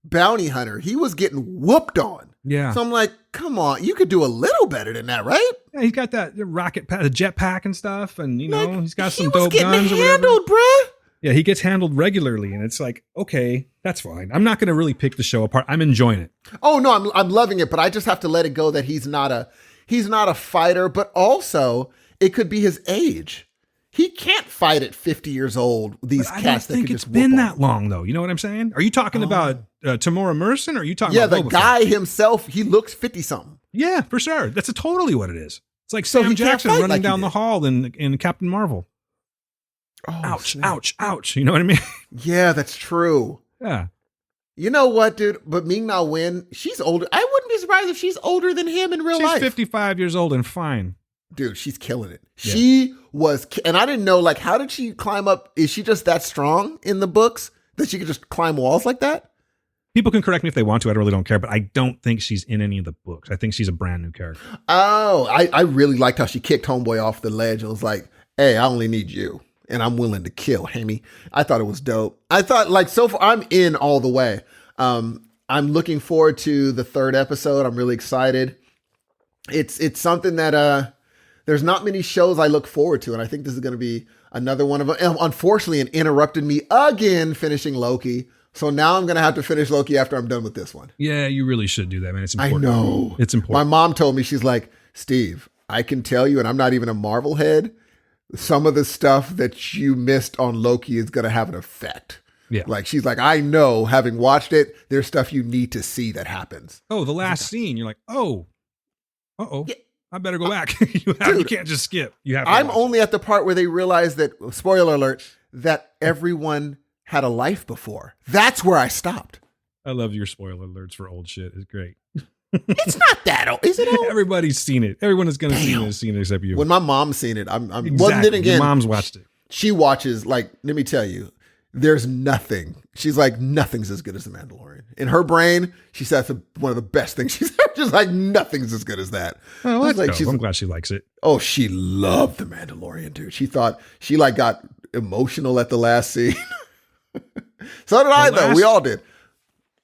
bounty hunter. He was getting whooped on. Yeah. So I'm like, come on, you could do a little better than that, right? Yeah, he's got that rocket the jetpack and stuff, and he's got some he was dope getting guns or whatever. handled, bruh. Yeah, he gets handled regularly, and it's like, okay, that's fine. I'm not going to really pick the show apart. I'm enjoying it. Oh no, I'm loving it, but I just have to let it go that he's not a fighter, but also it could be his age. He can't fight at 50 years old. These But cats I don't think that could it's just been whoop that on. long, though. You know what I'm saying? Are you talking about Tamora Merson, or are you talking Yeah, about the Boba guy Fett? himself, he looks 50 something. Yeah, for sure. That's totally what it is. It's like So Sam he can't Jackson fight running like he down the did. hall in Captain Marvel. Oh, Ouch, snap. ouch, ouch. You know what I mean? Yeah, that's true. Yeah. You know what, dude? But Ming Na Wen, she's older. I wouldn't be surprised if she's older than him in real She's life. 55 years old and fine. Dude, she's killing it. Yeah. She was, and I didn't know, like, how did she climb up? Is she just that strong in the books that she could just climb walls like that? People can correct me if they want to. I really don't care, but I don't think she's in any of the books. I think she's a brand new character. Oh, I really liked how she kicked Homeboy off the ledge and was like, hey, I only need you, and I'm willing to kill Hemi. I thought it was dope. I thought, like, so far, I'm in all the way. I'm looking forward to the third episode. I'm really excited. It's something that there's not many shows I look forward to, and I think this is going to be another one of them. And unfortunately, it interrupted me again finishing Loki. So now I'm going to have to finish Loki after I'm done with this one. Yeah, you really should do that, man. It's I important. know. It's important. My mom told me, she's like, Steve, I can tell you, and I'm not even a Marvel head, some of the stuff that you missed on Loki is going to have an effect. Yeah. Like, she's like, I know, having watched it, there's stuff you need to see that happens. Oh, the last scene. You're like, oh, Yeah. I better go back. You can't just skip. You have. I'm only at the part where they realize that, spoiler alert, that everyone had a life before. That's where I stopped. I love your spoiler alerts for old shit. It's great. It's not that old. Is it old? Everybody's seen it. Everyone is going to see it. Has seen it except you. When my mom's seen it, I'm exactly. well, then again, Your mom's watched it. she watches, like, let me tell you, there's nothing. She's like, nothing's as good as The Mandalorian. In her brain, she said that's one of the best things she's ever. Just like, nothing's as good as that. Oh, I was that's like, dope. I'm glad she likes it. oh, she loved The Mandalorian, dude. She thought, she like got emotional at the last scene. So did I, though. We all did.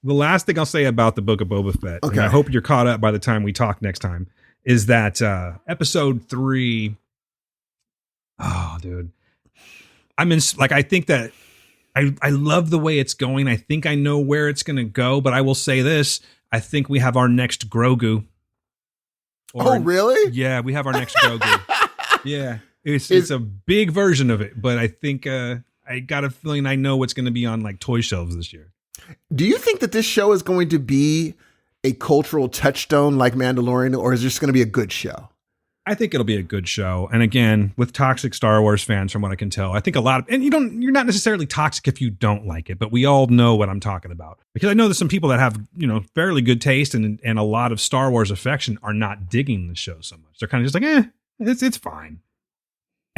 The last thing I'll say about the Book of Boba Fett, and Okay. I hope you're caught up by the time we talk next time, is that episode 3. Oh, dude. I think that I love the way it's going. I think I know where it's going to go, but I will say this. I think we have our next Grogu. Oh, really? Yeah, we have our next Grogu. Yeah. It's a big version of it, but I think I got a feeling I know what's going to be on like toy shelves this year. Do you think that this show is going to be a cultural touchstone like Mandalorian, or is this going to be a good show? I think it'll be a good show. And again, with toxic Star Wars fans, from what I can tell, I think a lot of, and you're not necessarily toxic if you don't like it, but we all know what I'm talking about. Because I know there's some people that have, fairly good taste and a lot of Star Wars affection are not digging the show so much. They're kind of just like, it's fine.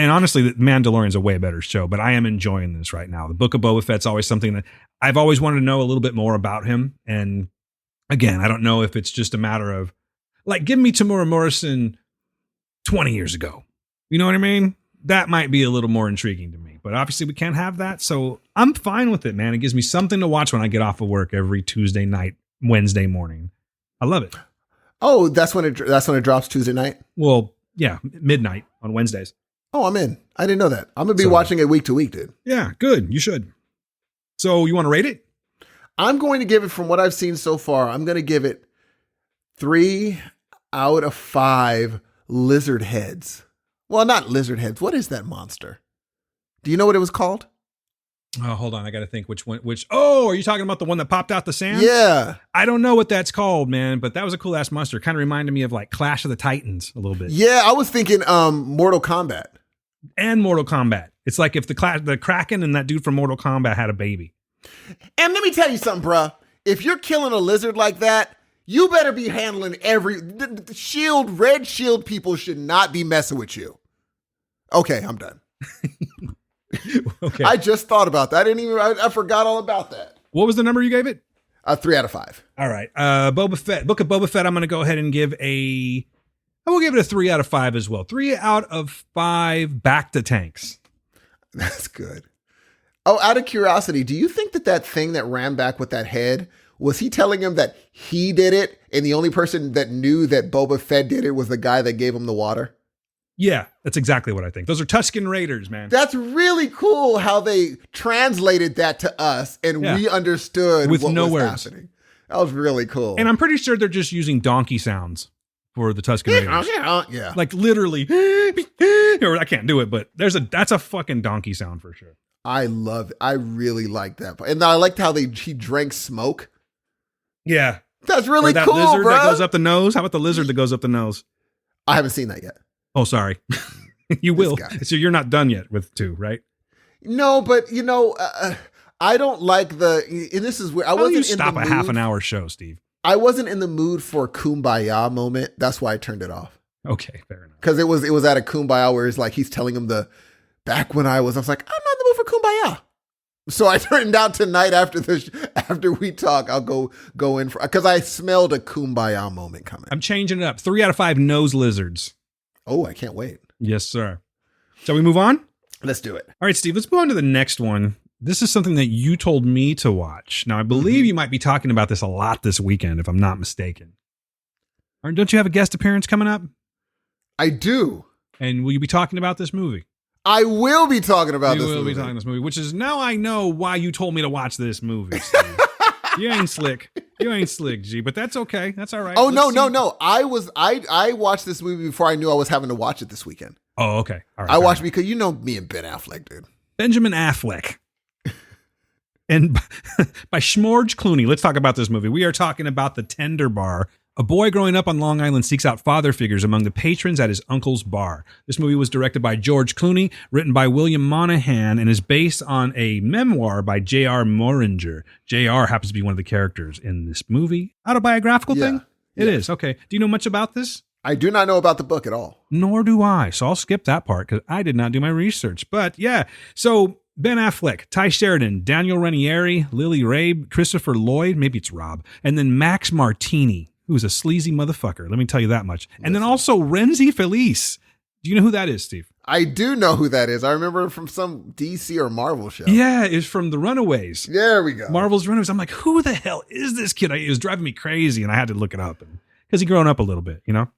And honestly, the Mandalorian's a way better show, but I am enjoying this right now. The Book of Boba Fett's always something that I've always wanted to know a little bit more about him. And again, I don't know if it's just a matter of like, give me Tamura Morrison 20 years ago. You know what I mean? That might be a little more intriguing to me, but obviously we can't have that. So I'm fine with it, man. It gives me something to watch when I get off of work every Tuesday night, Wednesday morning. I love it. Oh, that's when it drops Tuesday night? Well, yeah, midnight on Wednesdays. Oh, I'm in. I didn't know that. I'm going to be watching it week to week, dude. Yeah, good. You should. So you want to rate it? I'm going to give it, from what I've seen so far, I'm going to give it 3 out of 5 lizard heads. Well, not lizard heads. What is that monster? Do you know what it was called? Oh, hold on. I got to think which one. Oh, are you talking about the one that popped out the sand? Yeah. I don't know what that's called, man, but that was a cool ass monster. Kind of reminded me of like Clash of the Titans a little bit. Yeah, I was thinking Mortal Kombat. And Mortal Kombat. It's like if the Kraken and that dude from Mortal Kombat had a baby. And let me tell you something, bruh. If you're killing a lizard like that, you better be handling the shield, red shield people should not be messing with you. Okay, I'm done. Okay. I just thought about that. I forgot all about that. What was the number you gave it? 3 out of 5. All right. Boba Fett, Book of Boba Fett, I'm going to go ahead and I will give it a 3 out of 5 as well. 3 out of 5 back to tanks. That's good. Oh, out of curiosity, do you think that thing that ran back with that head, was he telling him that he did it and the only person that knew that Boba Fett did it was the guy that gave him the water? Yeah, that's exactly what I think. Those are Tusken Raiders, man. That's really cool how they translated that to us and we understood with what no was words. happening. That was really cool. And I'm pretty sure they're just using donkey sounds for the Tusken Raiders. Yeah. Like literally, or I can't do it, but that's a fucking donkey sound for sure. I love it. I really like that. And I liked how he drank smoke. Yeah. That's really or that cool, lizard bro. that goes up the nose. How about the lizard that goes up the nose? I haven't seen that yet. Oh, sorry. You will. guy. So you're not done yet with 2, right? No, but I don't like and this is where I wasn't you in stop the a mood. half an hour show, Steve? I wasn't in the mood for a kumbaya moment. That's why I turned it off. Okay, fair enough. Because it was at a kumbaya where it's like he's telling him back when I was like, I'm not in the mood for kumbaya. So I turned out tonight after we talk, I'll go in for, because I smelled a kumbaya moment coming. I'm changing it up. 3 out of 5 nose lizards. Oh, I can't wait. Yes, sir. Shall we move on? Let's do it. All right, Steve, let's move on to the next one. This is something that you told me to watch. Now, I believe you might be talking about this a lot this weekend, if I'm not mistaken. Or don't you have a guest appearance coming up? I do. And will you be talking about this movie? I will be talking about this You will movie. be talking this movie, which is now I know why you told me to watch this movie, Steve. You ain't slick. You ain't slick, G, but that's okay. That's all right. Oh, Let's see. no. I watched this movie before I knew I was having to watch it this weekend. Oh, okay. All right. I watched because you know me and Ben Affleck, dude. Benjamin Affleck. And by Schmorge Clooney. Let's talk about this movie. We are talking about The Tender Bar. A boy growing up on Long Island seeks out father figures among the patrons at his uncle's bar. This movie was directed by George Clooney, written by William Monahan, and is based on a memoir by J.R. Moringer. J.R. happens to be one of the characters in this movie. Autobiographical thing? It is. Okay. Do you know much about this? I do not know about the book at all. Nor do I. So I'll skip that part because I did not do my research. But yeah, so Ben Affleck, Ty Sheridan, Daniel Ranieri, Lily Rabe, Christopher Lloyd, maybe it's Rob, and then Max Martini, who's a sleazy motherfucker. Let me tell you that much. And then also Renzi Felice. Do you know who that is, Steve? I do know who that is. I remember it from some DC or Marvel show. Yeah, it's from The Runaways. There we go. Marvel's Runaways. I'm like, who the hell is this kid? It was driving me crazy, and I had to look it up because he grown up a little bit, you know?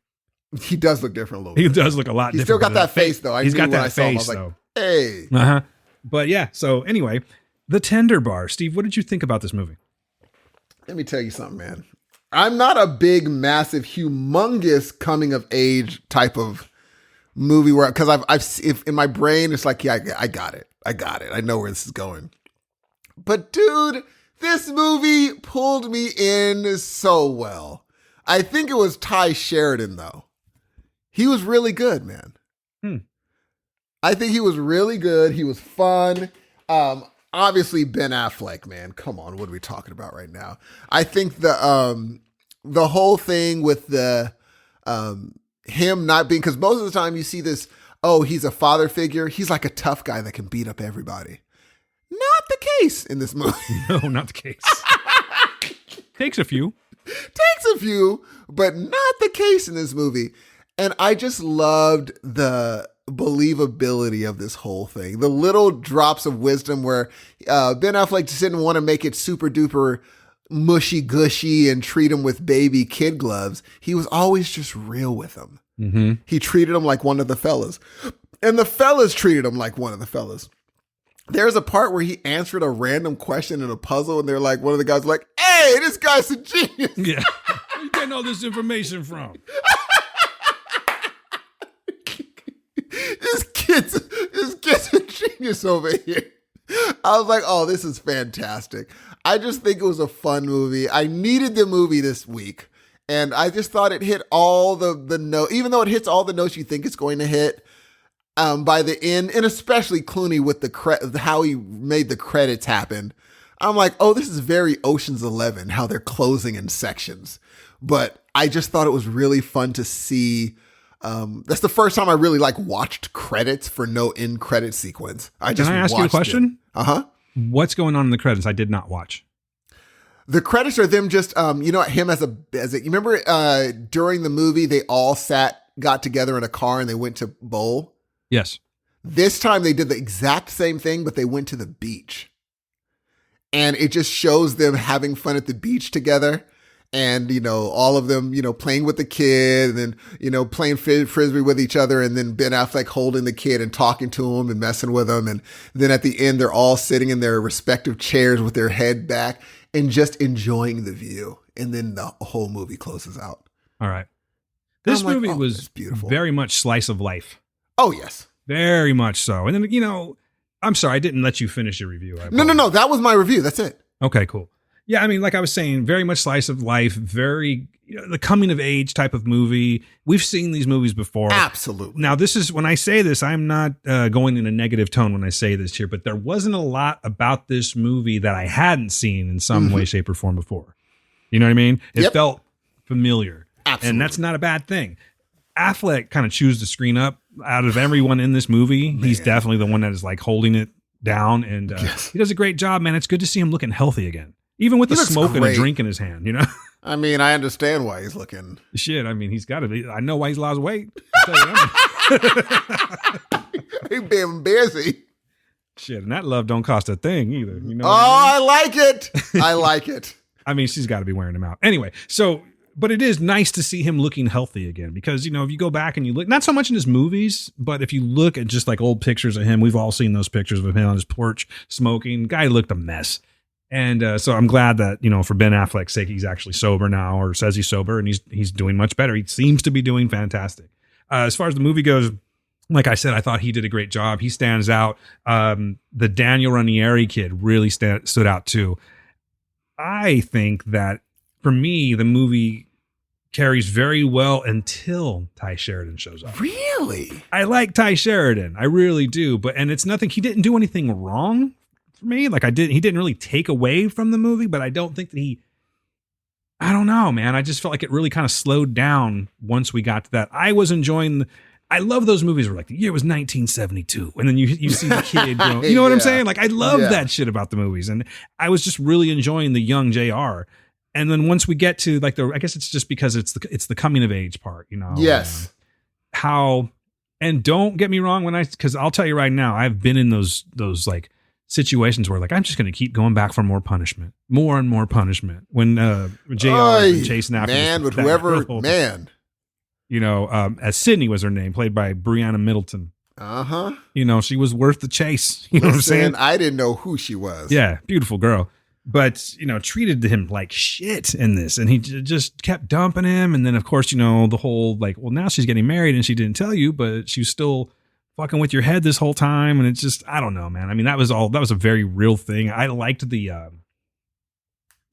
He does look different a little He bit. does look a lot He's different. still got that face, though. He's got that saw him, I face, was like, though. hey. Uh-huh. But yeah, so anyway, The Tender Bar. Steve, what did you think about this movie? Let me tell you something, man. I'm not a big, massive, humongous coming of age type of movie where, because I've in my brain, it's like, yeah, I got it. I know where this is going. But dude, this movie pulled me in so well. I think it was Ty Sheridan, though. He was really good, man. I think he was really good. He was fun. Obviously, Ben Affleck, man. Come on, what are we talking about right now? I think the whole thing with the him not being, because most of the time you see this oh, he's a father figure. He's like a tough guy that can beat up everybody. Not the case in this movie. No, not the case. Takes a few. Takes a few, but not the case in this movie. And I just loved the believability of this whole thing. The little drops of wisdom where Ben Affleck just didn't want to make it super duper mushy gushy and treat him with baby kid gloves. He was always just real with him. Mm-hmm. He treated him like one of the fellas. And the fellas treated him like one of the fellas. There's a part where he answered a random question in a puzzle, and they're like, one of the guys like, hey, this guy's a genius. Yeah. Where you getting all this information from? This kid's a genius over here. I was like, oh, this is fantastic. I just think it was a fun movie. I needed the movie this week. And I just thought it hit all the note, even though it hits all the notes you think it's going to hit. By the end, and especially Clooney with how he made the credits happen, I'm like, oh, this is very Ocean's 11, how they're closing in sections. But I just thought it was really fun to see. That's the first time I really watched credits for no end credit sequence. Can I ask you a question? Uh-huh. What's going on in the credits? I did not watch. The credits are them just, him as a, you remember during the movie, they all got together in a car and they went to bowl. Yes. This time they did the exact same thing, but they went to the beach. And it just shows them having fun at the beach together. And, all of them, playing with the kid and then, playing frisbee with each other. And then Ben Affleck holding the kid and talking to him and messing with him. And then at the end, they're all sitting in their respective chairs with their head back and just enjoying the view. And then the whole movie closes out. All right. This movie was beautiful. Very much slice of life. Oh, yes. Very much so. And then, I'm sorry, I didn't let you finish your review. No. That was my review. That's it. Okay, cool. Yeah, I mean, like I was saying, very much slice of life, very, the coming of age type of movie. We've seen these movies before. Absolutely. Now, when I say this, I'm not going in a negative tone when I say this here, but there wasn't a lot about this movie that I hadn't seen in some way, shape, or form before. You know what I mean? It felt familiar. Absolutely. And that's not a bad thing. Affleck kind of chews the screen up out of everyone in this movie. Man. He's definitely the one that is holding it down, and he does a great job, man. It's good to see him looking healthy again, even with the smoke and a drink in his hand. I mean, I understand why he's looking shit. I mean, he's got to be. I know why he's lost weight. He's being busy. Shit, and that love don't cost a thing either. I like it. I like it. I mean, she's got to be wearing them out anyway. So. But it is nice to see him looking healthy again because, if you go back and you look, not so much in his movies, but if you look at just old pictures of him, we've all seen those pictures of him on his porch smoking. Guy looked a mess. And so I'm glad that, for Ben Affleck's sake, he's actually sober now, or says he's sober, and he's doing much better. He seems to be doing fantastic. As far as the movie goes, like I said, I thought he did a great job. He stands out. The Daniel Ranieri kid really stood out too. I think that, for me, the movie carries very well until Ty Sheridan shows up. Really? I like Ty Sheridan. I really do. And it's nothing. He didn't do anything wrong for me. He didn't really take away from the movie, but I don't think that I don't know, man. I just felt like it really kind of slowed down once we got to that. I was enjoying I love those movies where the year was 1972 and then you see the kid, you know what I'm saying? I love that shit about the movies. And I was just really enjoying the young JR. And then once we get to I guess it's just because it's the coming of age part, Yes. And don't get me wrong because I'll tell you right now, I've been in those situations where I'm just going to keep going back for more punishment, more and more punishment. When JR and chasing after with whoever, man. As Sydney was her name, played by Brianna Middleton. Uh-huh. She was worth the chase. You know what I'm saying? I didn't know who she was. Yeah, beautiful girl. But, treated him like shit in this. And he just kept dumping him. And then, of course, the whole now she's getting married and she didn't tell you, but she was still fucking with your head this whole time. And it's just, I don't know, man. I mean, that was a very real thing. I liked the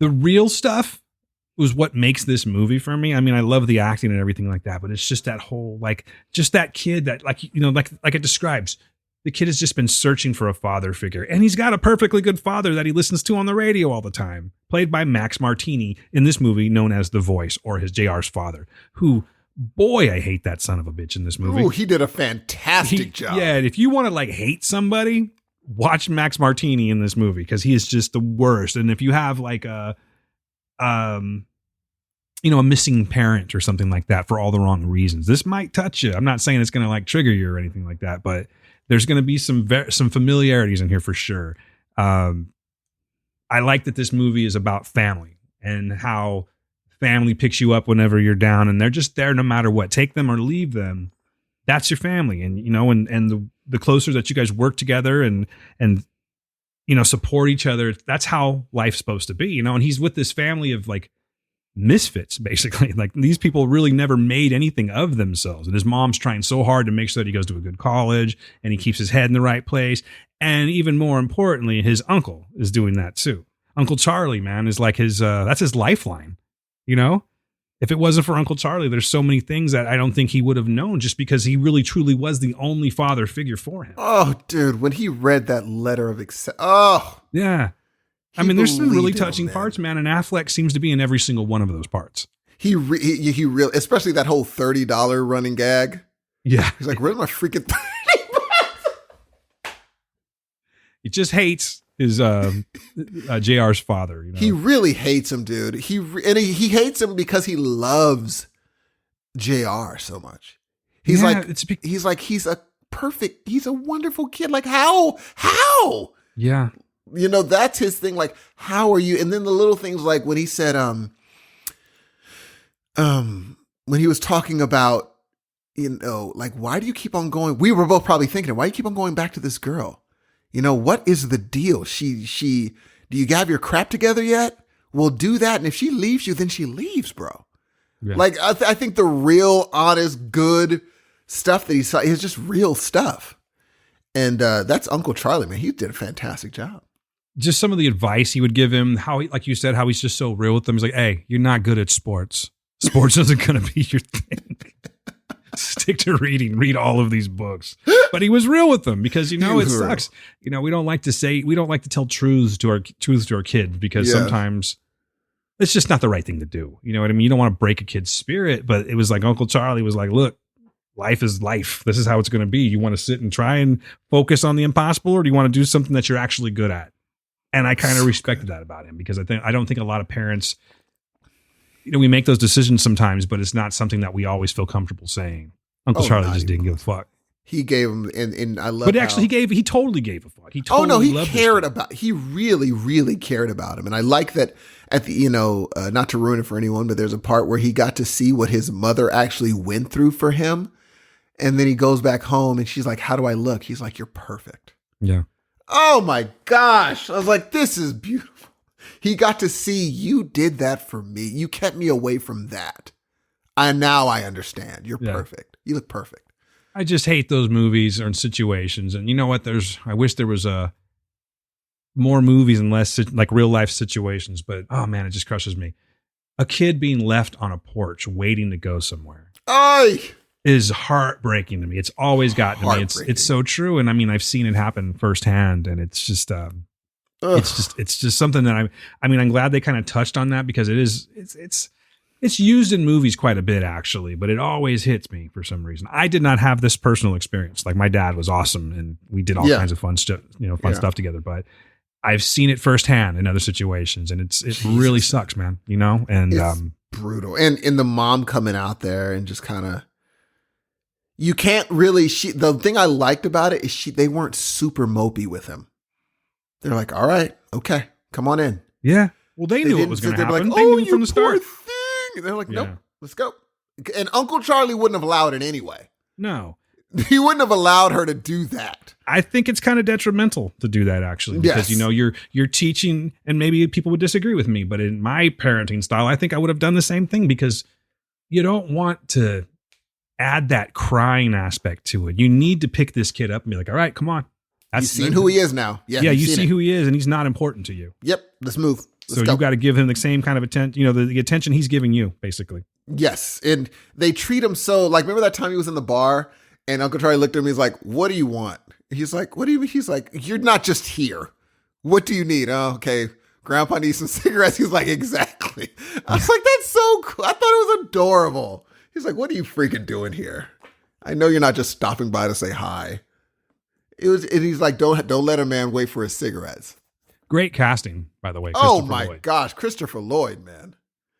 real stuff was what makes this movie for me. I mean, I love the acting and everything like that, but it's just that whole, just that kid that like it describes. The kid has just been searching for a father figure, and he's got a perfectly good father that he listens to on the radio all the time, played by Max Martini in this movie, known as The Voice, or his JR's father, who Boy, I hate that son of a bitch in this movie. Ooh, he did a fantastic job. Yeah, if you want to like hate somebody, watch Max Martini in this movie because he is just the worst. And if you have like a missing parent or something like that for all the wrong reasons, this might touch you. I'm not saying it's going to like trigger you or anything like that, but there's going to be some familiarities in here for sure. I like that this movie is about family and how family picks you up whenever you're down, and they're just there no matter what. Take them or leave them. That's your family. And, and the closer that you guys work together and, support each other, that's how life's supposed to be, and he's with this family of like misfits, basically. Like these people really never made anything of themselves. And his mom's trying so hard to make sure that he goes to a good college and he keeps his head in the right place. And even more importantly, his uncle is doing that too. Uncle Charlie, man, is like that's his lifeline. If it wasn't for Uncle Charlie, there's so many things that I don't think he would have known, just because he really truly was the only father figure for him. Oh, dude, when he read that letter of yeah. I mean, there's some really touching parts, man. And Affleck seems to be in every single one of those parts. He really, especially that whole $30 running gag. Yeah. He's like, where's my freaking $30? He just hates his JR's father. He really hates him, dude. He hates him because he loves JR so much. He's he's a wonderful kid. Like how? Yeah. That's his thing. Like, how are you? And then the little things like when he said, when he was talking about, like, why do you keep on going? We were both probably thinking, why do you keep on going back to this girl? What is the deal? Do you have your crap together yet? We'll do that. And if she leaves you, then she leaves, bro. Yeah. Like, I think the real, honest, good stuff that he saw is just real stuff. And that's Uncle Charlie, man. He did a fantastic job. Just some of the advice he would give him, how he, like you said, how he's just so real with them. He's like, hey, you're not good at sports. Sports isn't going to be your thing. Stick to reading. Read all of these books. But he was real with them because, it sucks. We don't like to tell truths to our kids because sometimes it's just not the right thing to do. You know what I mean? You don't want to break a kid's spirit, but it was like Uncle Charlie was like, look, life is life. This is how it's going to be. You want to sit and try and focus on the impossible, or do you want to do something that you're actually good at? And I kind of respected that about him because I don't think a lot of parents, we make those decisions sometimes, but it's not something that we always feel comfortable saying. Uncle Charlie just didn't give a fuck. He gave him, and I love. But actually, he totally gave a fuck. He cared about. He really, really cared about him, and I like that. At the, not to ruin it for anyone, but there's a part where he got to see what his mother actually went through for him, and then he goes back home, and she's like, "How do I look?" He's like, "You're perfect." Yeah. Oh my gosh! I was like, "This is beautiful." He got to see, you did that for me. You kept me away from that. Now I understand. You're perfect. You look perfect. I just hate those movies or situations. And you know what? I wish there was more movies and less like real life situations. But oh man, it just crushes me. A kid being left on a porch waiting to go somewhere is heartbreaking to me. It's always gotten to me. It's so true. And I mean, I've seen it happen firsthand, and it's just it's just something that I'm glad they kind of touched on that because it's used in movies quite a bit actually, but it always hits me for some reason. I did not have this personal experience. Like my dad was awesome and we did all kinds of fun stuff, stuff together, but I've seen it firsthand in other situations, and it really sucks, man, and it's brutal. And the mom coming out there and just kind of, you can't really, the thing I liked about it is they weren't super mopey with him. They're like, all right, okay, come on in. Yeah. Well, they knew what was going to happen. Like, they knew from the start. Thing. They're like, nope, let's go. And Uncle Charlie wouldn't have allowed it anyway. No. He wouldn't have allowed her to do that. I think it's kind of detrimental to do that, actually, because you're teaching, and maybe people would disagree with me, but in my parenting style, I think I would have done the same thing, because you don't want to add that crying aspect to it. You need to pick this kid up and be like, all right, come on. You've seen who he is now. Yeah, you see who he is, and he's not important to you. Yep, let's move. So you got to give him the same kind of attention, the attention he's giving you, basically. Yes, and they treat him so, like, remember that time he was in the bar and Uncle Charlie looked at him, he's like, what do you want? He's like, what do you mean? He's like, you're not just here. What do you need? Oh, okay, Grandpa needs some cigarettes. He's like, exactly. I was like, that's so cool. I thought it was adorable. He's like, what are you freaking doing here? I know you're not just stopping by to say hi. And he's like, don't let a man wait for his cigarettes. Great casting, by the way. Oh Christopher my Lloyd. gosh, Christopher Lloyd, man.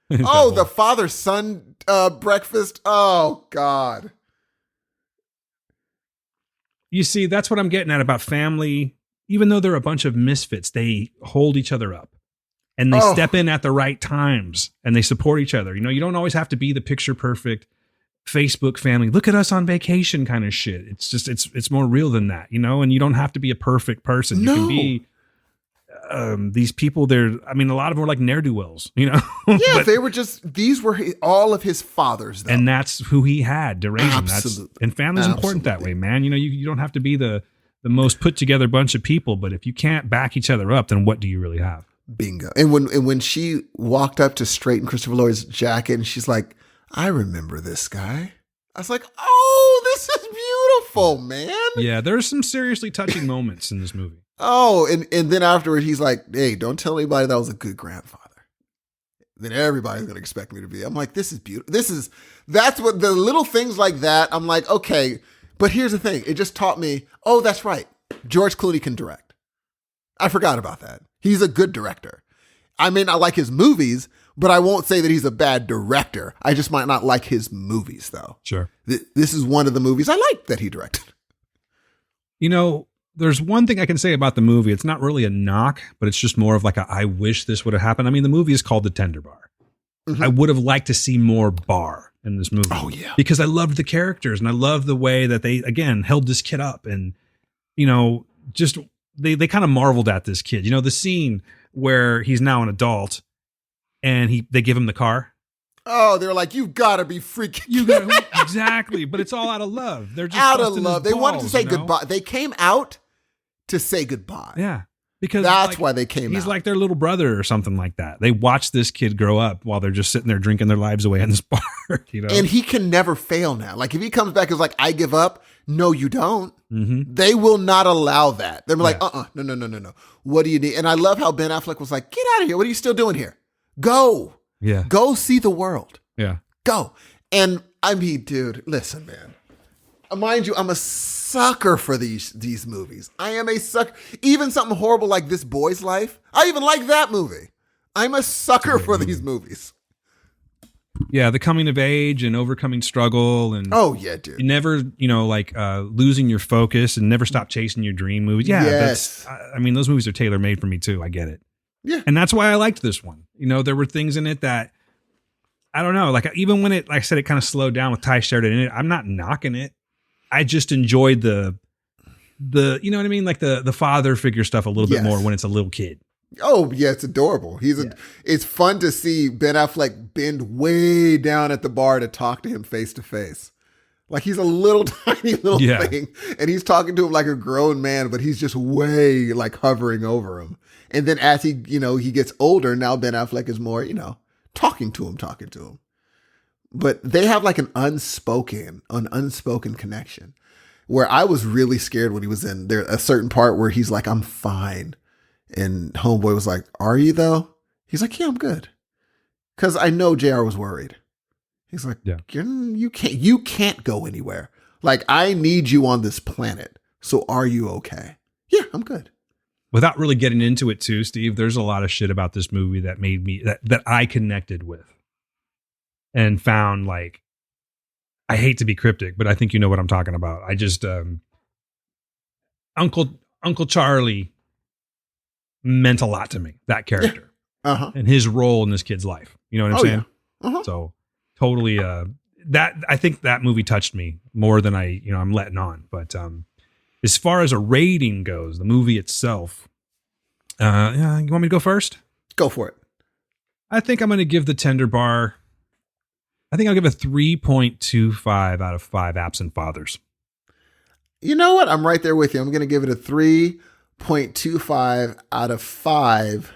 That Oh, boy. the father-son breakfast. Oh, God. You see, that's what I'm getting at about family. Even though they're a bunch of misfits, they hold each other up and they step in at the right times and they support each other. You know, you don't always have to be the picture perfect Facebook family. Look at us on vacation kind of shit. It's just, it's more real than that, you know, and you don't have to be a perfect person. No. You can be these people. A lot of them were like ne'er-do-wells, you know? Yeah, these were all of his fathers, though. And that's who he had to raise him. Absolutely. And family's important that way, man. You know, you don't have to be the most put together bunch of people, but if you can't back each other up, then what do you really have? Bingo. And when she walked up to straighten Christopher Lloyd's jacket and she's like, I remember this guy. I was like, oh, this is beautiful, man. Yeah, there's some seriously touching moments in this movie. Oh, and then afterward, he's like, hey, don't tell anybody that was a good grandfather. Then everybody's going to expect me to be. I'm like, this is beautiful. That's what the little things like that. I'm like, okay, but here's the thing. It just taught me, oh, that's right. George Clooney can direct. I forgot about that. He's a good director. I may not like his movies, but I won't say that he's a bad director. I just might not like his movies, though. Sure. This is one of the movies I like that he directed. You know, there's one thing I can say about the movie. It's not really a knock, but it's just more of like I wish this would have happened. I mean, the movie is called The Tender Bar. Mm-hmm. I would have liked to see more bar in this movie. Oh, yeah. Because I loved the characters and I loved the way that they, again, held this kid up and, you know, just they kind of marveled at this kid. You know, the scene where he's now an adult and they give him the car. Oh, they're like, you've got to be freaking. Exactly. But it's all out of love. They're just out of busting love. his They wanted to balls, say you know? goodbye. They came out to say goodbye. Yeah. Because that's why they came out. He's like their little brother or something like that. They watch this kid grow up while they're just sitting there drinking their lives away in this bar, you know? And he can never fail now. Like if he comes back and is like, I give up. No, you don't. Mm-hmm. They will not allow that. They're like, no. What do you need? And I love how Ben Affleck was like, get out of here. What are you still doing here? Go. Yeah. Go see the world. Yeah. Go. And I mean, dude, listen, man. Mind you, I'm a sucker for these movies. I am a sucker. Even something horrible like This Boy's Life. I even like that movie. I'm a sucker for these movies. Yeah, the coming of age and overcoming struggle and oh yeah, dude. You never, you know, like losing your focus and never stop chasing your dream movies. Yeah, yes. I mean, those movies are tailor made for me too. I get it. Yeah, and that's why I liked this one. You know, there were things in it that I don't know. Like even when like I said, it kind of slowed down with Ty Sheridan in it. I'm not knocking it. I just enjoyed the you know what I mean, like the father figure stuff a little bit more when it's a little kid. Oh yeah, it's adorable. It's fun to see Ben Affleck bend way down at the bar to talk to him face to face. Like he's a little tiny little thing and he's talking to him like a grown man, but he's just way like hovering over him. And then as he gets older, now Ben Affleck is more, talking to him. But they have like an unspoken connection where I was really scared when he was in there, a certain part where he's like, I'm fine. And homeboy was like, are you though? He's like, yeah, I'm good. Cause I know JR was worried. He's like, you can't go anywhere. Like I need you on this planet. So are you okay? Yeah, I'm good. Without really getting into it too, Steve, there's a lot of shit about this movie that made me, that I connected with and found like, I hate to be cryptic, but I think you know what I'm talking about. I just, Uncle Charlie meant a lot to me, that character and his role in this kid's life. You know what I'm saying? Yeah. So totally, I think that movie touched me more than I'm letting on. But as far as a rating goes, the movie itself, you want me to go first? Go for it. I think I'm going to give The Tender Bar, I think I'll give a 3.25 out of 5 absent fathers. You know what? I'm right there with you. I'm going to give it a 3.25 out of 5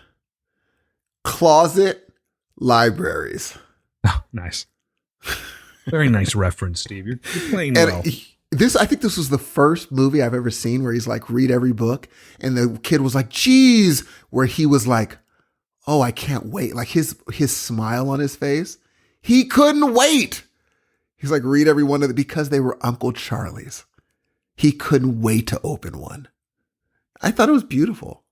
closet libraries. Oh, nice. Very nice reference, Steve. You're playing well. I think this was the first movie I've ever seen where he's like, read every book. And the kid was like, geez, where he was like, oh, I can't wait. Like his smile on his face. He couldn't wait. He's like, read every one of them because they were Uncle Charlie's. He couldn't wait to open one. I thought it was beautiful.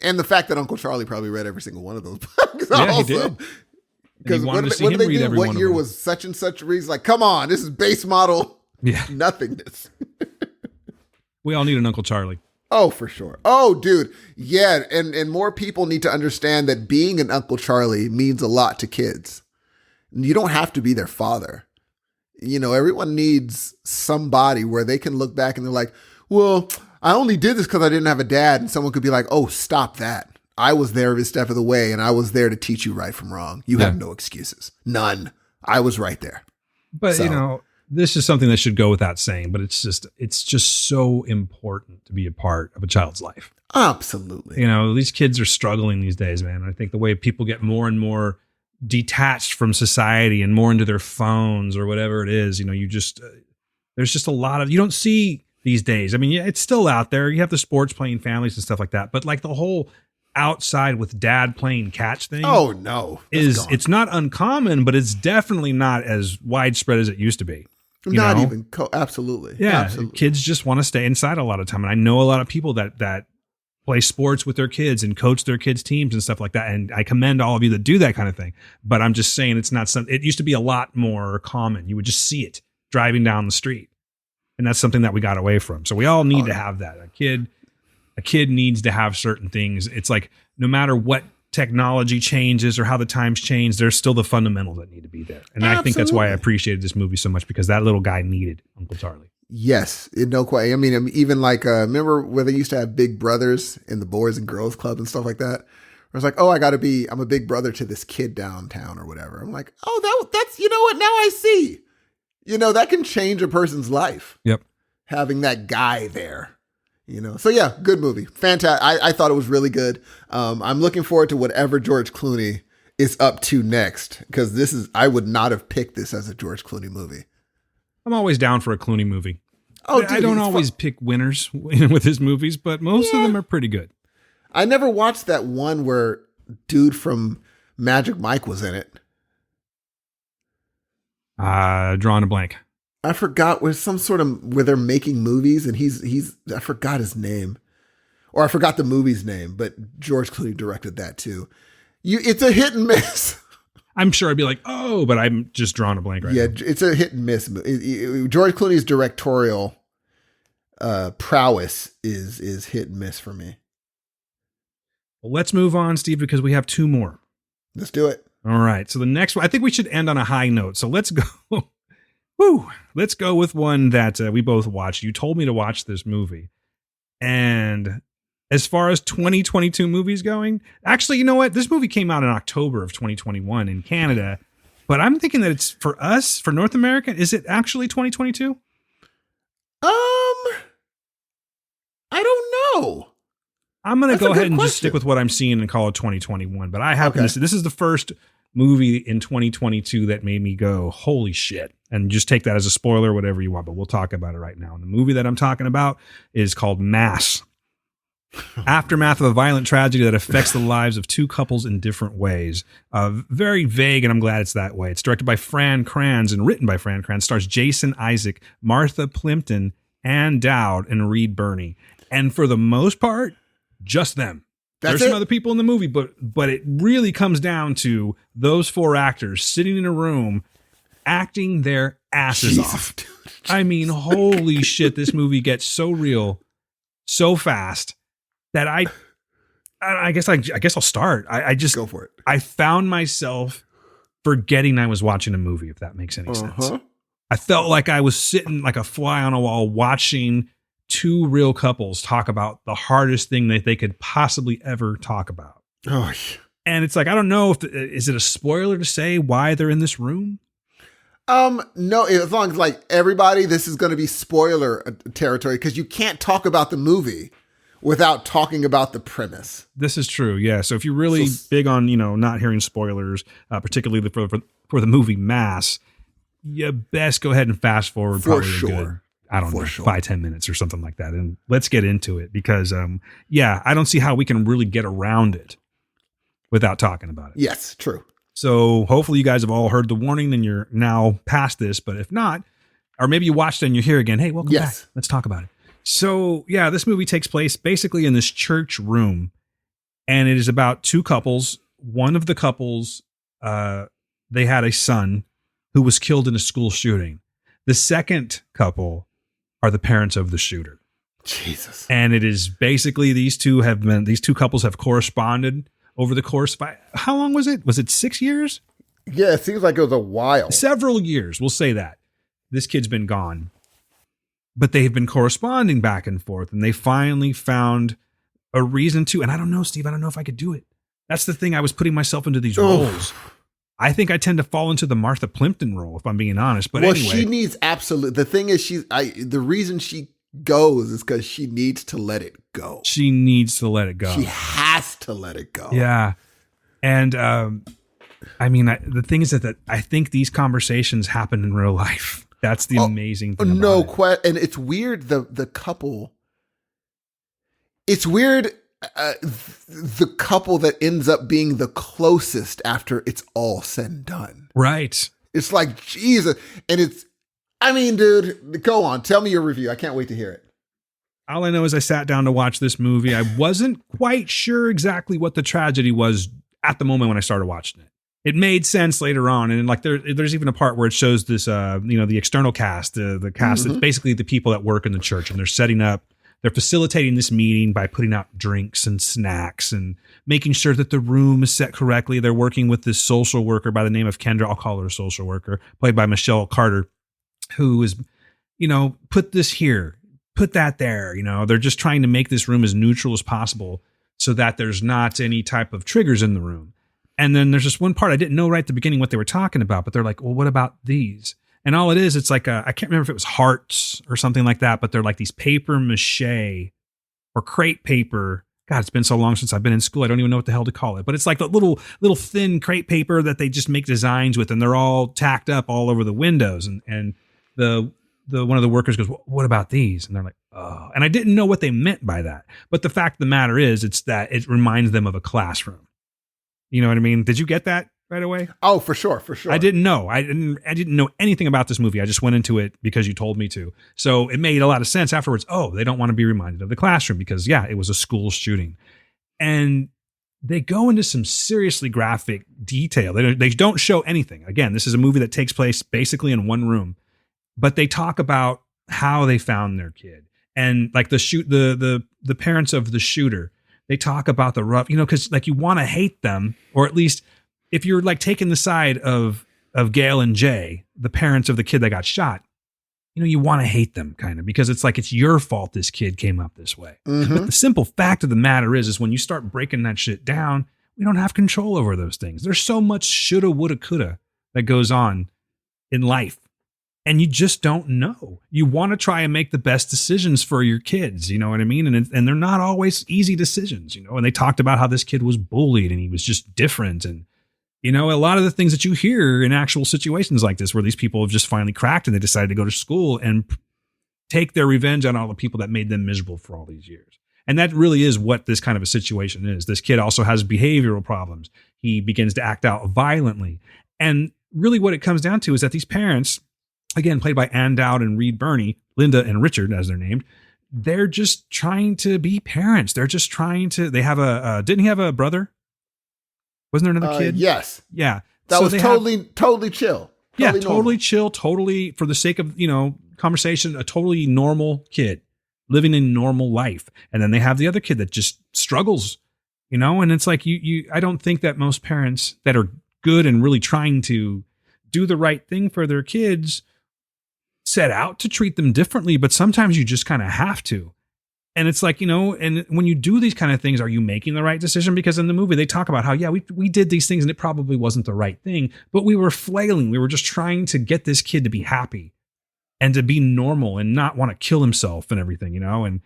And the fact that Uncle Charlie probably read every single one of those books. Yeah, also. he did. Because what did they do? What year was such and such? He's like, come on, this is base model nothingness. We all need an Uncle Charlie. Oh, for sure. Oh, dude. Yeah. And more people need to understand that being an Uncle Charlie means a lot to kids. You don't have to be their father. You know, everyone needs somebody where they can look back and they're like, well, I only did this because I didn't have a dad. And someone could be like, oh, stop that. I was there every step of the way and I was there to teach you right from wrong. You have no excuses. None. I was right there. But, you know, this is something that should go without saying, but it's just so important to be a part of a child's life. Absolutely. You know, these kids are struggling these days, man. I think the way people get more and more detached from society and more into their phones or whatever it is, you know, you just, there's just a lot of, you don't see these days. I mean, yeah, it's still out there. You have the sports playing families and stuff like that, but like the whole outside with dad playing catch thing. Oh no. It's not uncommon, but it's definitely not as widespread as it used to be. Not even absolutely. Yeah. Absolutely. Kids just want to stay inside a lot of time. And I know a lot of people that play sports with their kids and coach their kids' teams and stuff like that. And I commend all of you that do that kind of thing. But I'm just saying it's not something, it used to be a lot more common. You would just see it driving down the street. And that's something that we got away from. So we all need to have that. A kid needs to have certain things. It's like no matter what technology changes or how the times change, there's still the fundamentals that need to be there. And I think that's why I appreciated this movie so much, because that little guy needed Uncle Charlie. Yes, no question. I mean, even like, remember where they used to have big brothers in the Boys and Girls Club and stuff like that? Where it's like, oh, I'm a big brother to this kid downtown or whatever. I'm like, oh, that's, you know what? Now I see. You know, that can change a person's life. Yep. Having that guy there, you know? So yeah, good movie. Fantastic. I thought it was really good. I'm looking forward to whatever George Clooney is up to next, because I would not have picked this as a George Clooney movie. I'm always down for a Clooney movie. Oh, dude, I don't always pick winners with his movies, but most of them are pretty good. I never watched that one where dude from Magic Mike was in it. Drawing a blank. I forgot, where they're making movies and he's I forgot his name, or I forgot the movie's name, but George Clooney directed that too. It's a hit and miss. I'm sure I'd be like, oh, but I'm just drawing a blank right now. Yeah, it's a hit and miss. George Clooney's directorial prowess is hit and miss for me. Well, let's move on, Steve, because we have two more. Let's do it. All right. So the next one, I think we should end on a high note. So let's go. Woo. Let's go with one that we both watched. You told me to watch this movie. And as far as 2022 movies going, actually, you know what? This movie came out in October of 2021 in Canada, but I'm thinking that it's for us, for North America. Is it actually 2022? I don't know. I'm going to go ahead and just stick with what I'm seeing and call it 2021. But I happen to say this is the first movie in 2022 that made me go, holy shit. And just take that as a spoiler, whatever you want, but we'll talk about it right now. And the movie that I'm talking about is called Mass. Aftermath of a violent tragedy that affects the lives of two couples in different ways. Very vague, and I'm glad it's that way. It's directed by Fran Kranz and written by Fran Kranz. Stars Jason Isaac, Martha Plimpton, Ann Dowd, and Reed Birney. And for the most part, just them. There's some other people in the movie, but it really comes down to those four actors sitting in a room acting their asses off. Dude. I mean, holy shit, this movie gets so real so fast that I guess I'll start. I just go for it. I found myself forgetting I was watching a movie, if that makes any sense. I felt like I was sitting like a fly on a wall watching two real couples talk about the hardest thing that they could possibly ever talk about. Oh, and it's like, I don't know is it a spoiler to say why they're in this room? No, as long as like everybody, this is going to be spoiler territory, because you can't talk about the movie without talking about the premise. This is true. Yeah. So if you're really big on, not hearing spoilers, particularly for the movie Mass, you best go ahead and fast forward. For sure. Good, I don't know, 5-10 minutes or something like that. And let's get into it because, I don't see how we can really get around it without talking about it. Yes, true. So hopefully you guys have all heard the warning and you're now past this. But if not, or maybe you watched it and you're here again. Hey, welcome back. Let's talk about it. So yeah, this movie takes place basically in this church room, and it is about two couples. One of the couples, they had a son who was killed in a school shooting. The second couple are the parents of the shooter. Jesus. And it is basically these two couples have corresponded over the course of, how long was it? Was it 6 years? Yeah, it seems like it was a while. Several years, we'll say that. This kid's been gone. But they've been corresponding back and forth, and they finally found a reason to, and I don't know, Steve, I don't know if I could do it. That's the thing, I was putting myself into these roles. I think I tend to fall into the Martha Plimpton role, if I'm being honest. But anyway. She needs the thing is the reason she goes is because she needs to let it go. She needs to let it go. She has to let it go. Yeah. And I mean, the thing is that I think these conversations happen in real life. That's the amazing thing about it. And it's weird, the couple. It's weird, the couple that ends up being the closest after it's all said and done. Right. It's like, Jesus. And I mean, dude, go on. Tell me your review. I can't wait to hear it. All I know is I sat down to watch this movie. I wasn't quite sure exactly what the tragedy was at the moment when I started watching it. It made sense later on, and like there's even a part where it shows this, the external cast, the cast. It's basically the people that work in the church, and they're facilitating this meeting by putting out drinks and snacks and making sure that the room is set correctly. They're working with this social worker by the name of Kendra. I'll call her a social worker, played by Michelle Carter, who is, put this here, put that there. They're just trying to make this room as neutral as possible so that there's not any type of triggers in the room. And then there's this one part I didn't know right at the beginning what they were talking about, but they're like, well, what about these? And all it is, it's like I can't remember if it was hearts or something like that, but they're like these paper mache or crepe paper. God, it's been so long since I've been in school. I don't even know what the hell to call it, but it's like the little thin crepe paper that they just make designs with, and they're all tacked up all over the windows. And the one of the workers goes, well, what about these? And they're like, oh, and I didn't know what they meant by that. But the fact of the matter is, it's that it reminds them of a classroom. You know what I mean? Did you get that right away? Oh, for sure. I didn't know. I didn't know anything about this movie. I just went into it because you told me to. So it made a lot of sense afterwards. Oh, they don't want to be reminded of the classroom because, yeah, it was a school shooting. And they go into some seriously graphic detail. They don't show anything. Again, this is a movie that takes place basically in one room, but they talk about how they found their kid and like the parents of the shooter. They talk about the rough, because like you want to hate them, or at least if you're like taking the side of Gail and Jay, the parents of the kid that got shot, you want to hate them kind of because it's like it's your fault this kid came up this way. Mm-hmm. But the simple fact of the matter is when you start breaking that shit down, we don't have control over those things. There's so much shoulda, woulda, coulda that goes on in life. And you just don't know. You want to try and make the best decisions for your kids. You know what I mean? And they're not always easy decisions, And they talked about how this kid was bullied and he was just different. And, a lot of the things that you hear in actual situations like this, where these people have just finally cracked and they decided to go to school and take their revenge on all the people that made them miserable for all these years. And that really is what this kind of a situation is. This kid also has behavioral problems. He begins to act out violently. And really what it comes down to is that these parents, again, played by Ann Dowd and Reed Birney, Linda and Richard, as they're named, they're just trying to be parents. They're just trying to, they have didn't he have a brother? Wasn't there another kid? Yes. Yeah. That was totally chill. Totally chill. Totally, for the sake of, conversation, a totally normal kid living a normal life. And then they have the other kid that just struggles, and it's like, I don't think that most parents that are good and really trying to do the right thing for their kids set out to treat them differently, but sometimes you just kind of have to. And it's like, and when you do these kind of things, are you making the right decision? Because in the movie, they talk about how, yeah, we did these things and it probably wasn't the right thing, but we were flailing. We were just trying to get this kid to be happy and to be normal and not want to kill himself and everything, and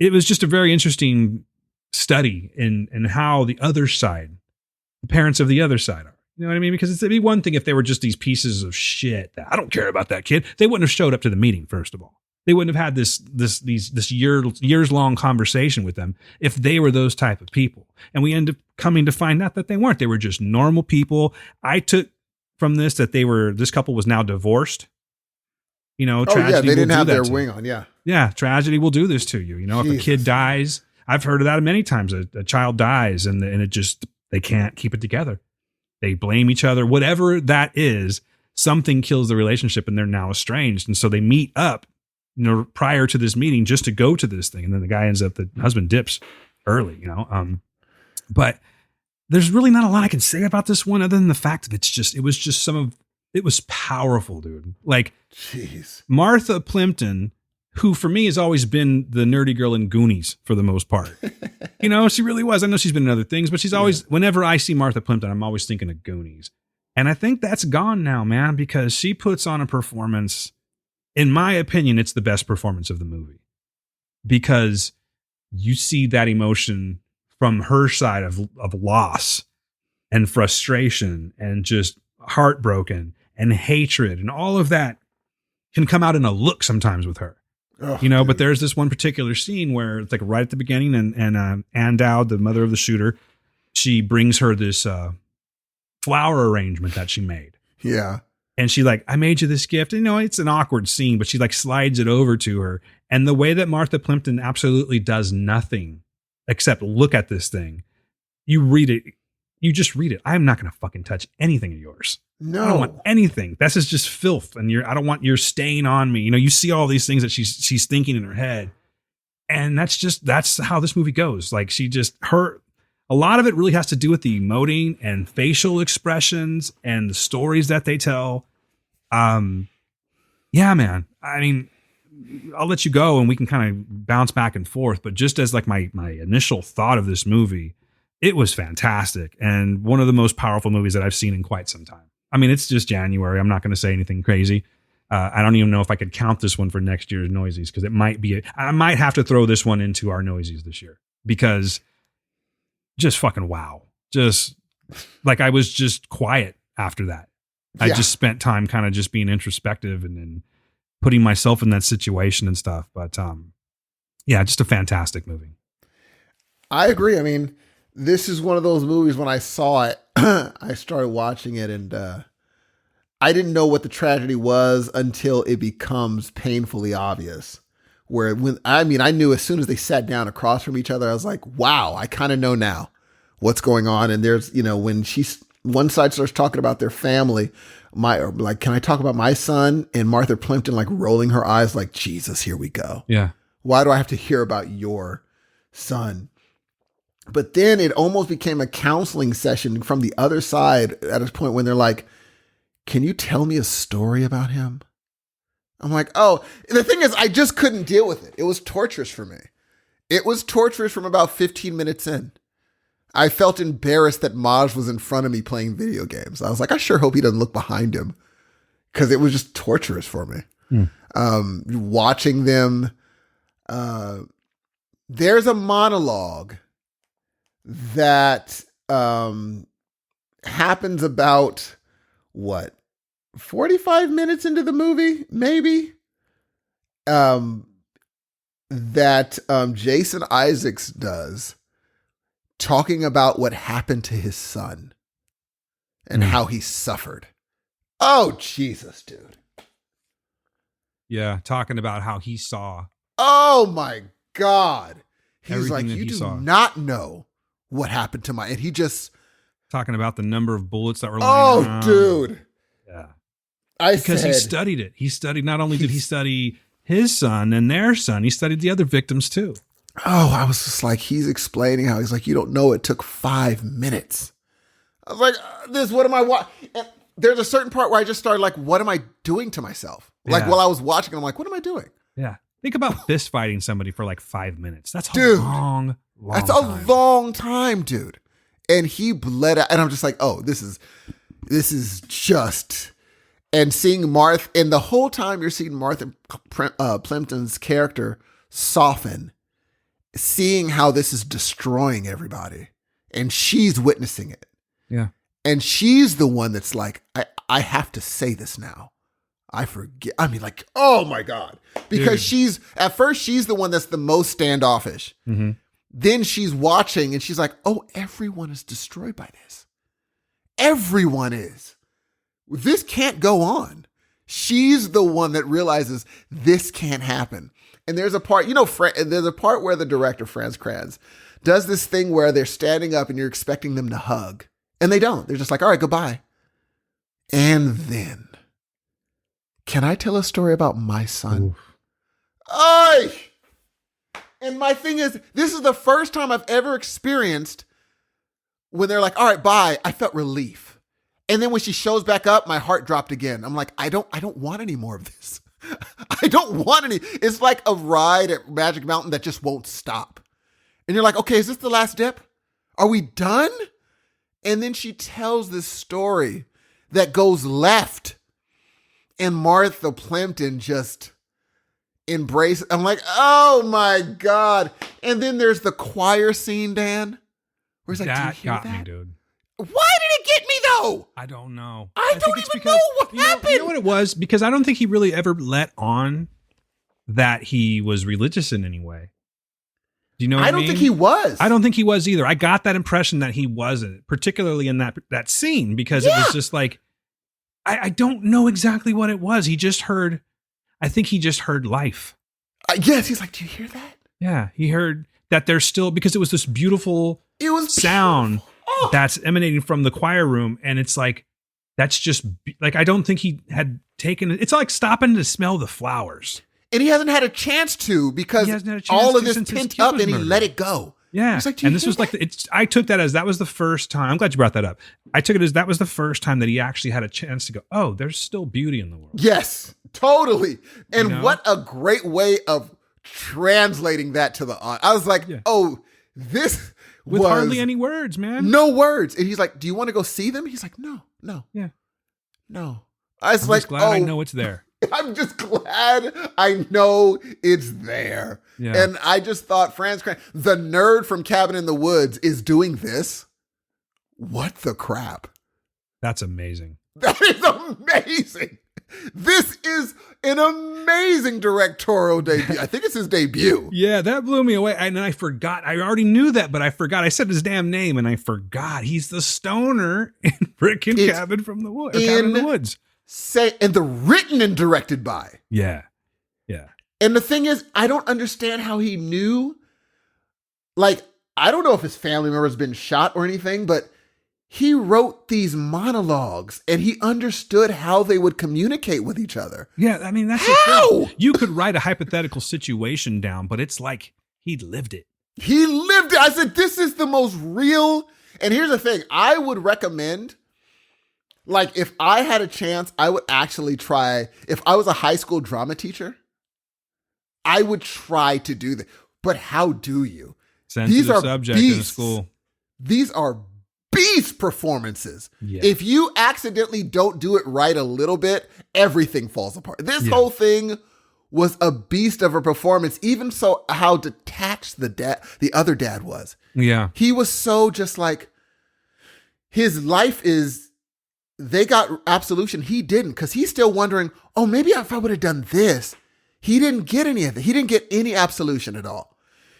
it was just a very interesting study in how the other side, the parents of the other side are. You know what I mean? Because it'd be one thing if they were just these pieces of shit that I don't care about that kid. They wouldn't have showed up to the meeting, first of all. They wouldn't have had this years long conversation with them if they were those type of people. And we end up coming to find out that they weren't. They were just normal people. I took from this that this couple was now divorced. You know, tragedy they didn't have their to wing you. on. Yeah. Yeah. Tragedy will do this to you. You know, Jesus. if a kid dies, I've heard of that many times. A child dies and it just, they can't keep it together. They blame each other, whatever that is, something kills the relationship and they're now estranged. And so they meet up, you know, prior to this meeting just to go to this thing. And then the guy ends up, the husband dips early, you know? But there's really not a lot I can say about this one other than the fact that it was powerful, dude. Like, jeez. Martha Plimpton, who for me has always been the nerdy girl in Goonies for the most part. You know, she really was. I know she's been in other things, but she's always, whenever I see Martha Plimpton, I'm always thinking of Goonies. And I think that's gone now, man, because she puts on a performance. In my opinion, it's the best performance of the movie because you see that emotion from her side of loss and frustration and just heartbroken and hatred, and all of that can come out in a look sometimes with her. Oh, you know, dude. but there's this one particular scene where it's like right at the beginning, and Ann Dowd, the mother of the shooter, she brings her this flower arrangement that she made. Yeah. And she like, I made you this gift. And, you know, it's an awkward scene, but she like slides it over to her. And the way that Martha Plimpton absolutely does nothing except look at this thing, you read it. You just read it. I'm not going to fucking touch anything of yours. No. I don't want anything. This is just filth. And I don't want your stain on me. You know, you see all these things that she's thinking in her head. And that's how this movie goes. Like a lot of it really has to do with the emoting and facial expressions and the stories that they tell. Yeah, man. I mean, I'll let you go and we can kind of bounce back and forth. But just as like my initial thought of this movie, it was fantastic and one of the most powerful movies that I've seen in quite some time. I mean, it's just January. I'm not going to say anything crazy. I don't even know if I could count this one for next year's Noisies because I might have to throw this one into our Noisies this year because just fucking wow. Just like I was just quiet after that. Yeah. I just spent time kind of just being introspective and putting myself in that situation and stuff. But yeah, just a fantastic movie. I agree. I mean, this is one of those movies when I saw it, I started watching it and I didn't know what the tragedy was until it becomes painfully obvious. I knew as soon as they sat down across from each other, I was like, wow, I kind of know now what's going on. And there's, you know, when one side starts talking about their family, can I talk about my son? And Martha Plimpton, like rolling her eyes like, Jesus, here we go. Yeah. Why do I have to hear about your son? But then it almost became a counseling session from the other side at a point when they're like, can you tell me a story about him? I'm like, oh, and the thing is, I just couldn't deal with it. It was torturous for me. It was torturous from about 15 minutes in. I felt embarrassed that Maj was in front of me playing video games. I was like, I sure hope he doesn't look behind him because it was just torturous for me. Watching them, there's a monologue that happens about 45 minutes into the movie, maybe, that Jason Isaacs does, talking about what happened to his son and how he suffered. Oh, Jesus, dude. Yeah, talking about how he saw. Oh, my God. He's like, you do not know what happened to and he just... Talking about the number of bullets that were lying around. Oh, dude. Yeah. Because he studied it. He studied, not only did he study his son and their son, he studied the other victims too. Oh, I was just like, he's explaining how he's like, you don't know, it took 5 minutes. I was like, what am I watching? There's a certain part where I just started like, what am I doing to myself? Like while I was watching, I'm like, what am I doing? Yeah. Think about fist fighting somebody for like 5 minutes. That's a long That's time. a long time, dude. And he bled out. And I'm just like, oh, this is just... And seeing Martha, and the whole time you're seeing Martha Plimpton's character soften, seeing how this is destroying everybody. And she's witnessing it. Yeah. And she's the one that's like, I have to say this now. I forget. I mean, like, oh my God. Because at first she's the one that's the most standoffish. Mm-hmm. Then she's watching and she's like, oh, everyone is destroyed by this. Everyone is. This can't go on. She's the one that realizes this can't happen. And there's a part, there's a part where the director, Franz Kranz, does this thing where they're standing up and you're expecting them to hug. And they don't. They're just like, all right, goodbye. And then, can I tell a story about my son? Ay! And my thing is, this is the first time I've ever experienced when they're like, all right, bye. I felt relief. And then when she shows back up, my heart dropped again. I'm like, I don't want any more of this. I don't want any. It's like a ride at Magic Mountain that just won't stop. And you're like, okay, is this the last dip? Are we done? And then she tells this story that goes left. And Martha Plimpton just embraces. I'm like, oh my God. And then there's the choir scene, Dan. Where he's like, that do you hear got that? me, dude. Why did it get me though? I don't know. I don't even know what happened. You know what it was? Because I don't think he really ever let on that he was religious in any way. Do you know what I mean? don't think he was. I don't think he was either. I got that impression that he wasn't, particularly in that scene, because it was just like, I don't know exactly what it was. I think he just heard life. Yes, he's like, do you hear that? Yeah, he heard that there's still, because it was this beautiful sound that's emanating from the choir room. And it's like, that's just like, I don't think he had taken it. It's like stopping to smell the flowers. And he hasn't had a chance to because all of this pent up and he let it go. Yeah. He's like, and this was like, I took that as that was the first time. I'm glad you brought that up. I took it as that was the first time that he actually had a chance to go, oh, there's still beauty in the world. Yes, totally. And what a great way of translating that to the audience. I was like, oh, this with was hardly any words, man. No words. And he's like, do you want to go see them? He's like, no. Yeah. No. I was I'm like, just glad I know it's there. I'm just glad I know it's there. Yeah. And I just thought Franz Kranz, the nerd from Cabin in the Woods, is doing this. What the crap? That's amazing. That is amazing. This is an amazing directorial debut. I think it's his debut. Yeah, that blew me away. And I forgot. I already knew that, but I forgot. I said his damn name and I forgot. He's the stoner in frickin' Cabin in the Woods. And the written and directed by. Yeah. Yeah. And the thing is, I don't understand how he knew. Like, I don't know if his family member has been shot or anything, but he wrote these monologues and he understood how they would communicate with each other. Yeah, I mean, that's the thing. You could write a hypothetical situation down, but it's like he lived it. He lived it. I said, this is the most real. And here's the thing. I would recommend, like, if I had a chance, I would actually try, if I was a high school drama teacher, I would try to do that. But how do you? These are subject beasts. In school. These are beast performances. Yeah. If you accidentally don't do it right a little bit, everything falls apart. This whole thing was a beast of a performance. Even so, how detached the other dad was. Yeah. He was so just like, his life is, they got absolution. He didn't, because he's still wondering, oh, maybe if I would have done this. He didn't get any of it. He didn't get any absolution at all.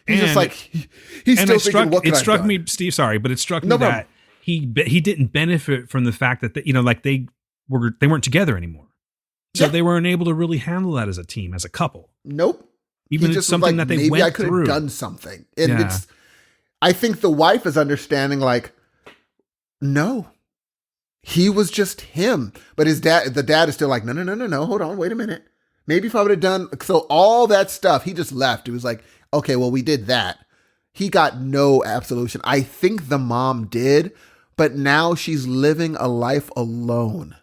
He's just like, he's still thinking, what could I have done? It struck me, Steve, sorry, but it struck me that he didn't benefit from the fact that, they weren't together anymore. So they weren't able to really handle that as a team, as a couple. Nope. Even it's something that they went through. Maybe I could have done something. And I think the wife is understanding, like, no, he was just him. But the dad is still like, no, hold on, wait a minute. Maybe if I would have done, so all that stuff, he just left. It was like, okay, well, we did that. He got no absolution. I think the mom did, but now she's living a life alone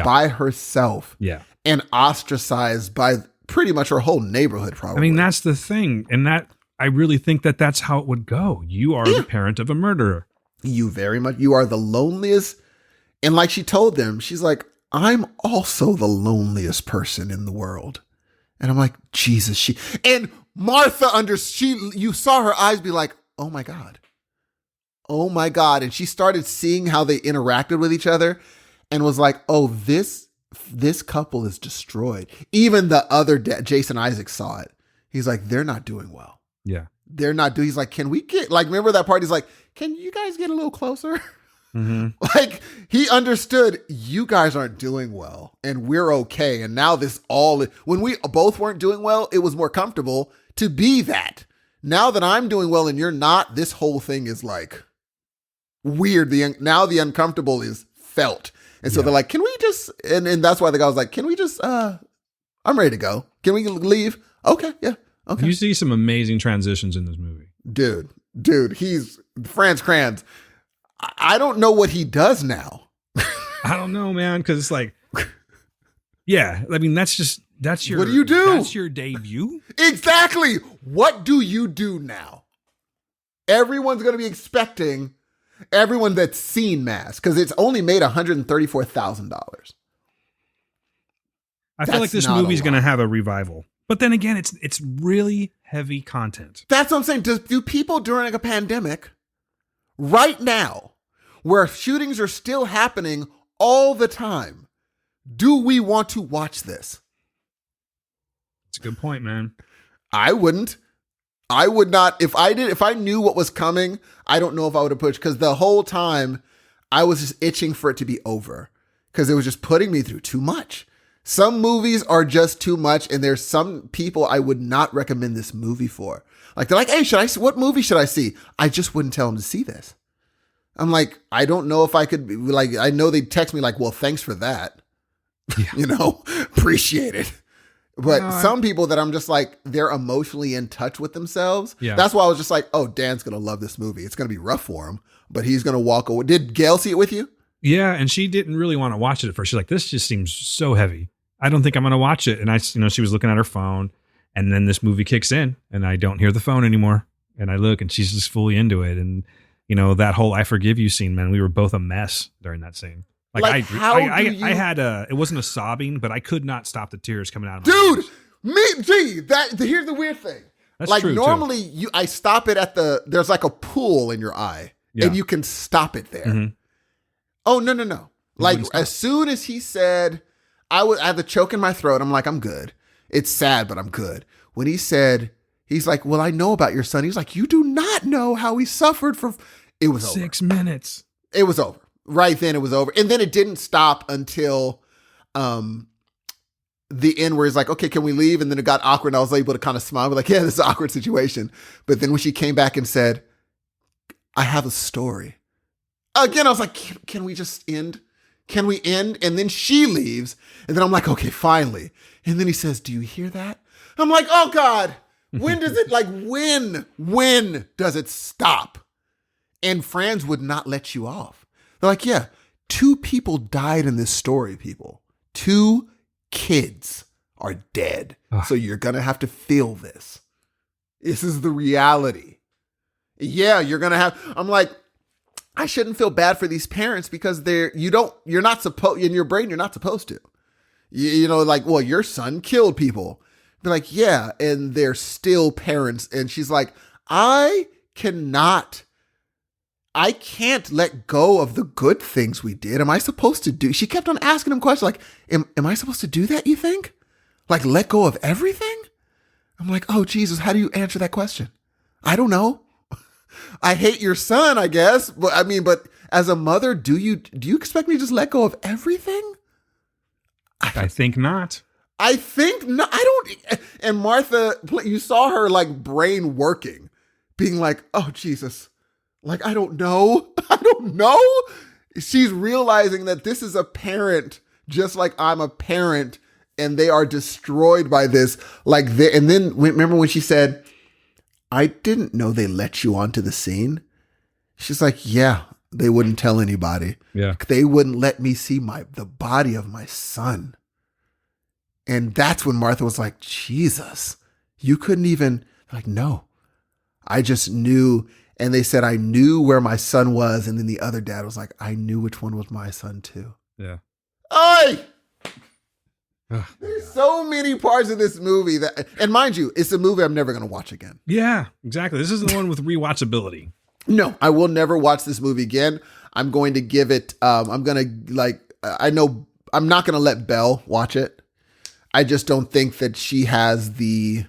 by herself and ostracized by pretty much her whole neighborhood, probably. I mean, that's the thing. And that I really think that's how it would go. You are the parent of a murderer. You are the loneliest. And like she told them, she's like, I'm also the loneliest person in the world. And I'm like, Jesus, and Martha you saw her eyes be like, oh my God. And she started seeing how they interacted with each other and was like, oh, this this couple is destroyed. Even the other Jason Isaacs saw it. He's like, they're not doing well. Yeah. They're not doing. He's like, can we get like? Remember that part? He's like, can you guys get a little closer? Mm-hmm. Like he understood you guys aren't doing well and we're okay. And now this when we both weren't doing well, it was more comfortable to be that. Now that I'm doing well and you're not, this whole thing is like weird. Now the uncomfortable is felt. And so they're like, can we just, and that's why the guy was like, can we just, I'm ready to go. Can we leave? Okay. Yeah. Okay. You see some amazing transitions in this movie. Dude, he's Franz Kranz. I don't know what he does now. I don't know, man, because it's like, yeah, I mean, that's your. What do you do? That's your debut. Exactly. What do you do now? Everyone's going to be expecting everyone that's seen Mask because it's only made $134,000. I feel like this movie's going to have a revival, but then again, it's really heavy content. That's what I'm saying. Do people during a pandemic? Right now, where shootings are still happening all the time, do we want to watch this? It's a good point, man. I wouldn't. I would not. If I knew what was coming, I don't know if I would have pushed because the whole time I was just itching for it to be over because it was just putting me through too much. Some movies are just too much, and there's some people I would not recommend this movie for. Like they're like, hey, what movie should I see? I just wouldn't tell them to see this. I'm like, I don't know if I could be like, I know they'd text me like, well, thanks for that. Yeah. Appreciate it. But some people that I'm just like, they're emotionally in touch with themselves. Yeah. That's why I was just like, oh, Dan's going to love this movie. It's going to be rough for him, but he's going to walk away. Did Gail see it with you? Yeah. And she didn't really want to watch it at first. She's like, this just seems so heavy. I don't think I'm going to watch it. And she was looking at her phone. And then this movie kicks in and I don't hear the phone anymore. And I look and she's just fully into it. And, that whole I forgive you scene, man, we were both a mess during that scene. I had it wasn't a sobbing, but I could not stop the tears coming out of my eyes. Here's the weird thing. That's like true, normally I stop it there's like a pool in your eye and you can stop it there. Mm-hmm. Oh, no. Like as soon as he said, I had the choke in my throat. I'm like, I'm good. It's sad, but I'm good. When he said, he's like, well, I know about your son. He's like, you do not know how he suffered for, it was over. 6 minutes. It was over. Right then it was over. And then it didn't stop until the end where he's like, okay, can we leave? And then it got awkward and I was able to kind of smile. We're like, yeah, this is an awkward situation. But then when she came back and said, I have a story. Again, I was like, can we just end? Can we end? And then she leaves. And then I'm like, okay, finally. And then he says, do you hear that? I'm like, oh God, when does it when does it stop? And Franz would not let you off. They're like, yeah, 2 people died in this story, people. 2 kids are dead. So you're going to have to feel this. This is the reality. Yeah, you're going to have, I'm like, I shouldn't feel bad for these parents because you're not supposed, in your brain, you're not supposed to. Like, well, your son killed people. Be like, yeah, and they're still parents. And she's like, I can't let go of the good things we did. Am I supposed to do? She kept on asking him questions like, am I supposed to do that, you think? Like, let go of everything? I'm like, oh, Jesus, how do you answer that question? I don't know. I hate your son, I guess. But as a mother, do you expect me to just let go of everything? I think not. I think not. I don't. And Martha, you saw her like brain working, being like, oh, Jesus. Like, I don't know. She's realizing that this is a parent, just like I'm a parent, and they are destroyed by this. And then remember when she said, I didn't know they let you onto the scene. She's like, yeah, they wouldn't tell anybody. Yeah. They wouldn't let me see the body of my son. And that's when Martha was like, Jesus, you couldn't even, like, no, I just knew. And they said, I knew where my son was. And then the other dad was like, I knew which one was my son too. Yeah. Oi! There's so many parts of this movie and mind you, it's a movie I'm never going to watch again. Yeah, exactly. This is the one with rewatchability. No, I will never watch this movie again. I'm going to give it, I know I'm not going to let Belle watch it. I just don't think that she has the,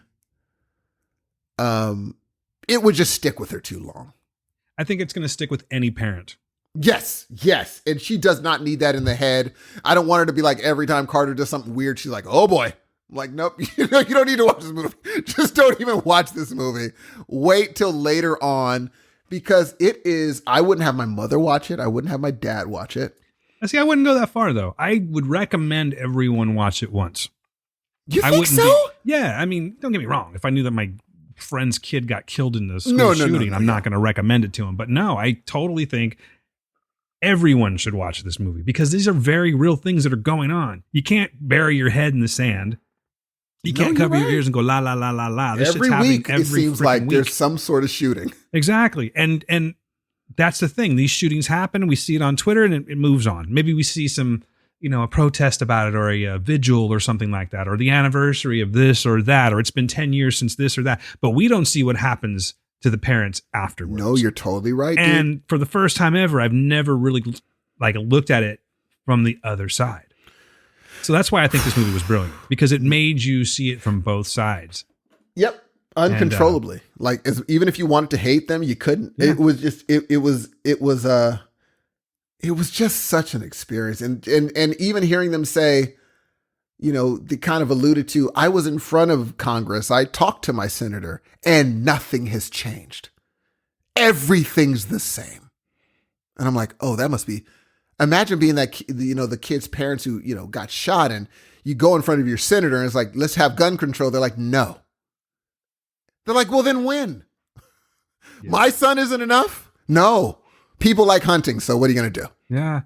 it would just stick with her too long. I think it's going to stick with any parent. Yes. And she does not need that in the head. I don't want her to be like, every time Carter does something weird, she's like, oh boy. I'm like, nope, you don't need to watch this movie. Just don't even watch this movie. Wait till later on, because it is, I wouldn't have my mother watch it. I wouldn't have my dad watch it. See, I wouldn't go that far, though. I would recommend everyone watch it once. You think so? Yeah, I mean, don't get me wrong. If I knew that my friend's kid got killed in the school shooting, I'm not going to recommend it to him. But no, I totally think everyone should watch this movie because these are very real things that are going on. You can't bury your head in the sand. You can't cover your ears and go la la la la la. This every week it seems like week. There's some sort of shooting. Exactly, and that's the thing. These shootings happen. We see it on Twitter, and it moves on. Maybe we see some, a protest about it, or a vigil, or something like that, or the anniversary of this or that, or it's been 10 years since this or that. But we don't see what happens to the parents afterwards. No, you're totally right. And for the first time ever, I've never really looked at it from the other side. So that's why I think this movie was brilliant, because it made you see it from both sides. Yep. Uncontrollably. Even if you wanted to hate them, you couldn't. Yeah. It was just, it was just such an experience. And even hearing them say, they kind of alluded to, I was in front of Congress. I talked to my senator and nothing has changed. Everything's the same. And I'm like, oh, that must be, imagine being that, the kid's parents who, got shot, and you go in front of your senator and it's like, let's have gun control. They're like, no. They're like, well, then when? Yeah. My son isn't enough? No. People like hunting. So what are you going to do? Yeah.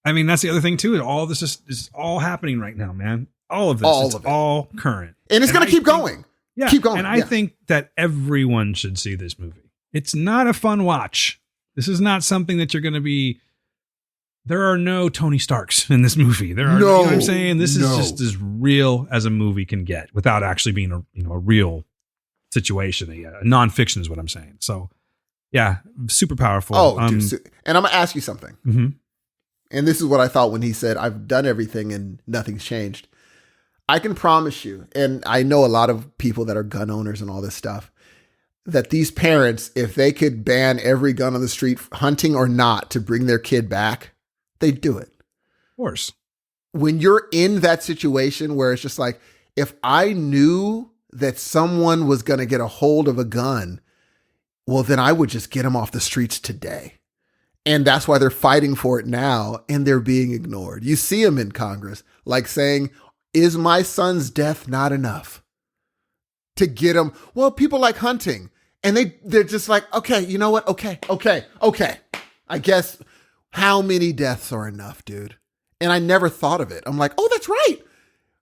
I mean, that's the other thing too. All this is all happening right now, man. All of this. All of it. All current. And it's going to keep going. Yeah. Keep going. And I think that everyone should see this movie. It's not a fun watch. This is not something that you're going to be. There are no Tony Starks in this movie. There are, you know what I'm saying? This is just as real as a movie can get without actually being a real situation. A nonfiction is what I'm saying. So yeah, super powerful. Dude, and I'm going to ask you something. Mm-hmm. And this is what I thought when he said, I've done everything and nothing's changed. I can promise you, and I know a lot of people that are gun owners and all this stuff, that these parents, if they could ban every gun on the street, hunting or not, to bring their kid back, they'd do it. Of course. When you're in that situation where it's just like, if I knew that someone was going to get a hold of a gun, well, then I would just get them off the streets today. And that's why they're fighting for it now, and they're being ignored. You see them in Congress, like saying, is my son's death not enough to get him? Well, people like hunting, and they're just like, okay, you know what? Okay. I guess how many deaths are enough, dude? And I never thought of it. I'm like, oh, that's right.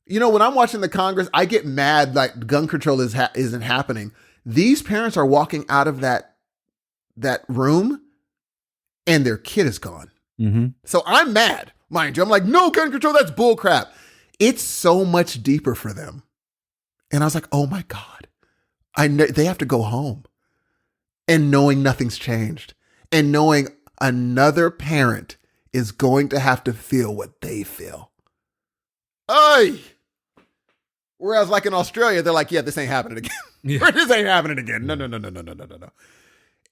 When I'm watching the Congress, I get mad like gun control isn't happening. These parents are walking out of that room and their kid is gone. Mm-hmm. So I'm mad, mind you. I'm like, no gun control, that's bull crap. It's so much deeper for them. And I was like, oh my God, they have to go home. And knowing nothing's changed, and knowing another parent is going to have to feel what they feel. Ay! Whereas like in Australia, they're like, yeah, this ain't happening again. Yeah. This ain't happening again. No.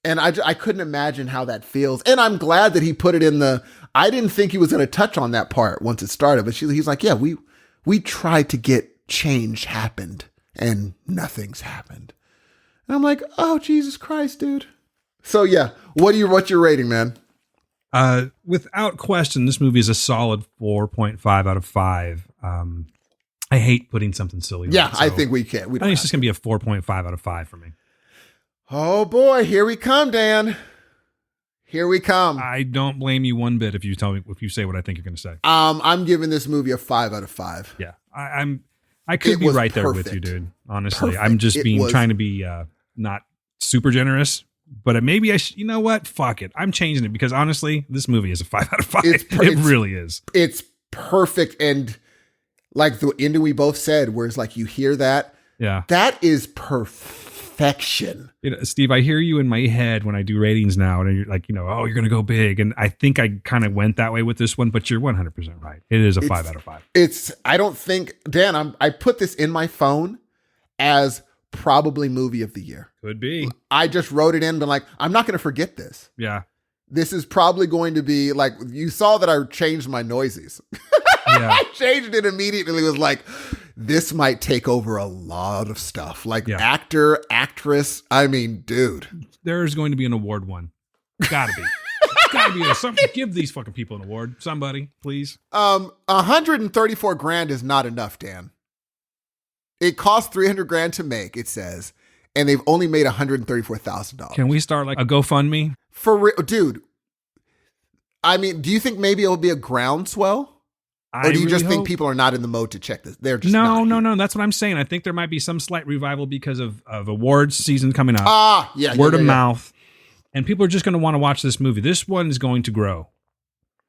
And I couldn't imagine how that feels. And I'm glad that he put it in I didn't think he was going to touch on that part once it started, but he's like, yeah, we tried to get change happened and nothing's happened. And I'm like, oh, Jesus Christ, dude. So yeah, what's your rating, man? Without question, this movie is a solid 4.5 out of 5. I hate putting something silly. Yeah, I think we can. I think it's just going to be a 4.5 out of 5 for me. Oh boy, here we come, Dan. Here we come. I don't blame you one bit if you say what I think you're going to say. I'm giving this movie a 5 out of 5. Yeah, I could be right there with you, dude. Honestly, perfect. I'm just trying to be not super generous. But maybe you know what? Fuck it. I'm changing it because honestly, this movie is a 5 out of 5. It really is. It's perfect. And like the ending we both said, where it's like, you hear that. Yeah. That is perfect. perfection. Steve, I hear you in my head when I do ratings now, and you're like, oh, you're going to go big. And I think I kind of went that way with this one, but you're 100% right. It is a 5 out of 5. I don't think, Dan, I put this in my phone as probably movie of the year. Could be. I just wrote it in, but like, I'm not going to forget this. Yeah. This is probably going to be like, you saw that I changed my Noisies. Yeah. I changed it immediately. It was like, this might take over a lot of stuff. Like actor, actress. I mean, dude. There's going to be an award one. Gotta be. Gotta be something. Give these fucking people an award. Somebody, please. 134 grand is not enough, Dan. It cost 300 grand to make, it says, and they've only made $134,000. Can we start like a GoFundMe? For real, dude. I mean, do you think maybe it'll be a groundswell? Or do you just think people are not in the mode to check this? They're just no. That's what I'm saying. I think there might be some slight revival because of awards season coming up. Word of mouth. And people are just going to want to watch this movie. This one is going to grow.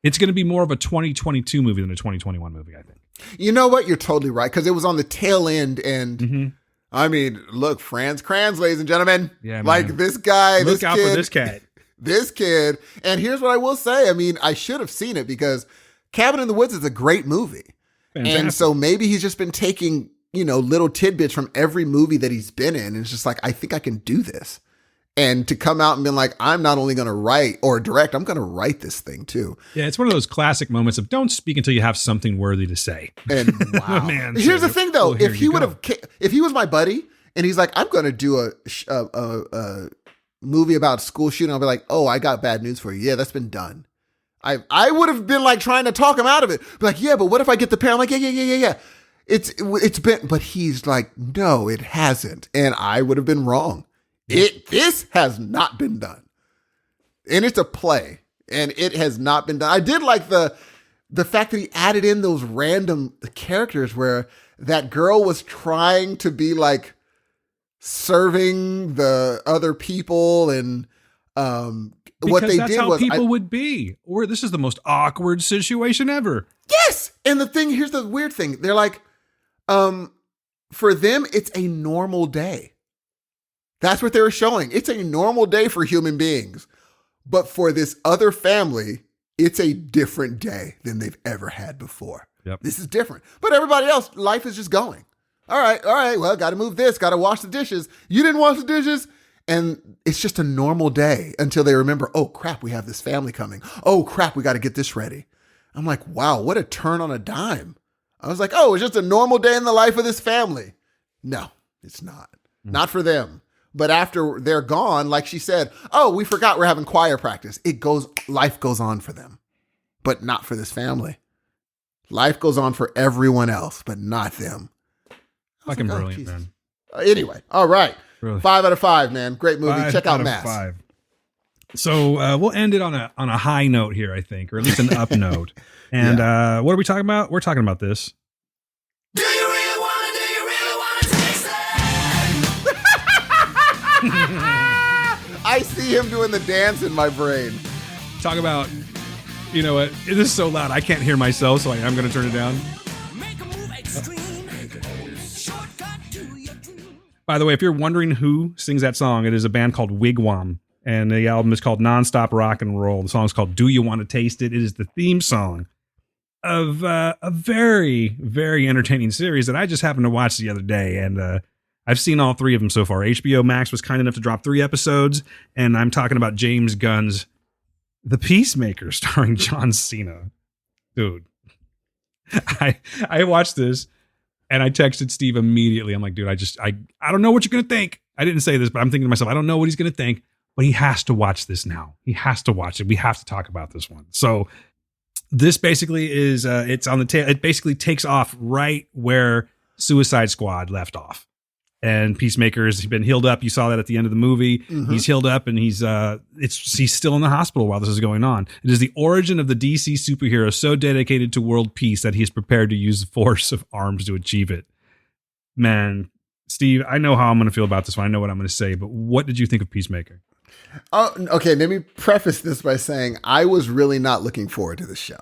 It's going to be more of a 2022 movie than a 2021 movie, I think. You know what? You're totally right. Because it was on the tail end. And I mean, look, Franz Kranz, ladies and gentlemen. Yeah, like this guy. Look out for this cat. This kid. And here's what I will say. I mean, I should have seen it because Cabin in the Woods is a great movie. Fantastic. And so maybe he's just been taking, little tidbits from every movie that he's been in. And it's just like, I think I can do this. And to come out and be like, I'm not only going to write or direct, I'm going to write this thing too. Yeah, it's one of those classic moments of don't speak until you have something worthy to say. And wow. Man, here's the thing though. If he was my buddy and he's like, I'm going to do a movie about school shooting, I'll be like, oh, I got bad news for you. Yeah, that's been done. I would have been like trying to talk him out of it. Be like, yeah, but what if I get the pair? I'm like, yeah. It's been, but he's like, no, it hasn't. And I would have been wrong. This has not been done. And it's a play. And it has not been done. I did like the fact that he added in those random characters where that girl was trying to be like serving the other people and, what they that's did how was people would be. Or this is the most awkward situation ever. Yes. And here's the weird thing. They're like, for them, it's a normal day. That's what they were showing. It's a normal day for human beings. But for this other family, it's a different day than they've ever had before. Yep. This is different. But everybody else, life is just going. All right. Well, got to move this. Got to wash the dishes. You didn't wash the dishes. And it's just a normal day until they remember, oh, crap, we have this family coming. Oh, crap, we got to get this ready. I'm like, wow, what a turn on a dime. I was like, oh, it's just a normal day in the life of this family. No, it's not. Not for them. But after they're gone, like she said, oh, we forgot we're having choir practice. Life goes on for them, but not for this family. Life goes on for everyone else, but not them. Fucking like, brilliant, man. Anyway, all right. Really? 5 out of 5, man. Great movie. Check out Mass. 5. So we'll end it on a high note here, I think, or at least an up note. And what are we talking about? We're talking about this. Do you really want to taste it? I see him doing the dance in my brain. Talk about, you know what? It is so loud. I can't hear myself, so I'm going to turn it down. Make a move extreme. Shortcut to your dream. By the way, if you're wondering who sings that song, it is a band called Wigwam. And the album is called Nonstop Rock and Roll. The song is called Do You Want to Taste It? It is the theme song of a very, very entertaining series that I just happened to watch the other day. And I've seen all 3 of them so far. HBO Max was kind enough to drop 3 episodes. And I'm talking about James Gunn's The Peacemaker starring John Cena. Dude, I watched this and I texted Steve immediately. I'm like, dude, I don't know what you're going to think. I didn't say this, but I'm thinking to myself, I don't know what he's going to think. But he has to watch this now. He has to watch it. We have to talk about this one. So this basically is, it's on the tail. It basically takes off right where Suicide Squad left off. And Peacemaker's been healed up. You saw that at the end of the movie. Mm-hmm. He's healed up and he's still in the hospital while this is going on. It is the origin of the DC superhero so dedicated to world peace that he is prepared to use the force of arms to achieve it. Man, Steve, I know how I'm going to feel about this one. I know what I'm going to say, but what did you think of Peacemaker? Oh, okay. Let me preface this by saying I was really not looking forward to the show.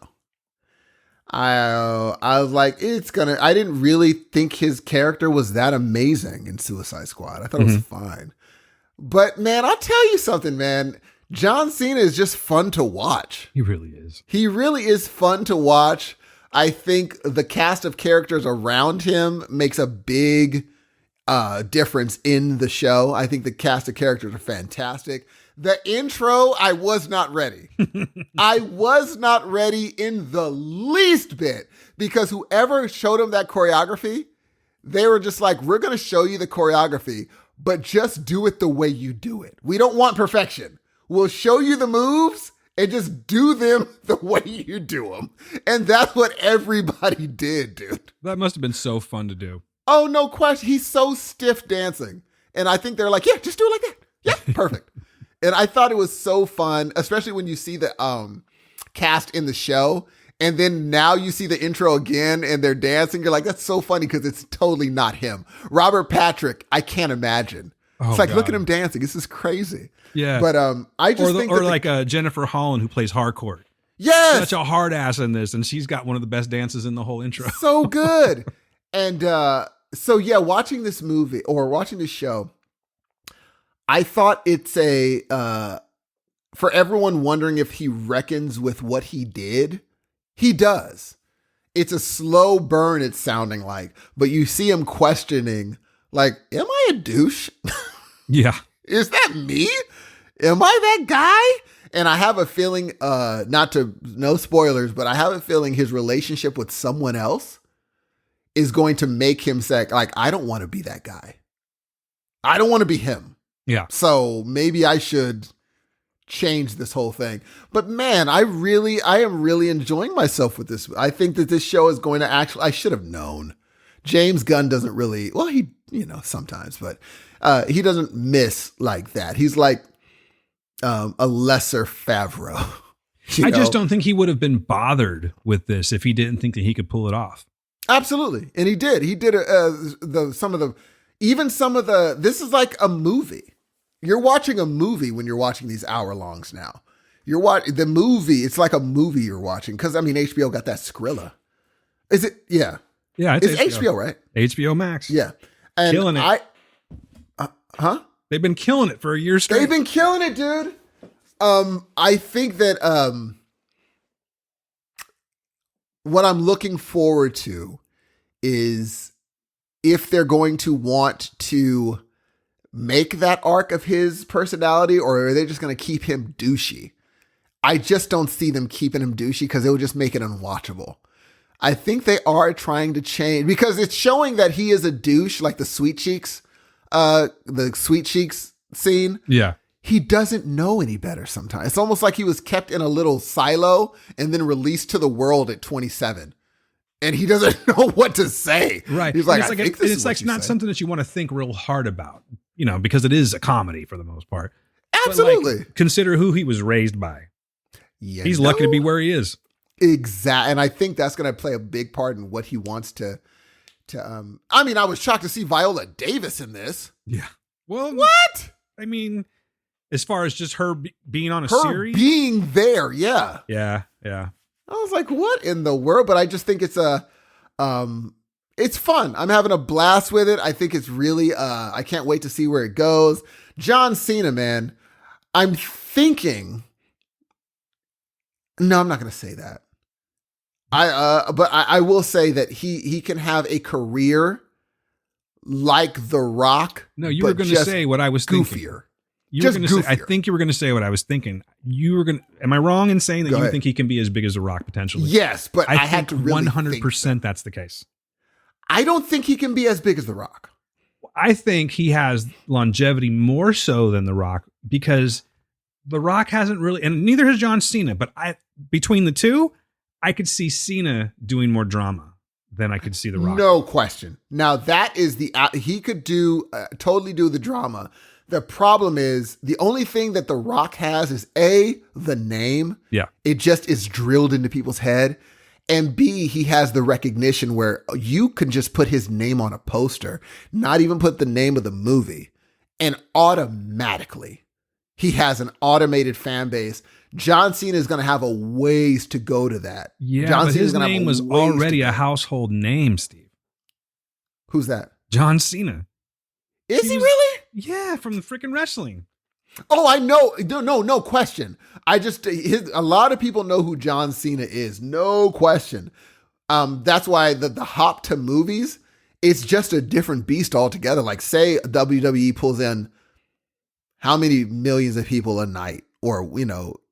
I was like, I didn't really think his character was that amazing in Suicide Squad. I thought it was fine. But man, I'll tell you something, man. John Cena is just fun to watch. He really is. He really is fun to watch. I think the cast of characters around him makes a big difference in the show. I think the cast of characters are fantastic. The intro, I was not ready. I was not ready in the least bit because whoever showed him that choreography, they were just like, we're going to show you the choreography, but just do it the way you do it. We don't want perfection. We'll show you the moves and just do them the way you do them. And that's what everybody did, dude. That must have been so fun to do. Oh, no question. He's so stiff dancing. And I think they're like, yeah, just do it like that. Yeah, perfect. And I thought it was so fun, especially when you see the cast in the show. And then now you see the intro again and they're dancing. You're like, that's so funny because it's totally not him. Robert Patrick, I can't imagine. It's like, look at him dancing. This is crazy. Yeah. But I just think Jennifer Holland who plays Harcourt. Yes. Such a hard ass in this. And she's got one of the best dances in the whole intro. So good. And so, yeah, watching this movie or watching this show, I thought it's for everyone wondering if he reckons with what he did, he does. It's a slow burn, it's sounding like, but you see him questioning, like, am I a douche? Yeah. Is that me? Am I that guy? And I have a feeling, no spoilers, but I have a feeling his relationship with someone else is going to make him say, like, I don't want to be that guy. I don't want to be him. Yeah. So maybe I should change this whole thing. But man, I am really enjoying myself with this. I think that this show is going to I should have known. James Gunn doesn't really, well, he, sometimes, but he doesn't miss like that. He's like a lesser Favreau. I just don't think he would have been bothered with this if he didn't think that he could pull it off. Absolutely. And he did. He did this is like a movie. You're watching a movie when you're watching these hour-longs now. You're watching the movie. It's like a movie you're watching. Because, HBO got that Skrilla. Is it? Yeah. Yeah. It's HBO, right? HBO Max. Yeah. And killing it. They've been killing it for a year straight. They've been killing it, dude. I think that what I'm looking forward to is if they're going to want to make that arc of his personality, or are they just going to keep him douchey? I just don't see them keeping him douchey because it would just make it unwatchable. I think they are trying to change because it's showing that he is a douche, like the Sweet Cheeks scene. Yeah. He doesn't know any better sometimes. It's almost like he was kept in a little silo and then released to the world at 27. And he doesn't know what to say. Right. He's like, I think this is it's what like you not say. something that you want to think real hard about, because it is a comedy for the most part. Absolutely. But consider who he was raised by. He's lucky to be where he is. Exactly. And I think that's going to play a big part in what he wants to I was shocked to see Viola Davis in this. Yeah. Well, what? As far as just her being on a her series? Being there, yeah. Yeah, yeah. I was like, what in the world? But I just think it's it's fun. I'm having a blast with it. I think it's really, I can't wait to see where it goes. John Cena, man, I'm thinking, no, I'm not going to say that. But I will say that he can have a career like The Rock. No, you were going to say what I was thinking. Goofier. I think you were going to say what I was thinking. Am I wrong in saying that Go you ahead. think he can be as big as The Rock potentially? Yes, but I had to really 100% think that's the case. I don't think he can be as big as The Rock. I think he has longevity more so than The Rock because The Rock hasn't really, and neither has John Cena, but between the two, I could see Cena doing more drama than I could see The Rock. No question. Now that is he could totally do the drama. The problem is the only thing that The Rock has is the name. Yeah. It just is drilled into people's head. And B, he has the recognition where you can just put his name on a poster, not even put the name of the movie, and automatically he has an automated fan base John Cena is going to have a ways to go to that. Yeah, John but Cena's his gonna have name a was ways already to a go. household name, Steve. Who's that? John Cena. Is He he was- really? Yeah, from the freaking wrestling. Oh, I know. No question. A lot of people know who John Cena is. No question. That's why the hop to movies, it's just a different beast altogether. Like, say WWE pulls in how many millions of people a night, or,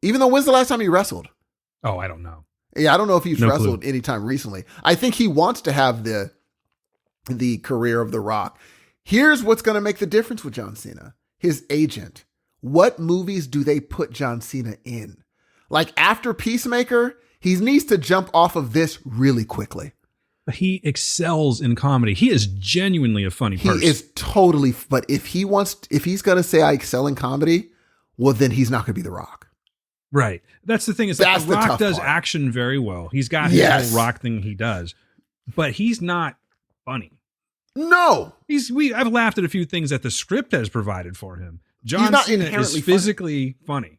even though when's the last time he wrestled? Oh, I don't know. Yeah, I don't know if he's No wrestled clue. anytime recently. I think he wants to have the career of The Rock. Here's what's going to make the difference with John Cena. His agent. What movies do they put John Cena in? Like, after Peacemaker, he needs to jump off of this really quickly. But he excels in comedy. He is genuinely a funny person. He is totally, but if he's going to say I excel in comedy, well, then he's not going to be The Rock. Right. That's the thing. Is like That's The the Rock tough does part. action very well. He's got his Yes. whole Rock thing he does, but he's not funny. No. I've laughed at a few things that the script has provided for him. John not Cena is inherently funny. physically funny.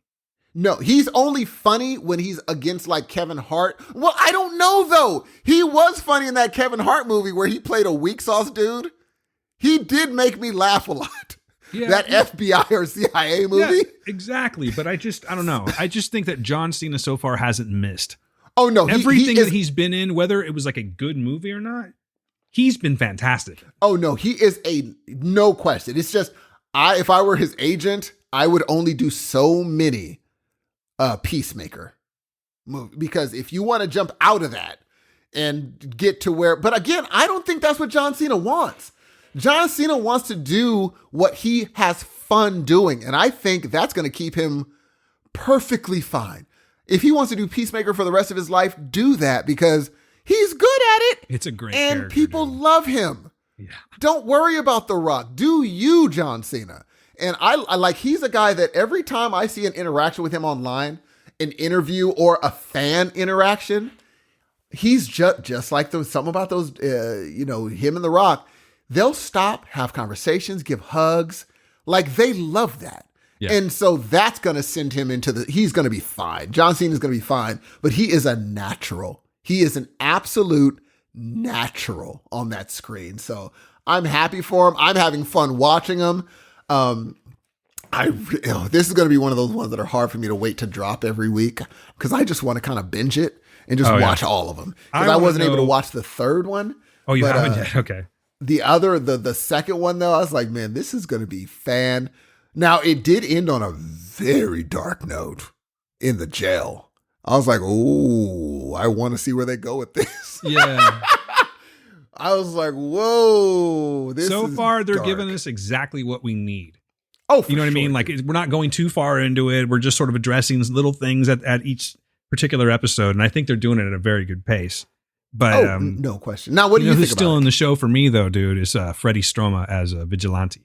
No, he's only funny when he's against like Kevin Hart. Well, I don't know though. He was funny in that Kevin Hart movie where he played a weak sauce dude. He did make me laugh a lot. Yeah. That FBI or CIA movie. Yeah, exactly. But I don't know. I just think that John Cena so far hasn't missed. Oh no, Everything he is, that he's been in, whether it was like a good movie or not, he's been fantastic. Oh no, he is no question. It's just if I were his agent, I would only do so many Peacemaker movie, because if you want to jump out of that and get to where, but again, I don't think that's what John Cena wants. John Cena wants to do what he has fun doing, and I think that's going to keep him perfectly fine. If he wants to do Peacemaker for the rest of his life, do that, because he's good at it. It's a great and character, people dude. love him. Yeah. Don't worry about The Rock. Do you, John Cena? And I like, he's a guy that every time I see an interaction with him online, an interview or a fan interaction, he's just like something about those, him and The Rock. They'll stop, have conversations, give hugs. Like, they love that. Yeah. And so that's going to send him he's going to be fine. John Cena is going to be fine, but he is a natural. He is an absolute natural on that screen. So I'm happy for him. I'm having fun watching him. This is going to be one of those ones that are hard for me to wait to drop every week, because I just want to kind of binge it and just watch all of them. Because I wasn't able to watch the third one. Oh, you but, haven't yet? Okay. The second one though, I was like, man, this is going to be fan. Now it did end on a very dark note in the jail. I was like, oh, I want to see where they go with this. Yeah. I was like, whoa, this So is far, they're dark. giving us exactly what we need. Oh, for You know what I mean? sure. Like, we're not going too far into it. We're just sort of addressing little things at each particular episode. And I think they're doing it at a very good pace. But no question. Now, what do you think who's still about in it? the show for me, though, dude, is Freddie Stroma as a vigilante.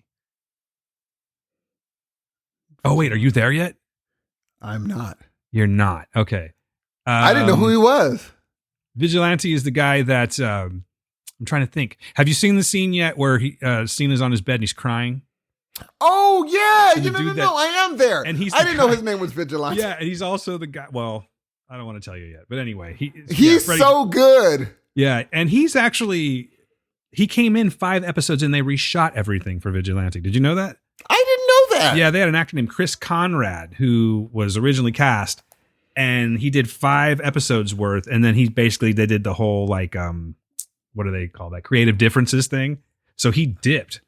Oh, wait, are you there yet? I'm not. You're not. Okay. I didn't know who he was. Vigilante is the guy that I'm trying to think. Have you seen the scene yet where Cena's on his bed and he's crying? Oh yeah, And the dude that- I am there. and he's I the didn't know guy- his name was Vigilante. Yeah, and he's also the guy. Well, I don't want to tell you yet, but anyway, He's Freddie- so good. yeah, and he came in 5 episodes and they reshot everything for Vigilante. Did you know that? I didn't know that. Yeah, they had an actor named Chris Conrad who was originally cast, and he did 5 episodes worth, and then they did the whole like what do they call that, creative differences thing. So he dipped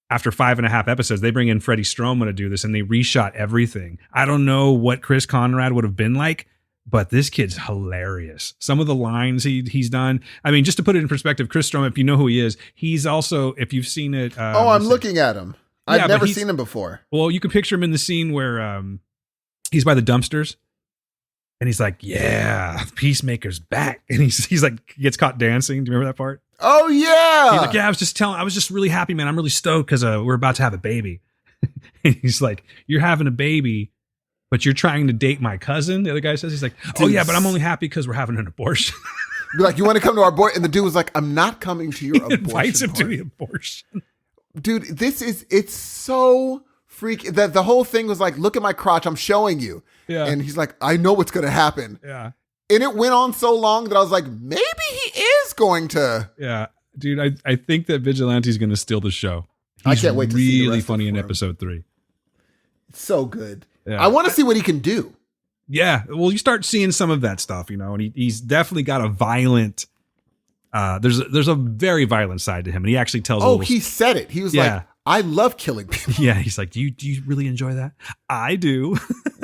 after 5.5 episodes. They bring in Freddie Stroma to do this, and they reshot everything. I don't know what Chris Conrad would have been like, but this kid's hilarious. Some of the lines he's done. I mean, just to put it in perspective, Chris Stroma, if you know who he is, he's also, if you've seen it. I'm looking at him. Yeah, I've but never he's- seen him before. Well, you can picture him in the scene where he's by the dumpsters, and he's like, "Yeah, Peacemaker's back," and he's like, gets caught dancing. Do you remember that part? Oh yeah. He's like, "Yeah, I was just really happy, man. I'm really stoked because we're about to have a baby." And he's like, "You're having a baby, but you're trying to date my cousin." The other guy says, he's like, "Oh Dude. yeah, but I'm only happy because we're having an abortion." Be like, you want to come to our boy? And the dude was like, I'm not coming to your He invites abortion him to party. the abortion. Dude, it's so The whole thing was like, look at my crotch, I'm showing you. Yeah. And he's like, I know what's going to happen. Yeah. And it went on so long that I was like, maybe he is going to. Yeah. Dude, I think that Vigilante's going to steal the show. I can't wait to see the really rest funny of in him. episode 3. It's so good. Yeah. I want to see what he can do. Yeah. Well, you start seeing some of that stuff, you know, and he's definitely got a violent, there's a very violent side to him. And he actually tells he said it. He was like, I love killing people. Yeah. He's like, do you really enjoy that? I do.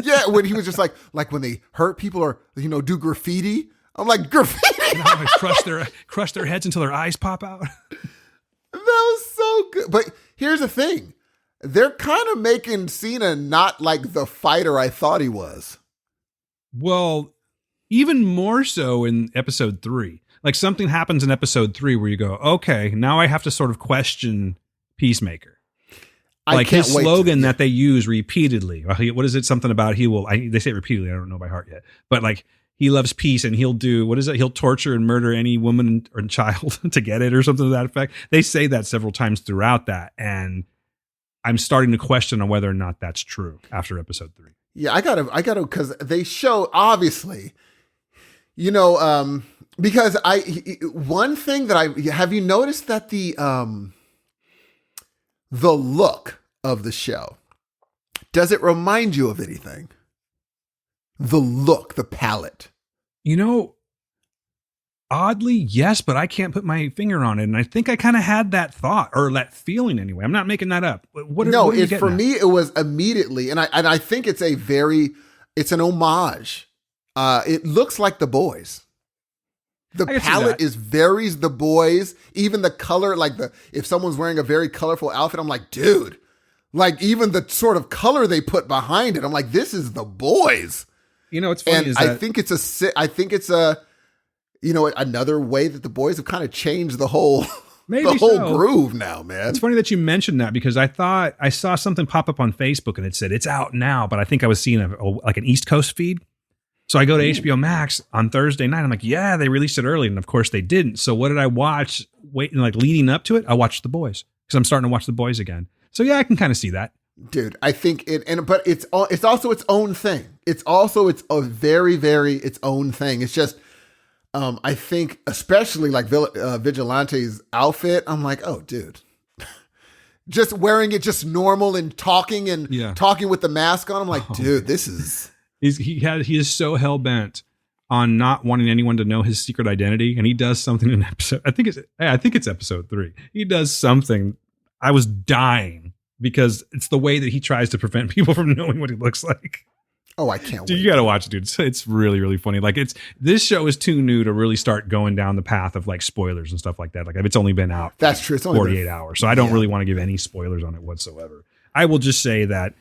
Yeah. When he was just like when they hurt people or, you know, do graffiti. I'm like, graffiti. You know, crush their heads until their eyes pop out. That was so good. But here's the thing. They're kind of making Cena not like the fighter I thought he was. Well, even more so in episode 3. Like something happens in episode 3 where you go, okay, now I have to sort of question Peacemaker. Like his slogan that they use repeatedly. What is it? Something about they say it repeatedly. I don't know by heart yet. But like he loves peace and he'll do, what is it? He'll torture and murder any woman or child to get it or something to that effect. They say that several times throughout that. And I'm starting to question on whether or not that's true after episode 3. Yeah, I gotta, because they show, obviously, you know, because one thing that have you noticed that the look of the show, does it remind you of anything? The look, the palette. You know, oddly, yes, but I can't put my finger on it. And I think I kind of had that thought or that feeling anyway. I'm not making that up. What are you for at? Me, it was immediately. And I think it's it's an homage. It looks like The Boys. The palette varies The Boys. Even the color, if someone's wearing a very colorful outfit, I'm like, dude, like even the sort of color they put behind it, I'm like, this is The Boys. You know, it's funny. And I think it's a, you know, another way that The Boys have kind of changed the whole groove now, man. It's funny that you mentioned that because I thought I saw something pop up on Facebook and it said it's out now, but I think I was seeing like an East Coast feed. So I go to HBO Max on Thursday night. I'm like, yeah, they released it early, and of course they didn't. So what did I watch? Leading up to it, I watched The Boys because I'm starting to watch The Boys again. So yeah, I can kind of see that. Dude, I think but it's also its own thing. It's also its very, very its own thing. It's just, I think, especially like Vigilante's outfit, I'm like, oh, dude, just wearing it just normal and talking with the mask on. I'm like, dude, this is. He is so hell bent on not wanting anyone to know his secret identity, and he does something in episode. I think it's episode 3. He does something. I was dying because it's the way that he tries to prevent people from knowing what he looks like. Oh, I can't Dude, wait. you got to watch it, dude. It's really, really funny. Like this show is too new to really start going down the path of like spoilers and stuff like that. Like it's only been out. That's true. It's only 48 hours. So I don't really want to give any spoilers on it whatsoever. I will just say that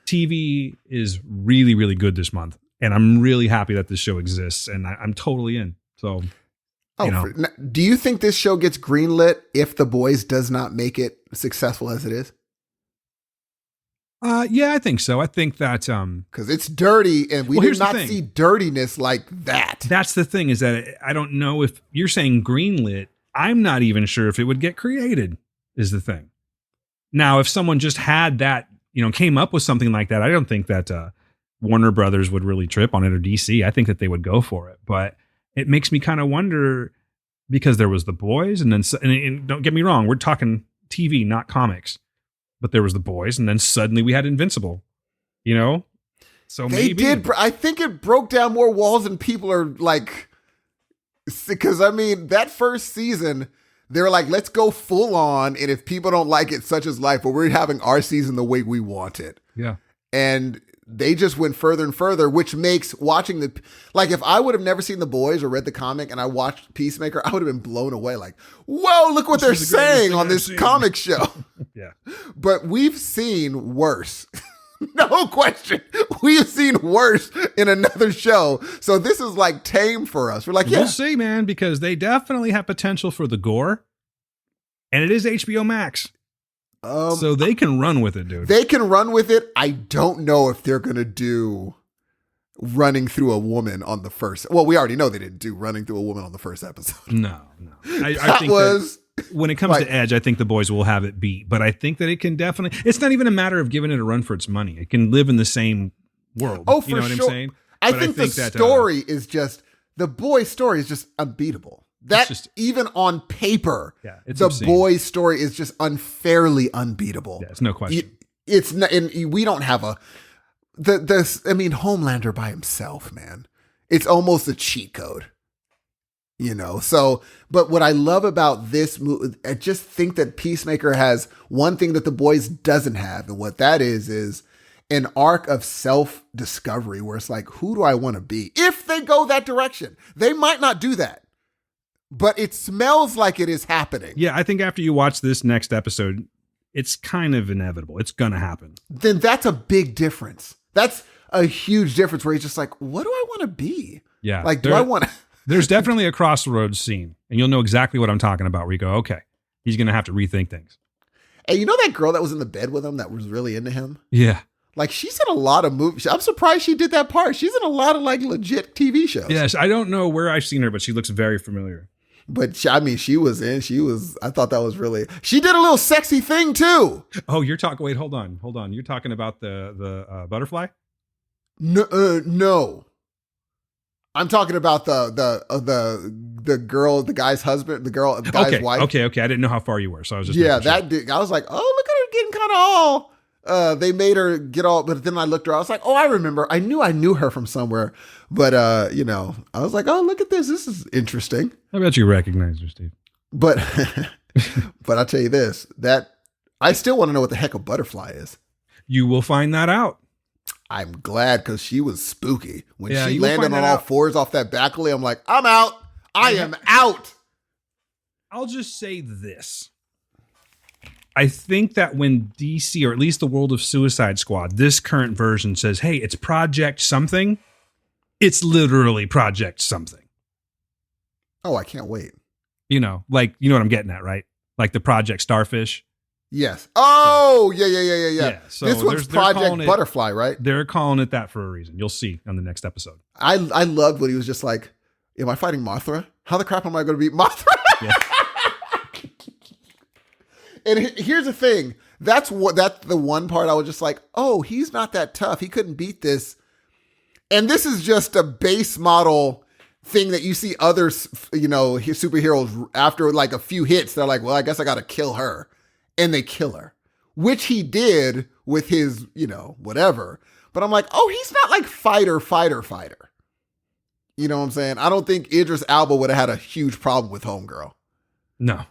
TV is really, really good this month. And I'm really happy that this show exists. And I'm totally in. So, do you think this show gets greenlit if The Boys does not make it successful as it is? Yeah, I think so. I think that because it's dirty, and we did not see dirtiness like that. That's the thing, is that I don't know if you're saying greenlit. I'm not even sure if it would get created. Is the thing. Now, if someone just had that, came up with something like that, I don't think that Warner Brothers would really trip on it, or DC. I think that they would go for it, but it makes me kind of wonder because there was The Boys, and then and don't get me wrong, we're talking TV, not comics. But there was The Boys, and then suddenly we had Invincible, So they did. I think it broke down more walls than people are like, because that first season, they were like, let's go full on. And if people don't like it, such is life, but we're having our season the way we want it. Yeah. And they just went further and further, which makes watching if I would have never seen The Boys or read the comic and I watched Peacemaker, I would have been blown away. Like, whoa, look what they're saying on this comic show. Yeah. But we've seen worse. No question. We've seen worse in another show. So this is like tame for us. We're like, We'll see, man, because they definitely have potential for the gore. And it is HBO Max. So they can run with it, dude. They can run with it. I don't know if they're going to do running through a woman on the first. Well, we already know they didn't do running through a woman on the first episode. No. I think when it comes Right. to Edge, I think the boys will have it beat. But I think that it can definitely. It's not even a matter of giving it a run for its money. It can live in the same world. Oh, for you know what sure. I'm saying? I But think the that, story is just the boys' story is just unbeatable. That just- even on paper, Yeah, it's the obscene. boys' story is just unfairly unbeatable. Yeah, it's no question. It's not, and we don't have a I mean, Homelander by himself, man. It's almost a cheat code, you know. So, but what I love about this movie, I just think that Peacemaker has one thing that the boys doesn't have, and what that is an arc of self-discovery where it's like, who do I want to be? If they go that direction, they might not do that, but it smells like it is happening. Yeah, I think after you watch this next episode, it's kind of inevitable. It's going to happen. Then that's a big difference. That's a huge difference where he's just like, what do I want to be? Yeah. Like, do I want to? There's definitely a crossroads scene, and you'll know exactly what I'm talking about where you go, okay, he's going to have to rethink things. Hey, you know that girl that was in the bed with him that was really into him? Yeah. Like, she's in a lot of movies. I'm surprised she did that part. She's in a lot of like legit TV shows. Yes. I don't know where I've seen her, but she looks very familiar. But I mean, she was, I thought that was really, she did a little sexy thing too. Oh, you're talking, wait, hold on. You're talking about the butterfly? No. I'm talking about the girl, the guy's husband, the guy's wife. Okay. I didn't know how far you were, so I was just Yeah, making sure. that did. I was like, oh, look at her getting kind of all. They made her get all, but then I looked her. I was like, oh, I remember. I knew her from somewhere, but you know, I was like, oh, look at this. This is interesting. I bet you recognize her, Steve. But but I'll tell you this: that I still want to know what the heck a butterfly is. You will find that out. I'm glad because she was spooky when Yeah, she you will landed find on that all out. fours off that back alley. I'm like, I'm out. I am out. I'll just say this. I think that when DC, or at least the world of Suicide Squad, this current version says, hey, it's Project something, it's literally Project something. Oh, I can't wait. You know, like, you know what I'm getting at, right? Like the Project Starfish. Yes. Oh, yeah. So This one's they're calling Project it- Butterfly, right? They're calling it that for a reason. You'll see on the next episode. I loved when he was just like, am I fighting Mothra? How the crap am I going to beat Mothra? Yeah. And here's the thing. That's the one part I was just like, oh, he's not that tough. He couldn't beat this. And this is just a base model thing that you see others, you know, superheroes after like a few hits. They're like, well, I guess I got to kill her. And they kill her, which he did with his, you know, whatever. But I'm like, oh, he's not like fighter. You know what I'm saying? I don't think Idris Elba would have had a huge problem with Homegirl. No.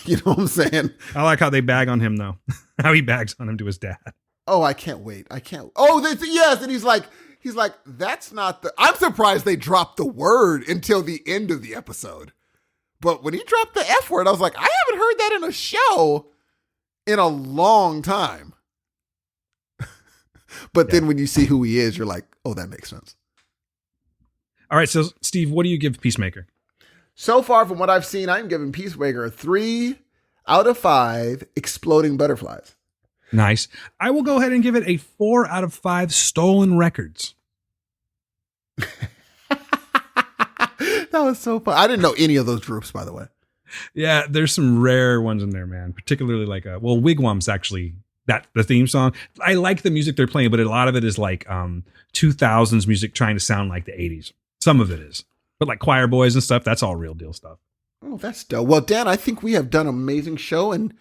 You know what I'm saying? I like how they bag on him, though. How he bags on him to his dad. Oh, I can't wait. Oh, yes. And he's like, that's not I'm surprised they dropped the word until the end of the episode. But when he dropped the F word, I was like, I haven't heard that in a show in a long time. But then when you see who he is, you're like, oh, that makes sense. All right. So, Steve, what do you give Peacemaker? So far from what I've seen, I'm giving Peacemaker a 3 out of 5 exploding butterflies. Nice. I will go ahead and give it a 4 out of 5 stolen records. That was so fun. I didn't know any of those groups, by the way. Yeah, there's some rare ones in there, man. Particularly like, Wigwam's actually the theme song. I like the music they're playing, but a lot of it is like 2000s music trying to sound like the 80s. Some of it is. But like Choir Boys and stuff, that's all real deal stuff. Oh, that's dope. Well, Dan, I think we have done an amazing show and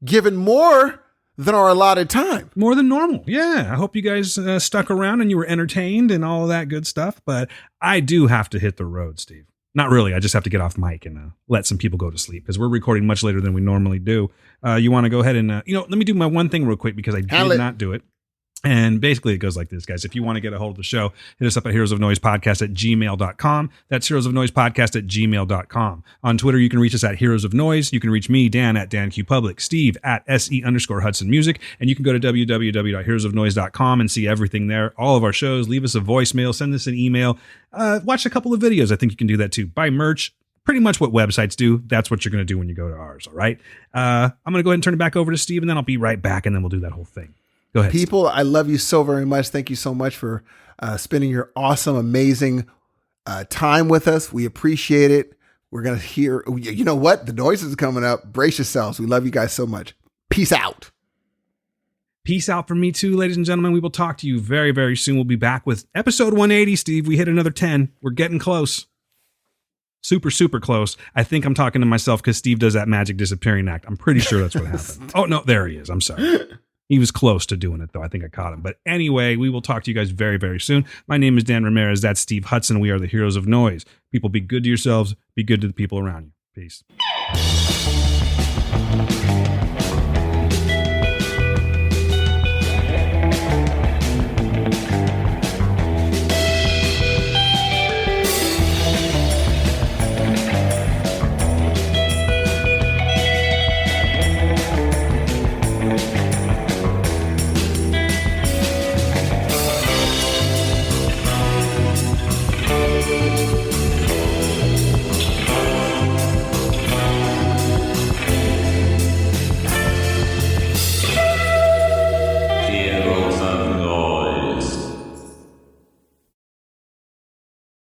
given more than our allotted time. More than normal. Yeah. I hope you guys stuck around and you were entertained and all of that good stuff. But I do have to hit the road, Steve. Not really. I just have to get off mic and let some people go to sleep because we're recording much later than we normally do. You want to go ahead and, let me do my one thing real quick because I did not do it. And basically it goes like this, guys. If you want to get a hold of the show, hit us up at heroesofnoisepodcast@gmail.com. That's heroesofnoisepodcast@gmail.com. On Twitter, you can reach us at Heroes of Noise. You can reach me, Dan, at DanQPublic, Steve at SE_Hudson Music. And you can go to www.heroesofnoise.com and see everything there. All of our shows. Leave us a voicemail. Send us an email. Watch a couple of videos. I think you can do that too. Buy merch. Pretty much what websites do. That's what you're going to do when you go to ours. All right. I'm going to go ahead and turn it back over to Steve, and then I'll be right back, and then we'll do that whole thing. Go ahead. People, I love you so very much. Thank you so much for spending your awesome, amazing time with us. We appreciate it. We're going to hear, you know what? The noise is coming up. Brace yourselves. We love you guys so much. Peace out. Peace out from me too, ladies and gentlemen. We will talk to you very, very soon. We'll be back with episode 180, Steve. We hit another 10. We're getting close. Super, super close. I think I'm talking to myself because Steve does that magic disappearing act. I'm pretty sure that's what happened. Oh, no, there he is. I'm sorry. He was close to doing it, though. I think I caught him. But anyway, we will talk to you guys very, very soon. My name is Dan Ramirez. That's Steve Hudson. We are the Heroes of Noise. People, be good to yourselves. Be good to the people around you. Peace.